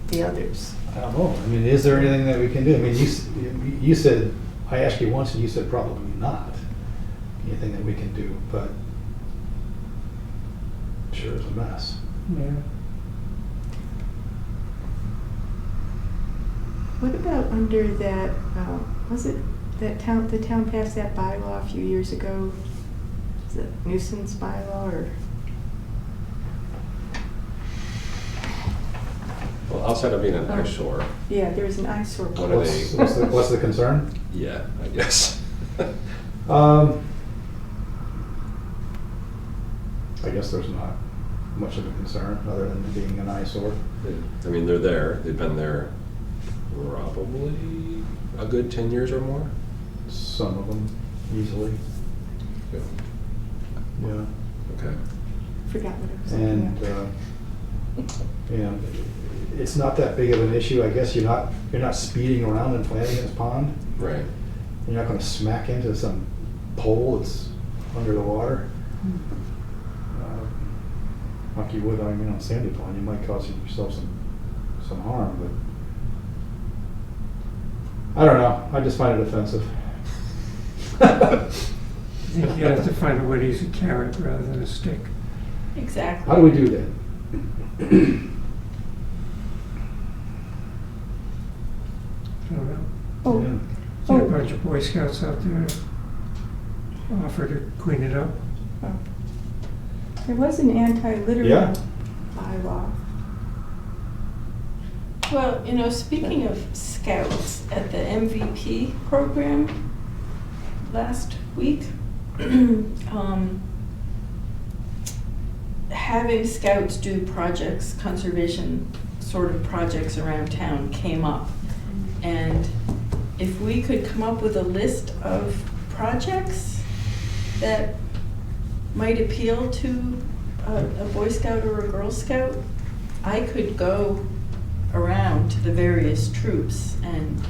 the others. I don't know. I mean, is there anything that we can do? I mean, you said, I asked you once and you said probably not. Anything that we can do, but sure is a mess. Yeah. What about under that, was it that the town passed that bylaw a few years ago? Is it nuisance bylaw or? Well, outside of being an eyesore, Yeah, there was an eyesore. What are they- What's the concern? yeah, I guess. I guess there's not much of a concern, other than being an eyesore. I mean, they're there, they've been there probably a good 10 years or more. Some of them easily, Yeah. yeah. Okay. Forgot what I was looking And, at. it's not that big of an issue. I guess you're not speeding around in Flanagan's Pond. Right. You're not gonna smack into some pole that's under the water. Like you would, on Sandy Pond, you might cause yourself some harm, but I don't know. I just find it offensive. I think you have to find a way to use a carrot rather than a stick. Exactly. How do we do that? I don't know. Oh, Yeah. Get a bunch of Boy Scouts out there to offer to clean it up. there was an anti-littering Yeah. bylaw. Well, speaking of scouts, at the MVP program last week, having scouts do projects, conservation sort of projects around town came up. And if we could come up with a list of projects that might appeal to a Boy Scout or a Girl Scout, I could go around to the various troops and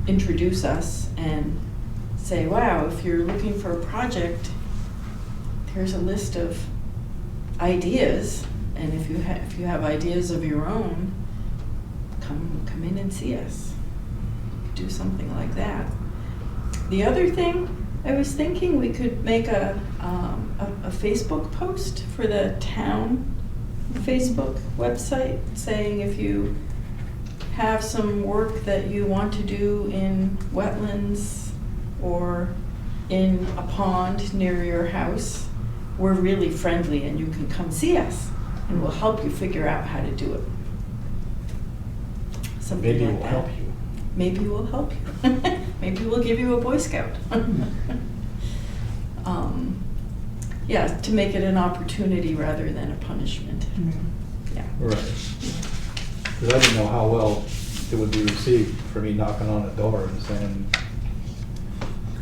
introduce us and say, wow, if you're looking for a project, here's a list of ideas, and if you have ideas of your own, come in and see us. Do something like that. The other thing, I was thinking we could make a Facebook post for the town Facebook website, saying if you have some work that you want to do in wetlands or in a pond near your house, we're really friendly and you can come see us. and we'll help you figure out how to do it. Something Maybe like we'll that. help you. Maybe we'll help you. Maybe we'll give you a Boy Scout. Yeah, to make it an opportunity rather than a punishment. Yeah. Right. Because I didn't know how well it would be received for me knocking on a door and saying,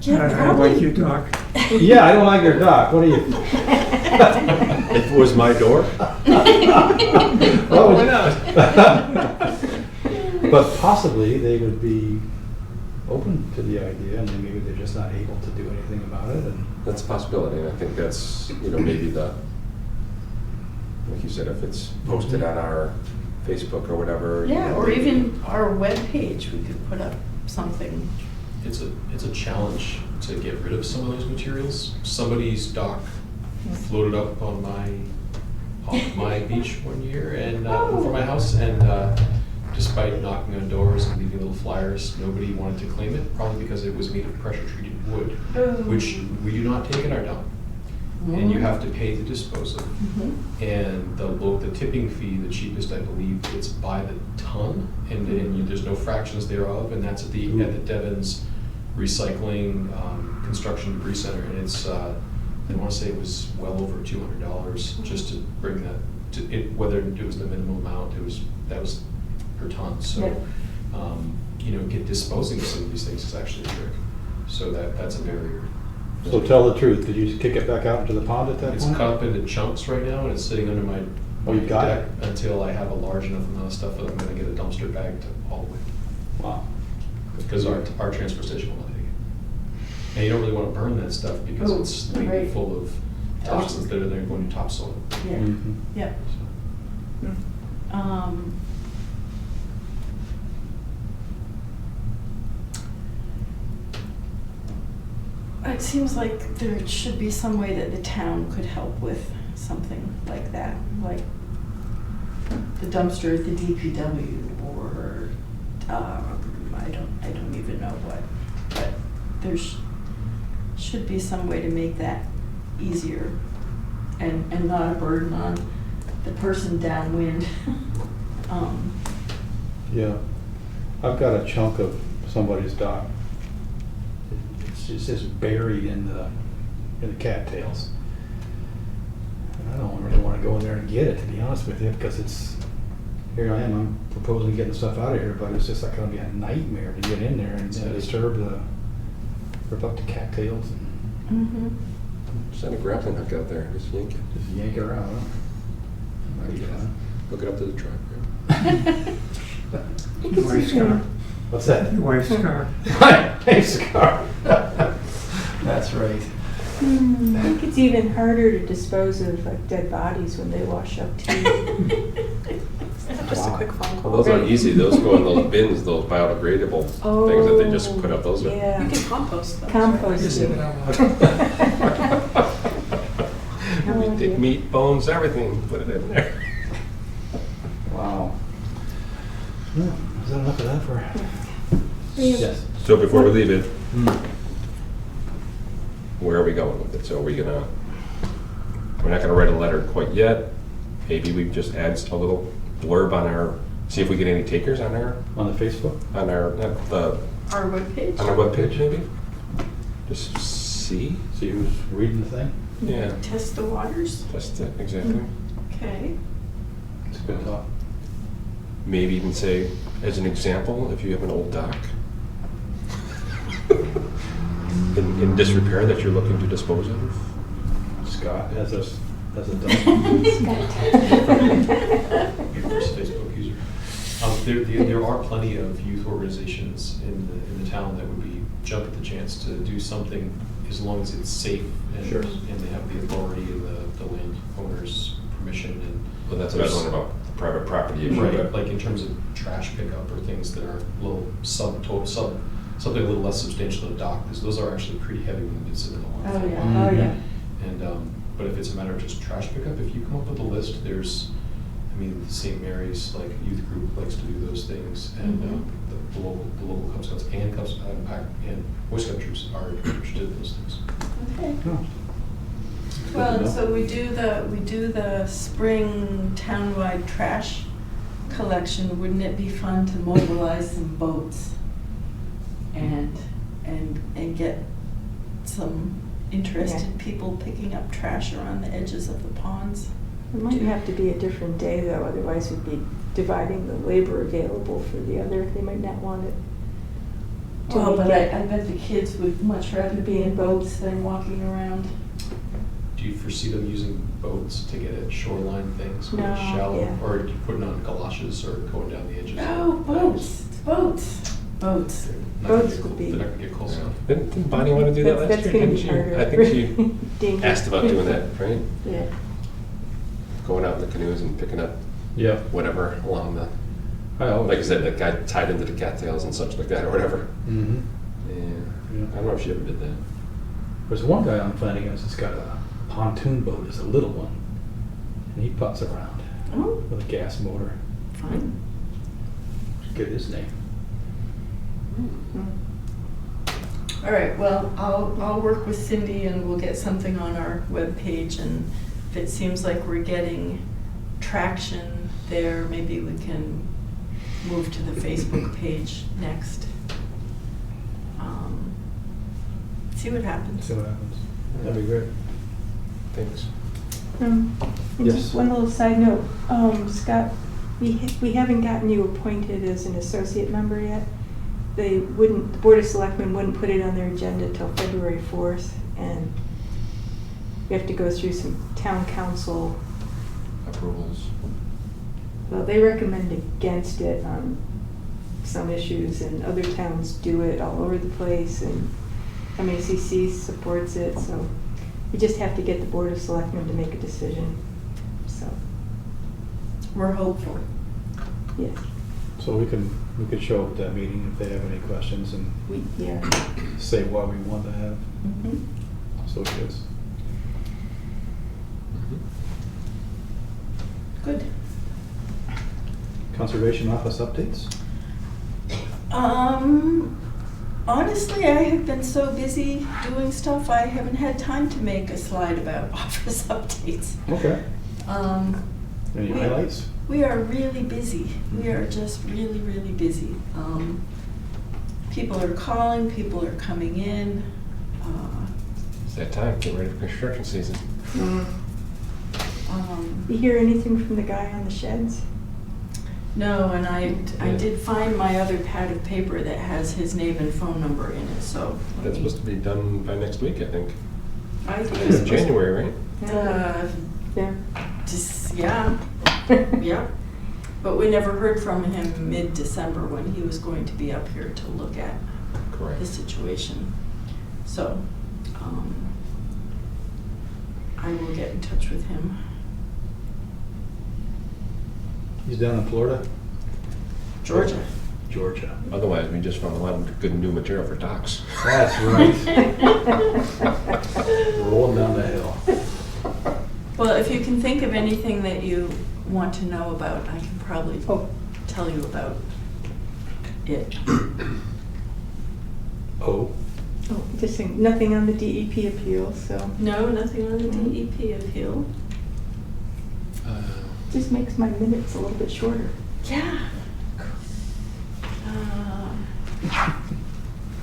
Yeah, I like probably. your dog. yeah, I don't like your dock, what do you? If it was my door, Well, why not? But possibly they would be open to the idea, and then maybe they're just not able to do anything about it, and that's a possibility, and I think that's, maybe like you said, if it's posted on our Facebook or whatever. Yeah, or even our webpage, we could put up something. It's a challenge to get rid of some of those materials. Somebody's dock floated up on my beach one year and for my house, and despite knocking on doors and leaving little flyers, nobody wanted to claim it, probably because it was made of pressure treated wood, which we do not take in our dump. And you have to pay to dispose of. And the tipping fee, the cheapest, I believe, it's by the ton, and there's no fractions thereof, and that's at the Devon's Recycling Construction Debris Center, and it's I want to say it was well over $200 just to bring that to it. Whether it was the minimum amount, that was per ton. So get disposing of some of these things is actually a trick. So that's a barrier. so tell the truth, did you kick it back out into the pond at that It's point? cut up into chunks right now, and it's sitting under my Oh, you've got deck it? until I have a large enough amount of stuff that I'm gonna get a dumpster bag to haul away. Wow. Because our transfer station will not take it. And you don't really wanna burn that stuff because Oh, it's right. laden full of toxins that are then going to topsoil. Yeah, Mhm. yeah. It seems like there should be some way that the town could help with something like that, like the dumpster at the DPW, or, I don't even know what, but there's, should be some way to make that easier and not a burden on the person downwind. Yeah. I've got a chunk of somebody's dock. It's just buried in the cattails. And I don't really want to go in there and get it, to be honest with you, because here I am, I'm proposing getting stuff out of here, but it's just like gonna be a nightmare to get in there and rip up the cattails and send a grappling hook out there, just yank it. just yank it around. Huh? Might be fun. Hook it up to the truck. Your wife's car. What's that? Your wife's car. My scar. That's right. I think it's even harder to dispose of like dead bodies when they wash up too. Just a quick phone call. Well, those aren't easy, those go in those bins, those biodegradable things that they just put up, those are. Yeah. You can compost them. Compost. We take meat, bones, everything, put it in there. Wow. Well, is that enough of that for? Yes. So before we leave it, where are we going with it? So are we gonna, we're not gonna write a letter quite yet. Maybe we just add a little blurb on our, see if we get any takers on our, On the Facebook? on our, Our webpage? on our webpage maybe? Just see? See who's reading the thing? Yeah, Test the waters? that's it, exactly. Okay. It's a good thought. Maybe even say, as an example, if you have an old dock in disrepair that you're looking to dispose of. Scott has a Your first Facebook user. There are plenty of youth organizations in the town that would be jump at the chance to do something as long as it's safe and Sure. and they have the authority and the landowner's permission and. Well, that's what I was wondering about the private property issue. Right, but- like in terms of trash pickup or things that are a little something a little less substantial to the dock, because those are actually pretty heavy when you sit in the water. Oh, for a yeah. while. Oh, yeah. And, but if it's a matter of just trash pickup, if you come up with a list, there's, St. Mary's, like, youth group likes to do those things, and the local Cub Scouts and and Boy Scout troops are interested in those things. Okay. to Well, know. so we do the spring townwide trash collection. Wouldn't it be fun to mobilize some boats and get some interested people picking up trash around the edges of the ponds? It might have to be a different day though, otherwise we'd be dividing the labor available for the other, they might not want it. to Well, but make I it- bet the kids would much rather be in boats than walking around. Do you foresee them using boats to get at shoreline things? No, Shallow, yeah. or do you putting on galoshes or going down the edges? Oh, boats. Boats would be- They're not gonna get close enough. Didn't Bonnie want to do that last year? That's gonna be Didn't she? harder. I think she Dangerous. asked about doing that, right? Yeah. Going out in the canoes and picking up Yeah. whatever along the, I always. like I said, that guy tied into the cattails and such like that or whatever. Mm-hmm. Yeah. I don't know if she ever did that. There's one guy on Flanagan's that's got a pontoon boat, it's a little one, and he putts around Oh, with a gas motor. fine. Get his name. All right, well, I'll work with Cindy and we'll get something on our webpage, and if it seems like we're getting traction there, maybe we can move to the Facebook page next. See what happens. See what happens. That'd be great. Thanks. And Yes. just one little side note, Scott, we haven't gotten you appointed as an associate member yet. The Board of Selectmen wouldn't put it on their agenda till February 4th, and we have to go through some town council. Approvals. Well, they recommend against it on some issues, and other towns do it all over the place, and MACC supports it, so we just have to get the Board of Selectmen to make a decision, so, We're hopeful. yes. So we could show up at that meeting if they have any questions and Yeah. say why we want to have Mhm. associates. Good. Conservation Office updates? Honestly, I have been so busy doing stuff, I haven't had time to make a slide about office updates. Okay. Any We- highlights? We are really busy. We are just really, really busy. People are calling, people are coming in. It's that time, get ready for construction season. You hear anything from the guy on the sheds? No, and I did find my other pad of paper that has his name and phone number in it, so. That's supposed to be done by next week, I think. I think It's it's January, right? Yeah. Yeah, yeah. But we never heard from him mid-December when he was going to be up here to look at the Correct. situation. So, I will get in touch with him. He's down in Florida? Georgia. Georgia. Otherwise, we just found a lot of good new material for docks. That's right. Rolling down the hill. Well, if you can think of anything that you want to know about, I can probably tell you about it. Oh, Oh, just saying, nothing on the DEP appeal, so No, nothing on the DEP appeal. just makes my minutes a little bit shorter. Yeah.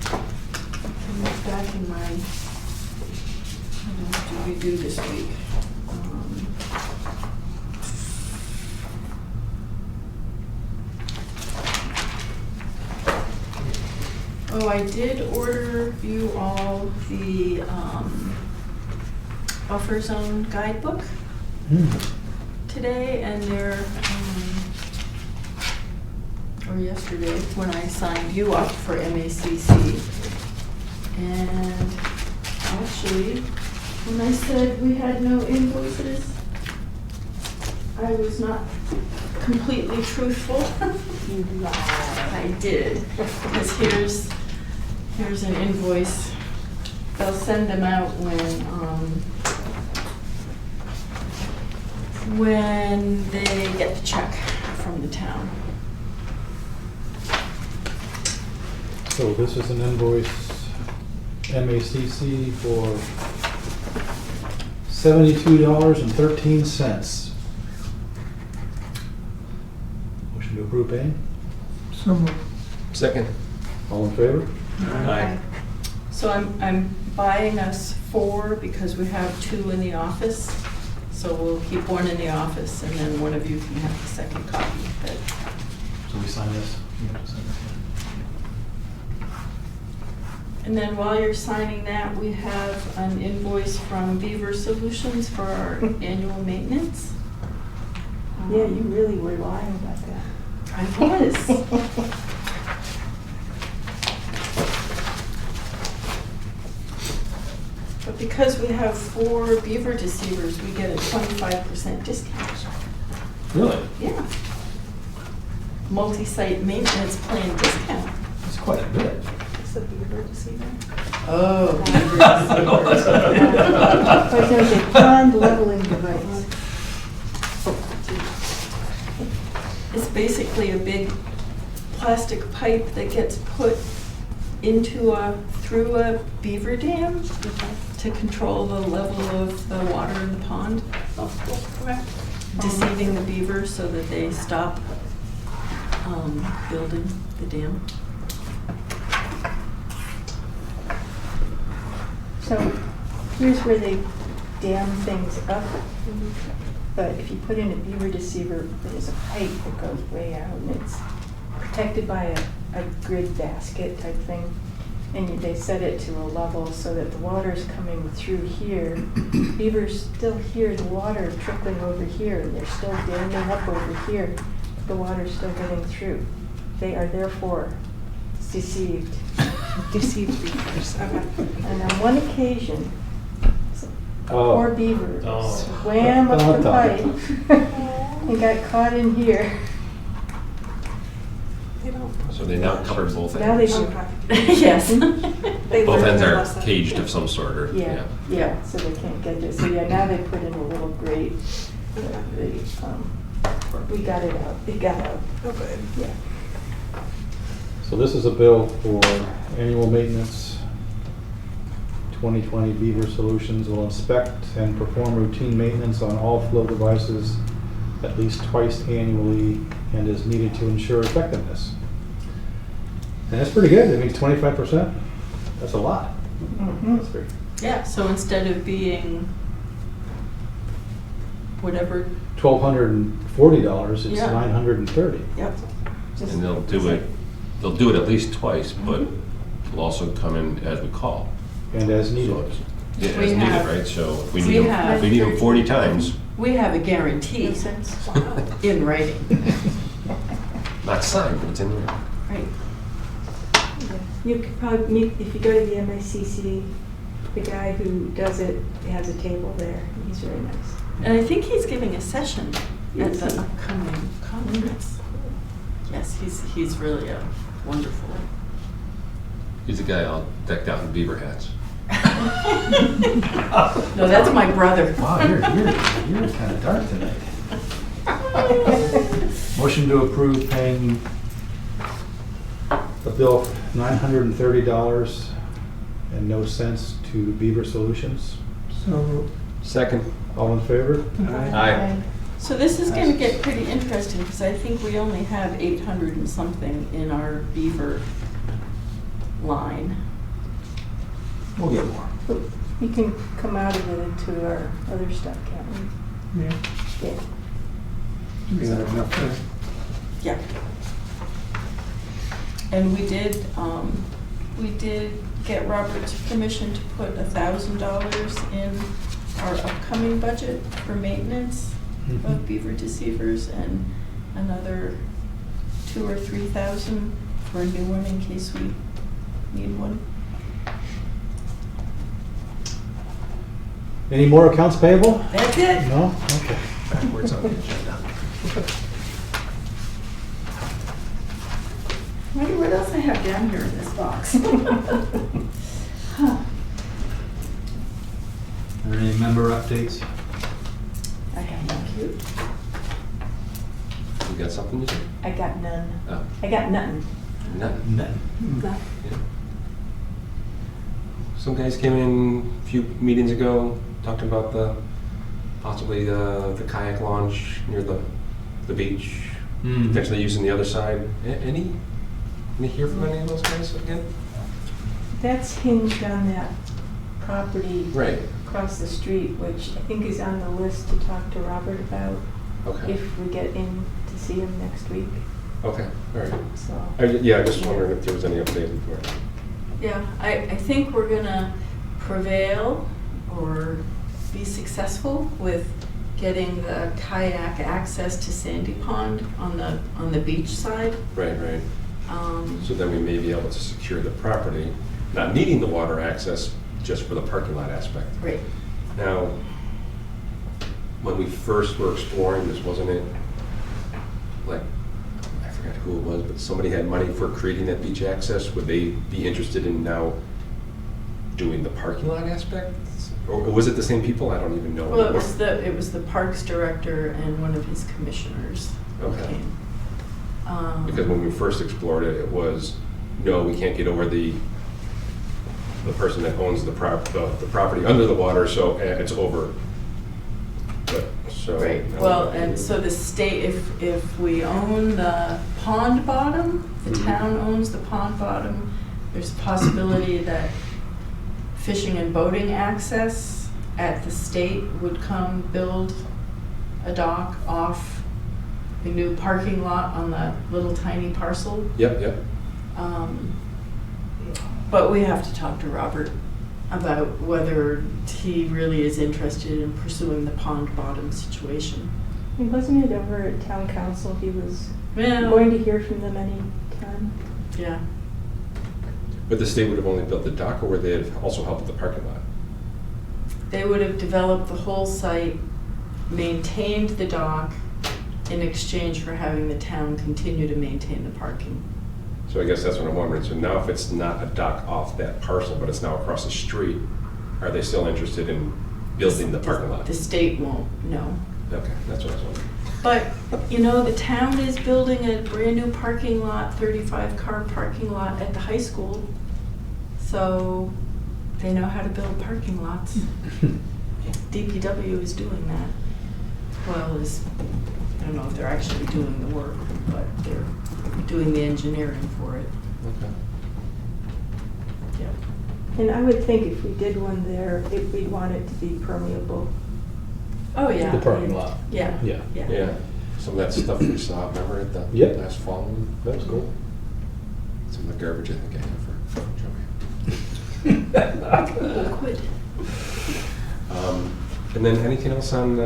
Can look back in my, what did we do this week? Oh, I did order you all the buffer zone guidebook today, and they're, or yesterday, when I signed you up for MACC. And actually, when I said we had no invoices, I was not completely truthful. I did, because here's an invoice. They'll send them out when they get the check from the town. so this is an invoice, MACC for $72.13. Motion to approve paying. So moved. Second. All in favor? Aye. So I'm buying us 4 because we have 2 in the office. So we'll keep 1 in the office and then one of you can have the second copy. But So we sign this? You have to sign this. And then while you're signing that, we have an invoice from Beaver Solutions for our annual maintenance. Yeah, you really were lying about that. I was. But because we have 4 beaver deceivers, we get a 25% discount. Really? Yeah. Multi-site maintenance plan discount. That's quite a bit. It's a beaver deceiver. Oh. But there's a pond leveling device. It's basically a big plastic pipe that gets put through a beaver dam to control the level of the water in the pond, deceiving the beavers so that they stop building the dam. So here's where they dam things up. But if you put in a beaver deceiver, there's a pipe that goes way out and it's protected by a grid basket type thing. And they set it to a level so that the water's coming through here. Beavers still hear the water trickling over here and they're still damming up over here. The water's still getting through. They are therefore deceived. Deceived beavers. And on one occasion, poor beaver swam up the pipe and got caught in here. They don't. So they now cover both Now they ends. do. Yes. They Both learned ends their are lesson. caged of some sort, or, Yeah, yeah, so they can't get there. So yeah, now they put in a little grate. We got it out. It got out. Oh, good. Yeah. So this is a bill for annual maintenance. 2020 Beaver Solutions will inspect and perform routine maintenance on all flow devices at least twice annually and is needed to ensure effectiveness. And that's pretty good. I mean, 25%. That's a lot. That's very, Yeah, so instead of being whatever, $1,240. It's Yeah. $930. yep. Just- And they'll do it at least twice, but they'll also come in as we call. And as needed. So it's- Yeah, We as needed, have- right? So if we we need them, have- if we need them 40 times, We have a guarantee in writing. not signed, but it's in there. Right. You could probably meet, if you go to the MICC, the guy who does it has a table there. He's very nice. And I think he's giving a session at Yes. the upcoming conference. Yes, he's really a wonderful. He's the guy all decked out in beaver hats. No, that's my brother. Wow, you're kind of dark tonight. Motion to approve paying the bill $930 and no cents to Beaver Solutions. So moved. Second. All in favor? Aye. So this is going to get pretty interesting because I think we only have 800 and something in our beaver line. We'll get more. You can come out of it into our other stuff, can't we? Yeah. Yeah. We got enough there. Yeah. And we did get Robert's permission to put $1,000 in our upcoming budget for maintenance of beaver deceivers and another 2,000 or 3,000 for a new one in case we need one. Any more accounts payable? That's it. No? Okay. Backwards on the agenda. I wonder what else I have down here in this box. Huh. Are there any member updates? I got none. You got something to say? I got none. Oh, I got nothing. nothing. None. None. Yeah. Some guys came in a few meetings ago, talking about the possibly the kayak launch near the beach, Mhm. potentially using the other side. Any hear from any of those guys again? That's hinged on that property Right. across the street, which I think is on the list to talk to Robert about Okay. if we get in to see him next week, Okay, all right. so. Yeah, just wondering if there was any update for it. Yeah, I think we're gonna prevail or be successful with getting the kayak access to Sandy Pond on the beach side. Right. So then we may be able to secure the property, not needing the water access, just for the parking lot aspect. Right. Now, when we first were exploring this, wasn't it like, I forgot who it was, but somebody had money for creating that beach access? Would they be interested in now doing the parking lot aspect? Or was it the same people? I don't even know. Well, it was the parks director and one of his commissioners who Okay. came. Because when we first explored it, it was, no, we can't get over the person that owns the property under the water, so it's over. But, so. Right, well, and so the state, if we own the pond bottom, the town owns the pond bottom, there's a possibility that fishing and boating access at the state would come build a dock off the new parking lot on the little tiny parcel. Yep. But we have to talk to Robert about whether he really is interested in pursuing the pond bottom situation. I mean, wasn't it over at town council, he was Well, going to hear from them any time? yeah. But the state would have only built the dock, or would they have also helped with the parking lot? They would have developed the whole site, maintained the dock in exchange for having the town continue to maintain the parking. So I guess that's what I'm wondering. So now if it's not a dock off that parcel, but it's now across the street, are they still interested in building the parking lot? The state won't, no. Okay, that's what I was wondering. But, the town is building a brand-new parking lot, 35-car parking lot at the high school. So they know how to build parking lots. DPW is doing that. Well, I don't know if they're actually doing the work, but they're doing the engineering for it. Okay. Yep. And I would think if we did one there, we'd want it to be permeable. Oh, yeah. The parking lot. Yeah. Yeah. Yeah, some of that stuff we saw, remember at the Yep. last fall? That was cool. Some of the garbage I think I have for Joey. Liquid. And then anything else on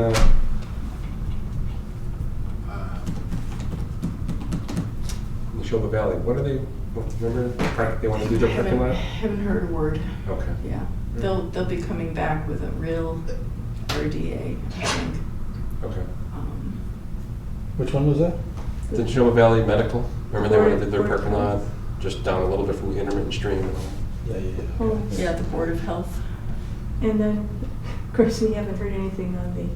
Neshoba Valley? Remember the park they want to do their parking lot? Haven't heard a word. Okay. Yeah. They'll be coming back with a real RDA, I think. Okay. Which one was that? The Neshoba Valley Medical, remember they wanted to do their Board of parking lot Health. just down a little bit from the intermittent stream and all? Yeah. Oh, Yeah, the Board of Health. And then, of course, we haven't heard anything on the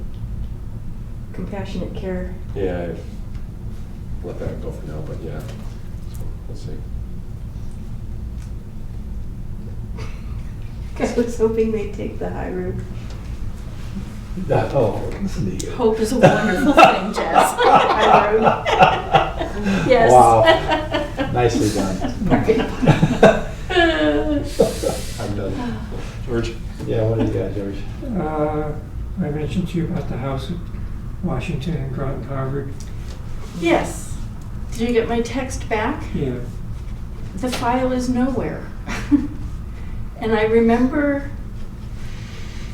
compassionate care. Yeah, I've let that go for now, but yeah, so we'll see. I was hoping they'd take the high road. Listen to you. Hope is a wonderful thing, Jess. High road. Yes. Wow. Nicely done. I'm done. George? Yeah, what do you got, George? I mentioned to you about the house at Washington and Groton Harvard. Yes. Did you get my text back? Yeah, The file is nowhere. And I remember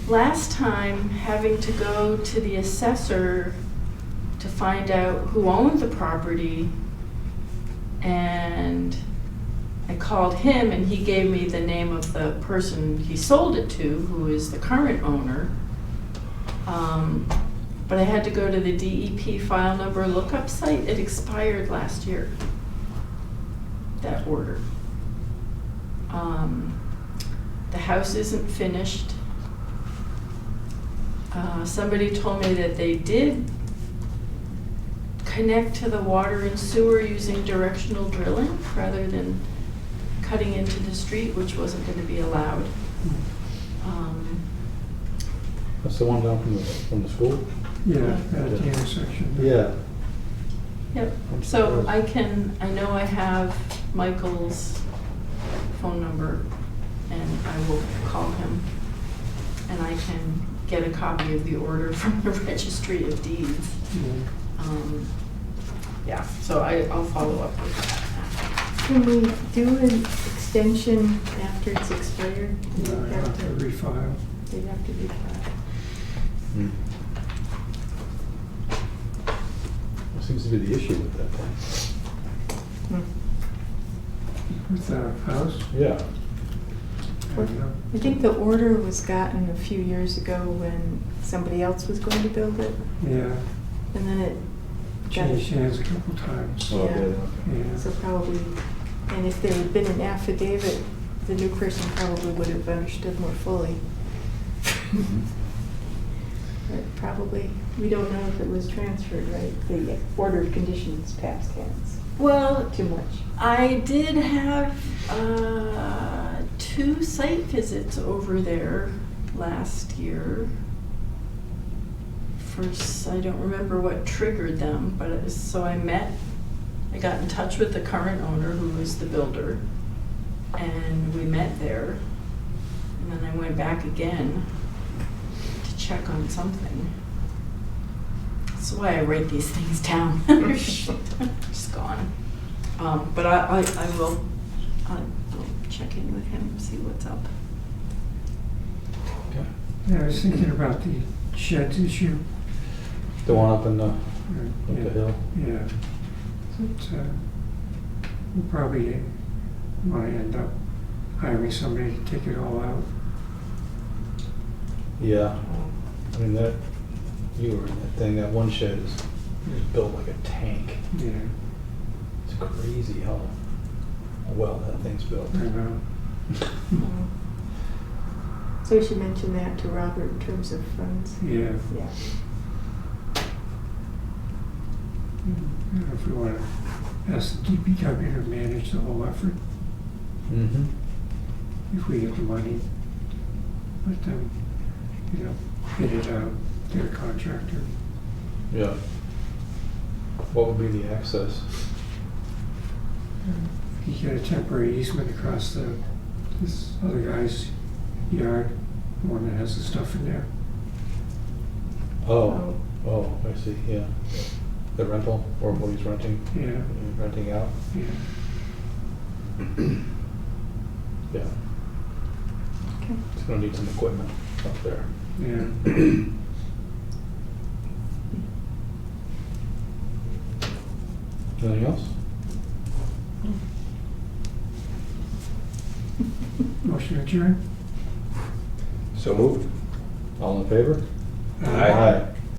last time having to go to the assessor to find out who owned the property. And I called him and he gave me the name of the person he sold it to, who is the current owner. But I had to go to the DEP file number lookup site. It expired last year, that order. The house isn't finished. Somebody told me that they did connect to the water and sewer using directional drilling rather than cutting into the street, which wasn't going to be allowed. That's the one down from the school? Yeah, at the intersection. Yeah. Yep, so I know I have Michael's phone number, and I will call him, and I can get a copy of the order from the Registry of Deeds. Yeah. Yeah, so I'll follow up with that. Can we do an extension after it's expired? I have to refile. They'd have to refile. What seems to be the issue with that thing? With the house? Yeah. I don't know. I think the order was gotten a few years ago when somebody else was going to build it, Yeah, and then it got, changed hands a couple times. Oh, Yeah. Yeah. so probably, and if there had been an affidavit, the new person probably would have understood more fully. But probably, we don't know if it was transferred, right? The order of conditions passed hands Well, too much. I did have 2 site visits over there last year. First, I don't remember what triggered them, but it was, so I got in touch with the current owner, who was the builder, and we met there. And then I went back again to check on something. That's why I write these things down. They're just gone. But I'll check in with him, see what's up. Okay. Yeah, I was thinking about the sheds issue. The one up in the, Yeah. up the hill? Yeah. But, we'll probably want to end up hiring somebody to take it all out. Yeah. I mean, you were in that thing, that one shed is built like a tank. Yeah, It's crazy how well that thing's built. I know. So we should mention that to Robert in terms of funds. Yeah. Yeah. If we want to ask the DPW to manage the whole effort, Mm-hmm. if we get the money, let them, bid it out, get a contractor. Yeah. What would be the access? You get a temporary easement across this other guy's yard, the one that has the stuff in there. Oh, I see, yeah. The rental, or what he's renting, Yeah, renting out? yeah. Yeah. Okay. It's gonna need some equipment up there. Yeah. Anything else? Motion adjourned? So moved? All in favor? Aye.